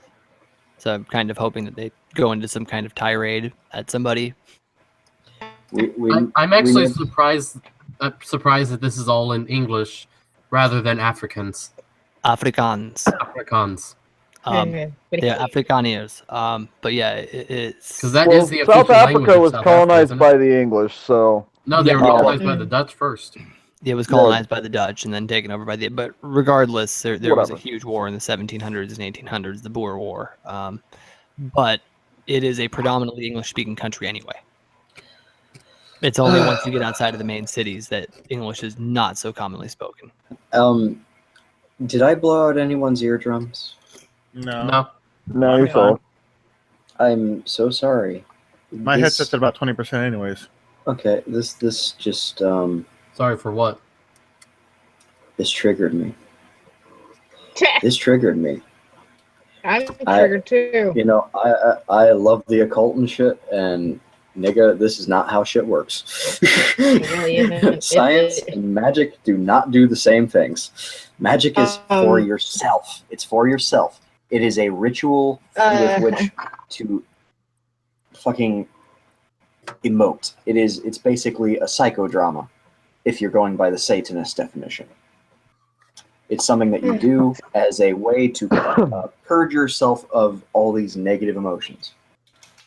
Speaker 3: So I'm kind of hoping that they go into some kind of tirade at somebody.
Speaker 1: I'm actually surprised that this is all in English rather than Afrikaans.
Speaker 3: Afrikaans. Yeah, Afrikaners. But yeah, it's
Speaker 1: because that is the official
Speaker 8: South Africa
Speaker 1: language of
Speaker 8: was
Speaker 1: South
Speaker 8: colonized
Speaker 1: Africa,
Speaker 8: by the English, so
Speaker 1: no, they were colonized by the Dutch first.
Speaker 3: It was colonized by the Dutch and then taken over by the. But regardless, there was a huge war in the 1700s and 1800s, the Boer War. But it is a predominantly English-speaking country anyway. It's only once you get outside of the main cities that English is not so commonly spoken.
Speaker 2: Did I blow out anyone's eardrums?
Speaker 1: No,
Speaker 8: you're fine.
Speaker 2: I'm so sorry.
Speaker 4: My headset's at about 20% anyways.
Speaker 2: Okay, this just
Speaker 1: sorry for what?
Speaker 2: This triggered me. This triggered me.
Speaker 6: I'm triggered too.
Speaker 2: You know, I love the occult and shit, and nigga, this is not how shit works. Science and magic do not do the same things. Magic is for yourself. It's for yourself. It is a ritual with which to fucking emote. It's basically a psychodrama, if you're going by the Satanist definition. It's something that you do as a way to purge yourself of all these negative emotions.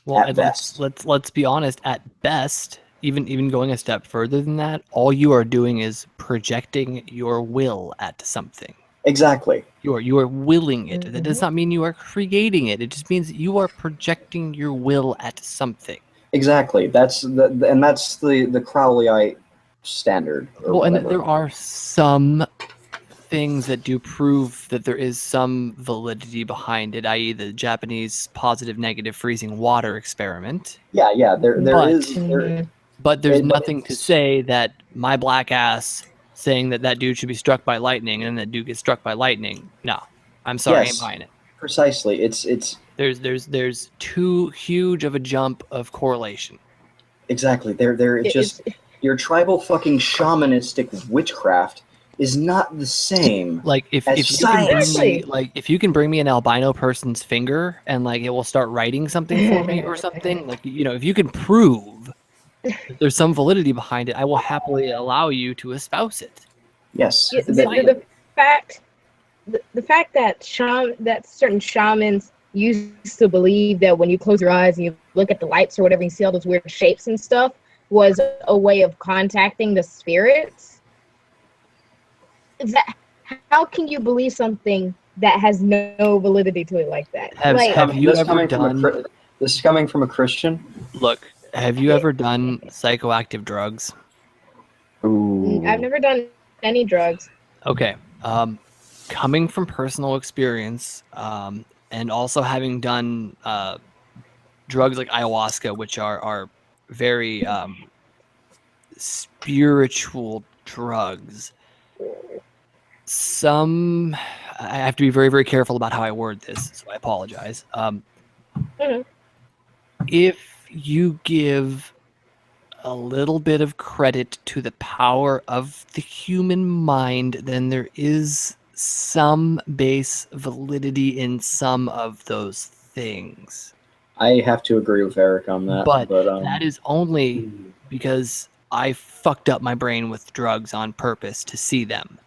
Speaker 3: Well,
Speaker 2: at best.
Speaker 3: Let's be honest. At best, even going a step further than that, all you are doing is projecting your will at something.
Speaker 2: Exactly.
Speaker 3: You are willing it. That does not mean you are creating it. It just means that you are projecting your will at something.
Speaker 2: Exactly. That's the Crowleyite standard.
Speaker 3: Well, and there are some things that do prove that there is some validity behind it, i.e. the Japanese positive-negative freezing water experiment.
Speaker 2: Yeah, there
Speaker 3: But-
Speaker 2: is.
Speaker 3: But there's
Speaker 2: But
Speaker 3: nothing to
Speaker 2: it's-
Speaker 3: say that my black ass saying that that dude should be struck by lightning and that dude gets struck by lightning. No, I'm sorry, I ain't
Speaker 2: Yes.
Speaker 3: buying it.
Speaker 2: Precisely. It's
Speaker 3: There's too huge of a jump of correlation.
Speaker 2: exactly. They're just your tribal fucking shamanistic witchcraft is not the same.
Speaker 3: Like if
Speaker 2: As
Speaker 3: you can bring
Speaker 2: science.
Speaker 3: me, like if you can bring me an albino person's finger and like it will start writing something for me or something, like if you can prove that there's some validity behind it, I will happily allow you to espouse it.
Speaker 2: Yes.
Speaker 6: Yeah, the fact that certain shamans used to believe that when you close your eyes and you look at the lights or whatever, you see all those weird shapes and stuff was a way of contacting the spirits. How can you believe something that has no validity to it like that?
Speaker 3: Have you ever done?
Speaker 2: This is coming from a Christian.
Speaker 3: Look, have you ever done psychoactive drugs?
Speaker 8: Ooh.
Speaker 6: I've never done any drugs.
Speaker 3: Okay. Coming from personal experience, and also having done drugs like ayahuasca, which are very spiritual drugs. I have to be very, very careful about how I word this, so I apologize. If you give a little bit of credit to the power of the human mind, then there is some base validity in some of those things.
Speaker 2: I have to agree with Eric on that.
Speaker 3: But that is only because I fucked up my brain with drugs on purpose to see them.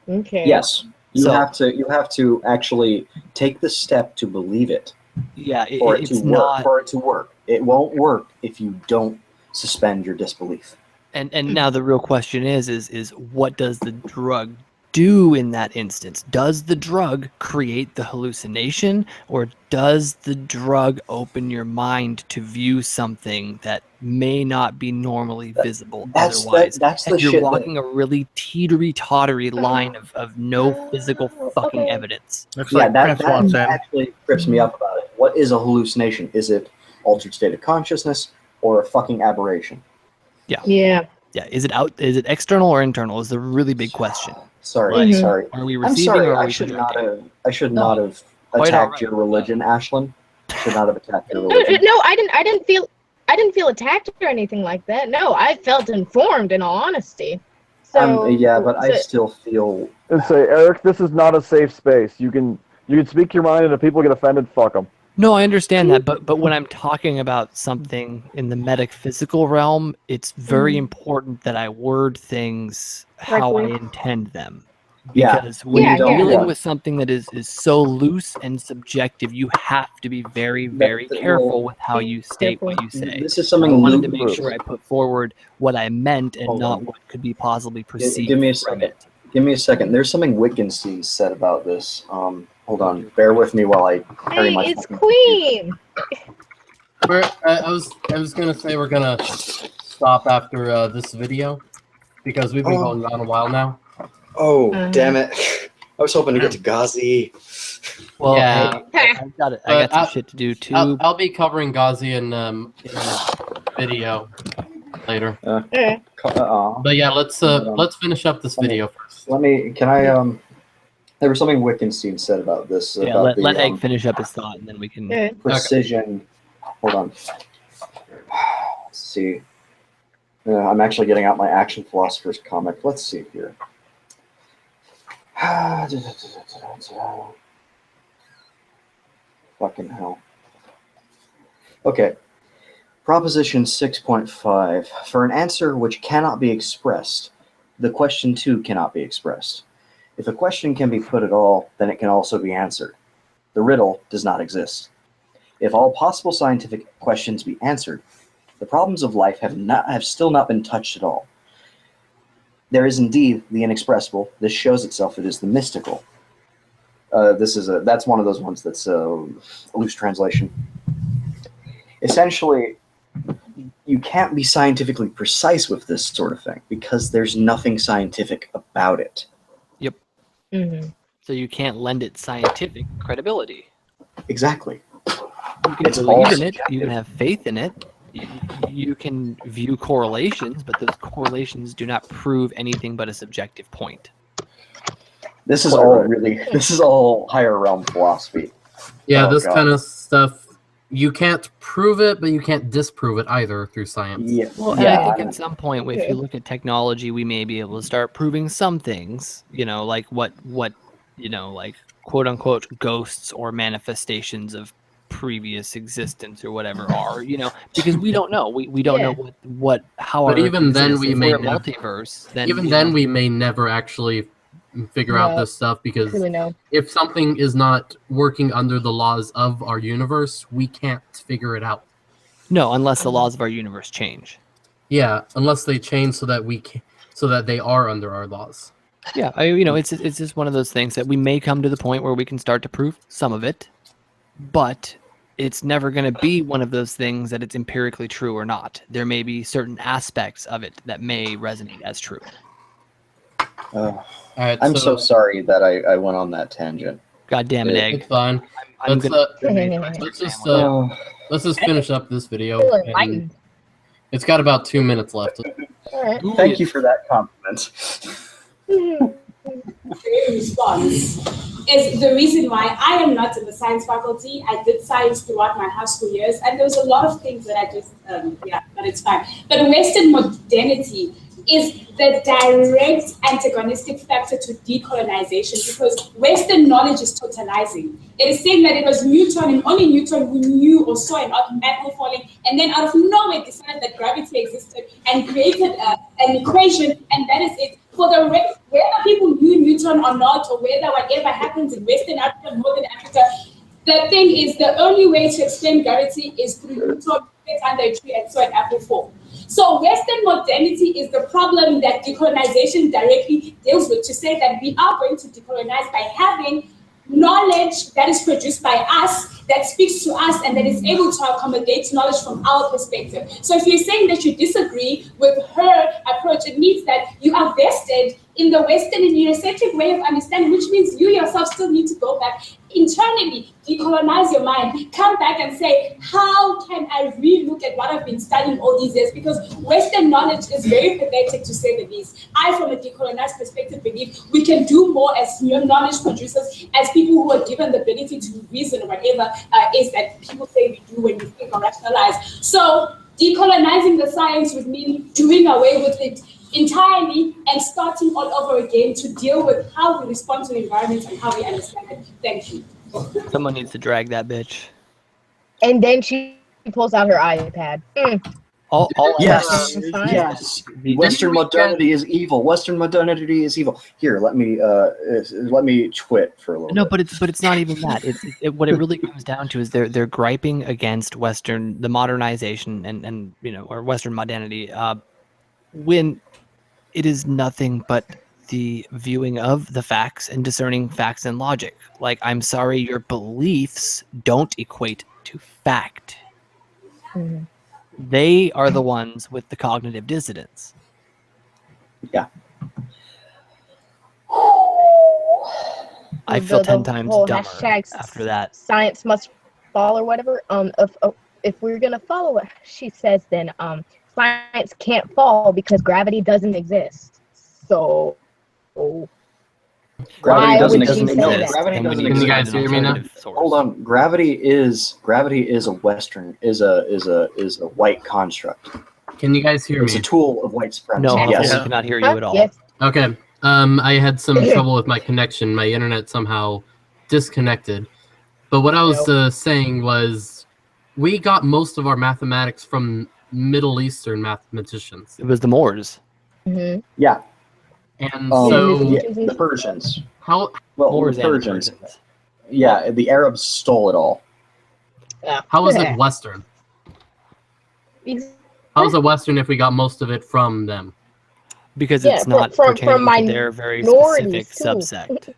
Speaker 6: Okay.
Speaker 2: Yes. You have to actually take the step to believe it.
Speaker 3: Yeah,
Speaker 2: For it to work. It won't work if you don't suspend your disbelief.
Speaker 3: And now the real question is what does the drug do in that instance? Does the drug create the hallucination, or does the drug open your mind to view something that may not be normally visible otherwise?
Speaker 2: That's
Speaker 3: and
Speaker 2: the
Speaker 3: you're
Speaker 2: shit
Speaker 3: walking a really teetery-tottery line of no physical fucking evidence.
Speaker 2: That actually trips me up about it. What is a hallucination? Is it altered state of consciousness or a fucking aberration?
Speaker 6: Yeah.
Speaker 3: Is it external or internal is the really big question.
Speaker 2: Sorry.
Speaker 3: Are we receiving or are we
Speaker 2: I should
Speaker 3: projecting?
Speaker 2: not have
Speaker 3: Quite
Speaker 2: attacked
Speaker 3: alright.
Speaker 2: your religion, Ashlyn. I should not have attacked your religion.
Speaker 6: No, I didn't feel attacked or anything like that. No, I felt informed, in all honesty. So
Speaker 2: I still feel.
Speaker 8: And say, Eric, this is not a safe space. You can speak your mind, and if people get offended, fuck them.
Speaker 3: No, I understand that, but when I'm talking about something in the metaphysical realm, it's very important that I word things how I intend them. Because when you're dealing with something that is so loose and subjective, you have to be very, very careful with how you state what you say.
Speaker 2: This is something
Speaker 3: I wanted to make sure I put forward what I meant and not what could be possibly perceived.
Speaker 2: Give me a second. Give me a second. There's something Wittgenstein said about this. Hold on. Bear with me while I carry my.
Speaker 6: It's Queen.
Speaker 1: I was gonna say we're gonna stop after this video because we've been going on a while now.
Speaker 2: Oh, damn it! I was hoping to get to Ghazi.
Speaker 3: Well,
Speaker 1: yeah,
Speaker 3: I got some shit to do too.
Speaker 1: I'll be covering Ghazi in a video later. But yeah, let's finish up this video first.
Speaker 2: There was something Wittgenstein said about this.
Speaker 3: Yeah,
Speaker 2: about
Speaker 3: let Egg finish up his thought, and then we can.
Speaker 2: Precision. Hold on. Let's see. I'm actually getting out my Action Philosopher's comic. Let's see here. Fucking hell. Okay. Proposition 6.5. For an answer which cannot be expressed, the question too cannot be expressed. If a question can be put at all, then it can also be answered. The riddle does not exist. If all possible scientific questions be answered, the problems of life have still not been touched at all. There is indeed the inexpressible. This shows itself. It is the mystical. That's one of those ones that's a loose translation. Essentially, you can't be scientifically precise with this sort of thing because there's nothing scientific about it.
Speaker 3: Yep.
Speaker 6: Mm-hmm.
Speaker 3: So you can't lend it scientific credibility.
Speaker 2: Exactly.
Speaker 3: You can
Speaker 2: It's all
Speaker 3: believe in it.
Speaker 2: subjective.
Speaker 3: You can have faith in it. You can view correlations, but those correlations do not prove anything but a subjective point.
Speaker 2: This is all higher realm philosophy.
Speaker 1: Yeah,
Speaker 2: Oh,
Speaker 1: this
Speaker 2: God.
Speaker 1: kind of stuff, you can't prove it, but you can't disprove it either through science.
Speaker 2: Yeah.
Speaker 3: Well, and I think at some point, if you look at technology, we may be able to start proving some things, like what like quote unquote ghosts or manifestations of previous existence or whatever are, because we don't know. We don't know how
Speaker 1: But
Speaker 3: our
Speaker 1: even then,
Speaker 3: exists.
Speaker 1: we
Speaker 3: If
Speaker 1: may
Speaker 3: we're a
Speaker 1: never,
Speaker 3: multiverse, then
Speaker 1: even then we may never actually figure out
Speaker 6: No,
Speaker 1: this stuff, because
Speaker 6: truly no.
Speaker 1: if something is not working under the laws of our universe, we can't figure it out.
Speaker 3: No, unless the laws of our universe change.
Speaker 1: Yeah, unless they change so that so that they are under our laws.
Speaker 3: Yeah, it's just one of those things that we may come to the point where we can start to prove some of it, but it's never going to be one of those things that it's empirically true or not. There may be certain aspects of it that may resonate as true.
Speaker 1: Alright,
Speaker 2: I'm so sorry that I went on that tangent.
Speaker 3: God damn it, Egg.
Speaker 1: It's fine.
Speaker 3: I'm
Speaker 1: Let's just finish up this video. And it's got about 2 minutes left.
Speaker 2: Thank you for that compliment.
Speaker 7: Response is the reason why I am not in the science faculty. I did science throughout my high school years, and there was a lot of things that I just, but it's fine. But Western modernity is the direct antagonistic factor to decolonization, because Western knowledge is totalizing. It is saying that it was Newton and only Newton who knew or saw an apple falling, and then out of nowhere decided that gravity existed and created an equation, and that is it. For the rest, whether people knew Newton or not, or whether whatever happens in Western Africa, Northern Africa, the thing is the only way to explain gravity is through Newton sitting under a tree and saw an apple fall. So Western modernity is the problem that decolonization directly deals with, to say that we are going to decolonize by having knowledge that is produced by us, that speaks to us, and that is able to accommodate knowledge from our perspective. So if you're saying that you disagree with her approach, it means that you are vested in the Western and Eurocentric way of understanding, which means you yourself still need to go back internally, decolonize your mind, come back and say, how can I relook at what I've been studying all these years? Because Western knowledge is very pathetic, to say the least. I, from a decolonized perspective, believe we can do more as knowledge producers, as people who are given the ability to reason or whatever is that people say we do when we think or rationalize. So decolonizing the science would mean doing away with it entirely and starting all over again to deal with how we respond to the environment and how we understand it. Thank you.
Speaker 3: Someone needs to drag that bitch.
Speaker 6: And then she pulls out her iPad.
Speaker 2: Yes. Western modernity is evil. Western modernity is evil. Here, let me twit for a little.
Speaker 3: No, but it's not even that. What it really comes down to is they're griping against the modernization and or Western modernity, when it is nothing but the viewing of the facts and discerning facts and logic. Like, I'm sorry, your beliefs don't equate to fact.
Speaker 6: Mm-hmm.
Speaker 3: They are the ones with the cognitive dissonance.
Speaker 2: Yeah.
Speaker 3: I feel 10 times dumber after that.
Speaker 6: Science must fall or whatever. If we're gonna follow what she says, then science can't fall because gravity doesn't exist. So
Speaker 2: gravity doesn't exist.
Speaker 1: Gravity doesn't exist. Can you guys hear me now?
Speaker 2: Hold on. Gravity is a Western is a white construct.
Speaker 1: Can you guys hear me?
Speaker 2: It's a tool of white supremacy.
Speaker 3: No,
Speaker 2: yes.
Speaker 3: I cannot hear you at all.
Speaker 6: Yes.
Speaker 1: Okay. I had some trouble with my connection. My internet somehow disconnected. But what I was saying was, we got most of our mathematics from Middle Eastern mathematicians.
Speaker 3: It was the Moors.
Speaker 6: Mm-hmm.
Speaker 2: Yeah.
Speaker 1: And so
Speaker 2: the Persians.
Speaker 3: Moors
Speaker 2: the Persians.
Speaker 3: and Persians.
Speaker 2: Yeah, the Arabs stole it all.
Speaker 1: How is it Western? How is it Western if we got most of it from them?
Speaker 3: Because it's not pertaining to their very specific subsect.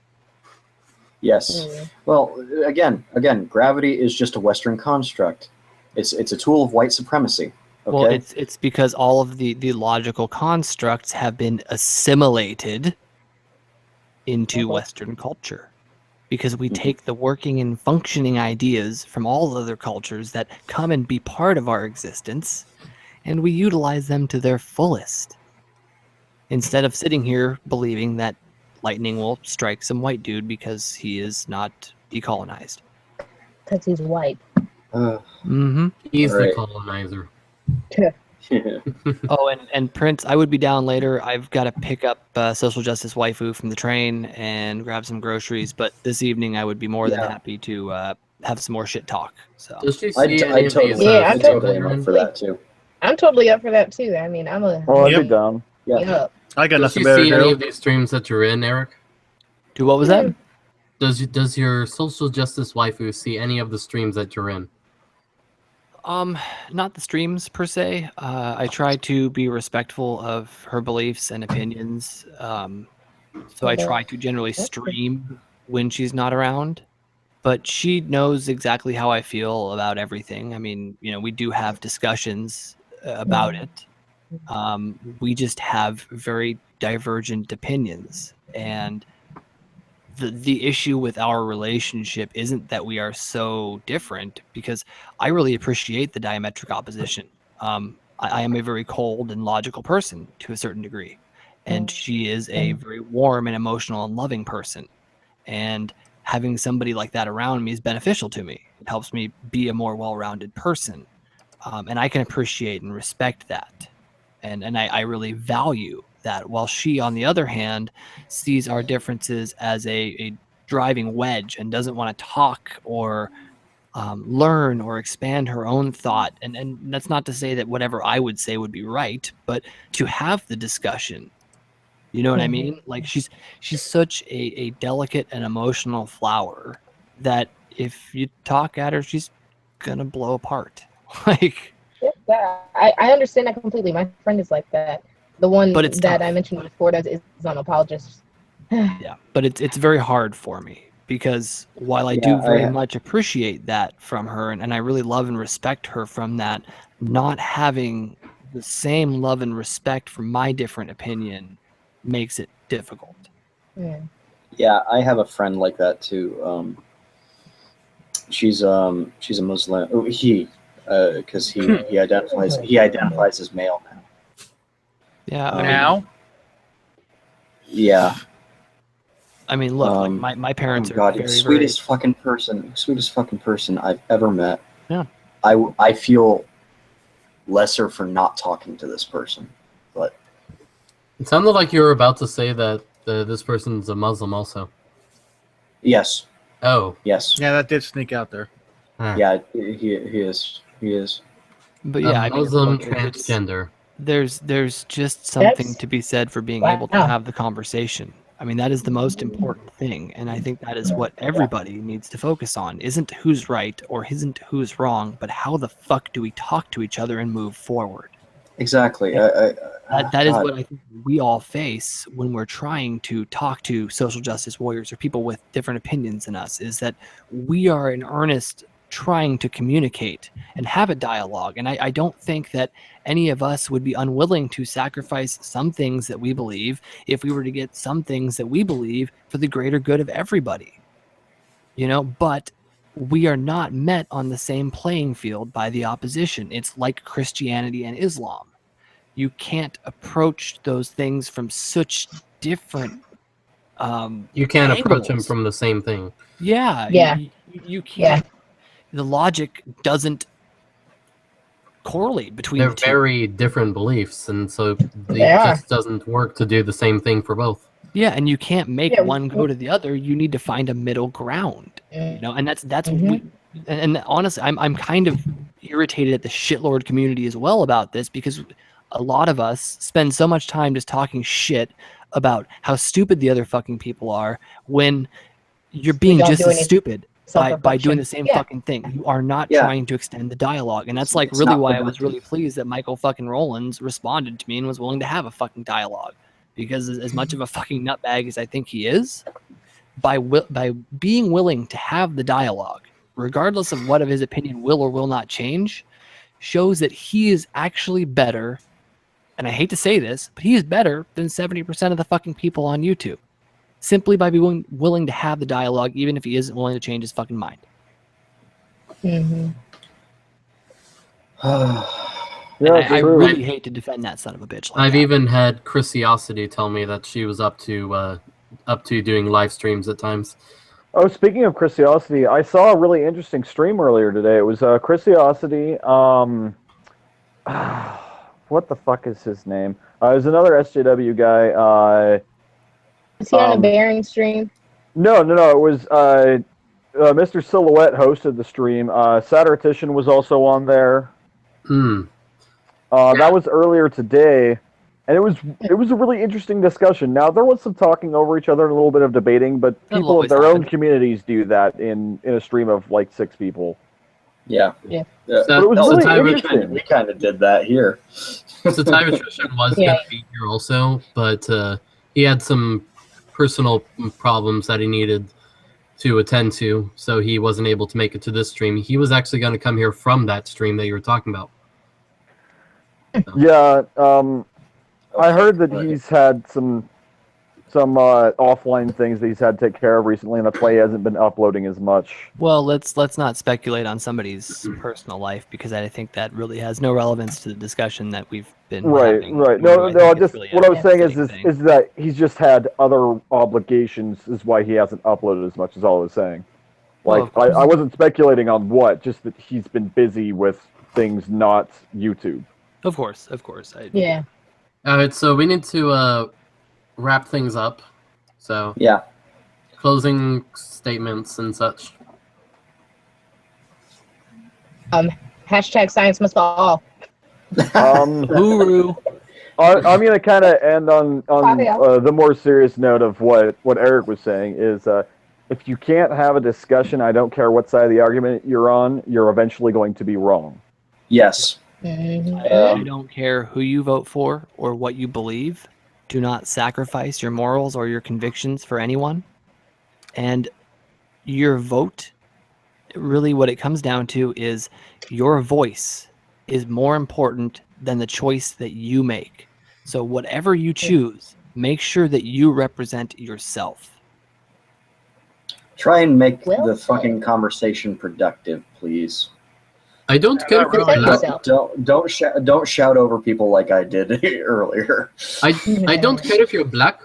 Speaker 2: Yes. Well, again, gravity is just a Western construct. It's a tool of white supremacy. Okay?
Speaker 3: Well, it's because all of the logical constructs have been assimilated into Western culture, because we take the working and functioning ideas from all other cultures that come and be part of our existence, and we utilize them to their fullest. Instead of sitting here believing that lightning will strike some white dude because he is not decolonized.
Speaker 6: Because he's white.
Speaker 1: He's the
Speaker 2: Right.
Speaker 1: colonizer.
Speaker 3: Oh, and Prince, I would be down later. I've got to pick up social justice waifu from the train and grab some groceries. But this evening, I would be more than happy to have some more shit talk. So
Speaker 1: Does she
Speaker 2: I
Speaker 1: see any of
Speaker 2: totally,
Speaker 1: these?
Speaker 6: Yeah,
Speaker 2: I totally am up for that too.
Speaker 6: I'm totally up for that too. I mean, I'm a.
Speaker 8: Oh, I'd
Speaker 4: Yep.
Speaker 8: be down.
Speaker 2: Yeah.
Speaker 4: I got
Speaker 1: Does she
Speaker 4: nothing better
Speaker 1: see
Speaker 4: to
Speaker 1: any
Speaker 4: do.
Speaker 1: of these streams that you're in, Eric?
Speaker 3: what was that?
Speaker 1: Does your social justice waifu see any of the streams that you're in?
Speaker 3: Not the streams per se. I try to be respectful of her beliefs and opinions. So I try to generally stream when she's not around. But she knows exactly how I feel about everything. I mean, we do have discussions about it. We just have very divergent opinions. And the issue with our relationship isn't that we are so different, because I really appreciate the diametric opposition. I am a very cold and logical person to a certain degree, and she is a very warm and emotional and loving person. And having somebody like that around me is beneficial to me. It helps me be a more well-rounded person, and I can appreciate and respect that, and I really value that, while she, on the other hand, sees our differences as a driving wedge and doesn't want to talk or learn or expand her own thought. And that's not to say that whatever I would say would be right, but to have the discussion. You know what I mean? Like, she's such a delicate and emotional flower that if you talk at her, she's gonna blow apart. Like,
Speaker 6: I understand that completely. My friend is like that. The one
Speaker 3: But it's
Speaker 6: that
Speaker 3: tough.
Speaker 6: I mentioned before is an apologist.
Speaker 3: yeah, but it's very hard for me, because while I do very much appreciate that from her, and I really love and respect her from that, not having the same love and respect for my different opinion makes it difficult.
Speaker 2: Yeah, I have a friend like that too. She's a Muslim. Oh, because he identifies as male now.
Speaker 3: Yeah.
Speaker 4: Now?
Speaker 2: Yeah.
Speaker 3: I mean, look, like my parents
Speaker 2: oh God,
Speaker 3: are very,
Speaker 2: sweetest fucking person I've ever met.
Speaker 3: Yeah.
Speaker 2: I feel lesser for not talking to this person, but
Speaker 1: It sounded like you were about to say that this person's a Muslim also.
Speaker 2: yes.
Speaker 1: Oh.
Speaker 2: Yes.
Speaker 4: Yeah, that did sneak out there.
Speaker 2: Yeah, he is. He is.
Speaker 3: But yeah, I mean,
Speaker 1: Muslim
Speaker 3: look,
Speaker 1: transgender.
Speaker 3: There's just something to be said for being able to have the conversation. I mean, that is the most important thing, and I think that is what everybody needs to focus on. Isn't who's right or isn't who's wrong, but how the fuck do we talk to each other and move forward?
Speaker 2: Exactly.
Speaker 3: That is what I think we all face when we're trying to talk to social justice warriors or people with different opinions than us, is that we are in earnest trying to communicate and have a dialogue. And I don't think that any of us would be unwilling to sacrifice some things that we believe if we were to get some things that we believe for the greater good of everybody. But we are not met on the same playing field by the opposition. It's like Christianity and Islam. You can't approach those things from such different
Speaker 1: You can't approach them
Speaker 3: angles.
Speaker 1: from the same thing.
Speaker 3: Yeah. You can't. The logic doesn't correlate between
Speaker 1: They're
Speaker 3: the two.
Speaker 1: very different beliefs, and so it just doesn't work to do the same thing for both.
Speaker 3: Yeah, and you can't make one go to the other. You need to find a middle ground. And that's and honestly, I'm kind of irritated at the shitlord community as well about this, because a lot of us spend so much time just talking shit about how stupid the other fucking people are, when you're being just as stupid by doing the same fucking thing. You are not trying to extend the dialogue. And that's like
Speaker 2: It's
Speaker 3: really
Speaker 2: not
Speaker 3: why I
Speaker 2: productive.
Speaker 3: was really pleased that Michael fucking Rowlands responded to me and was willing to have a fucking dialogue. Because as much of a fucking nutbag as I think he is, by being willing to have the dialogue, regardless of what of his opinion will or will not change, shows that he is actually better. And I hate to say this, but he is better than 70% of the fucking people on YouTube. simply by being willing to have the dialogue, even if he isn't willing to change his fucking mind.
Speaker 6: Mm-hmm.
Speaker 3: I really hate to defend that son of a bitch.
Speaker 1: I've even had Chrisiosity tell me that she was up to doing live streams at times.
Speaker 8: Oh, speaking of Chrisiosity, I saw a really interesting stream earlier today. It was Chrisiosity. What the fuck is his name? It was another SJW guy.
Speaker 6: Is he on a Bearing stream?
Speaker 8: No. It was Mr. Silhouette hosted the stream. Satirician was also on there. That was earlier today, and it was a really interesting discussion. Now there was some talking over each other and a little bit of debating, but people of their own communities do that in a stream of like 6 people.
Speaker 2: Yeah.
Speaker 8: But it was really interesting.
Speaker 2: We kind of did that here.
Speaker 1: Satirician was going to be here also, but he had some personal problems that he needed to attend to, so he wasn't able to make it to this stream. He was actually going to come here from that stream that you were talking about.
Speaker 8: Yeah, I heard that he's had some offline things that he's had to take care of recently, and that's why he hasn't been uploading as much.
Speaker 3: Well, let's not speculate on somebody's personal life, because I think that really has no relevance to the discussion that we've been having.
Speaker 8: Right. No. Just really what I was saying is that he's just had other obligations, is why he hasn't uploaded as much. Is all I was saying. Like, I wasn't speculating on what, just that he's been busy with things not YouTube.
Speaker 3: Of course.
Speaker 6: Yeah.
Speaker 1: All right, so we need to wrap things up. So
Speaker 2: yeah,
Speaker 1: closing statements and such.
Speaker 6: Hashtag science must fall.
Speaker 3: Guru.
Speaker 8: I'm going to kind of end on the more serious note of what Eric was saying is if you can't have a discussion, I don't care what side of the argument you're on, you're eventually going to be wrong.
Speaker 2: Yes.
Speaker 3: I don't care who you vote for or what you believe. Do not sacrifice your morals or your convictions for anyone. And your vote, really what it comes down to is your voice is more important than the choice that you make. So whatever you choose, make sure that you represent yourself.
Speaker 2: Try and make the fucking conversation productive, please.
Speaker 1: I don't care if you're black.
Speaker 2: Don't shout over people like I did earlier.
Speaker 1: I don't care if you're black,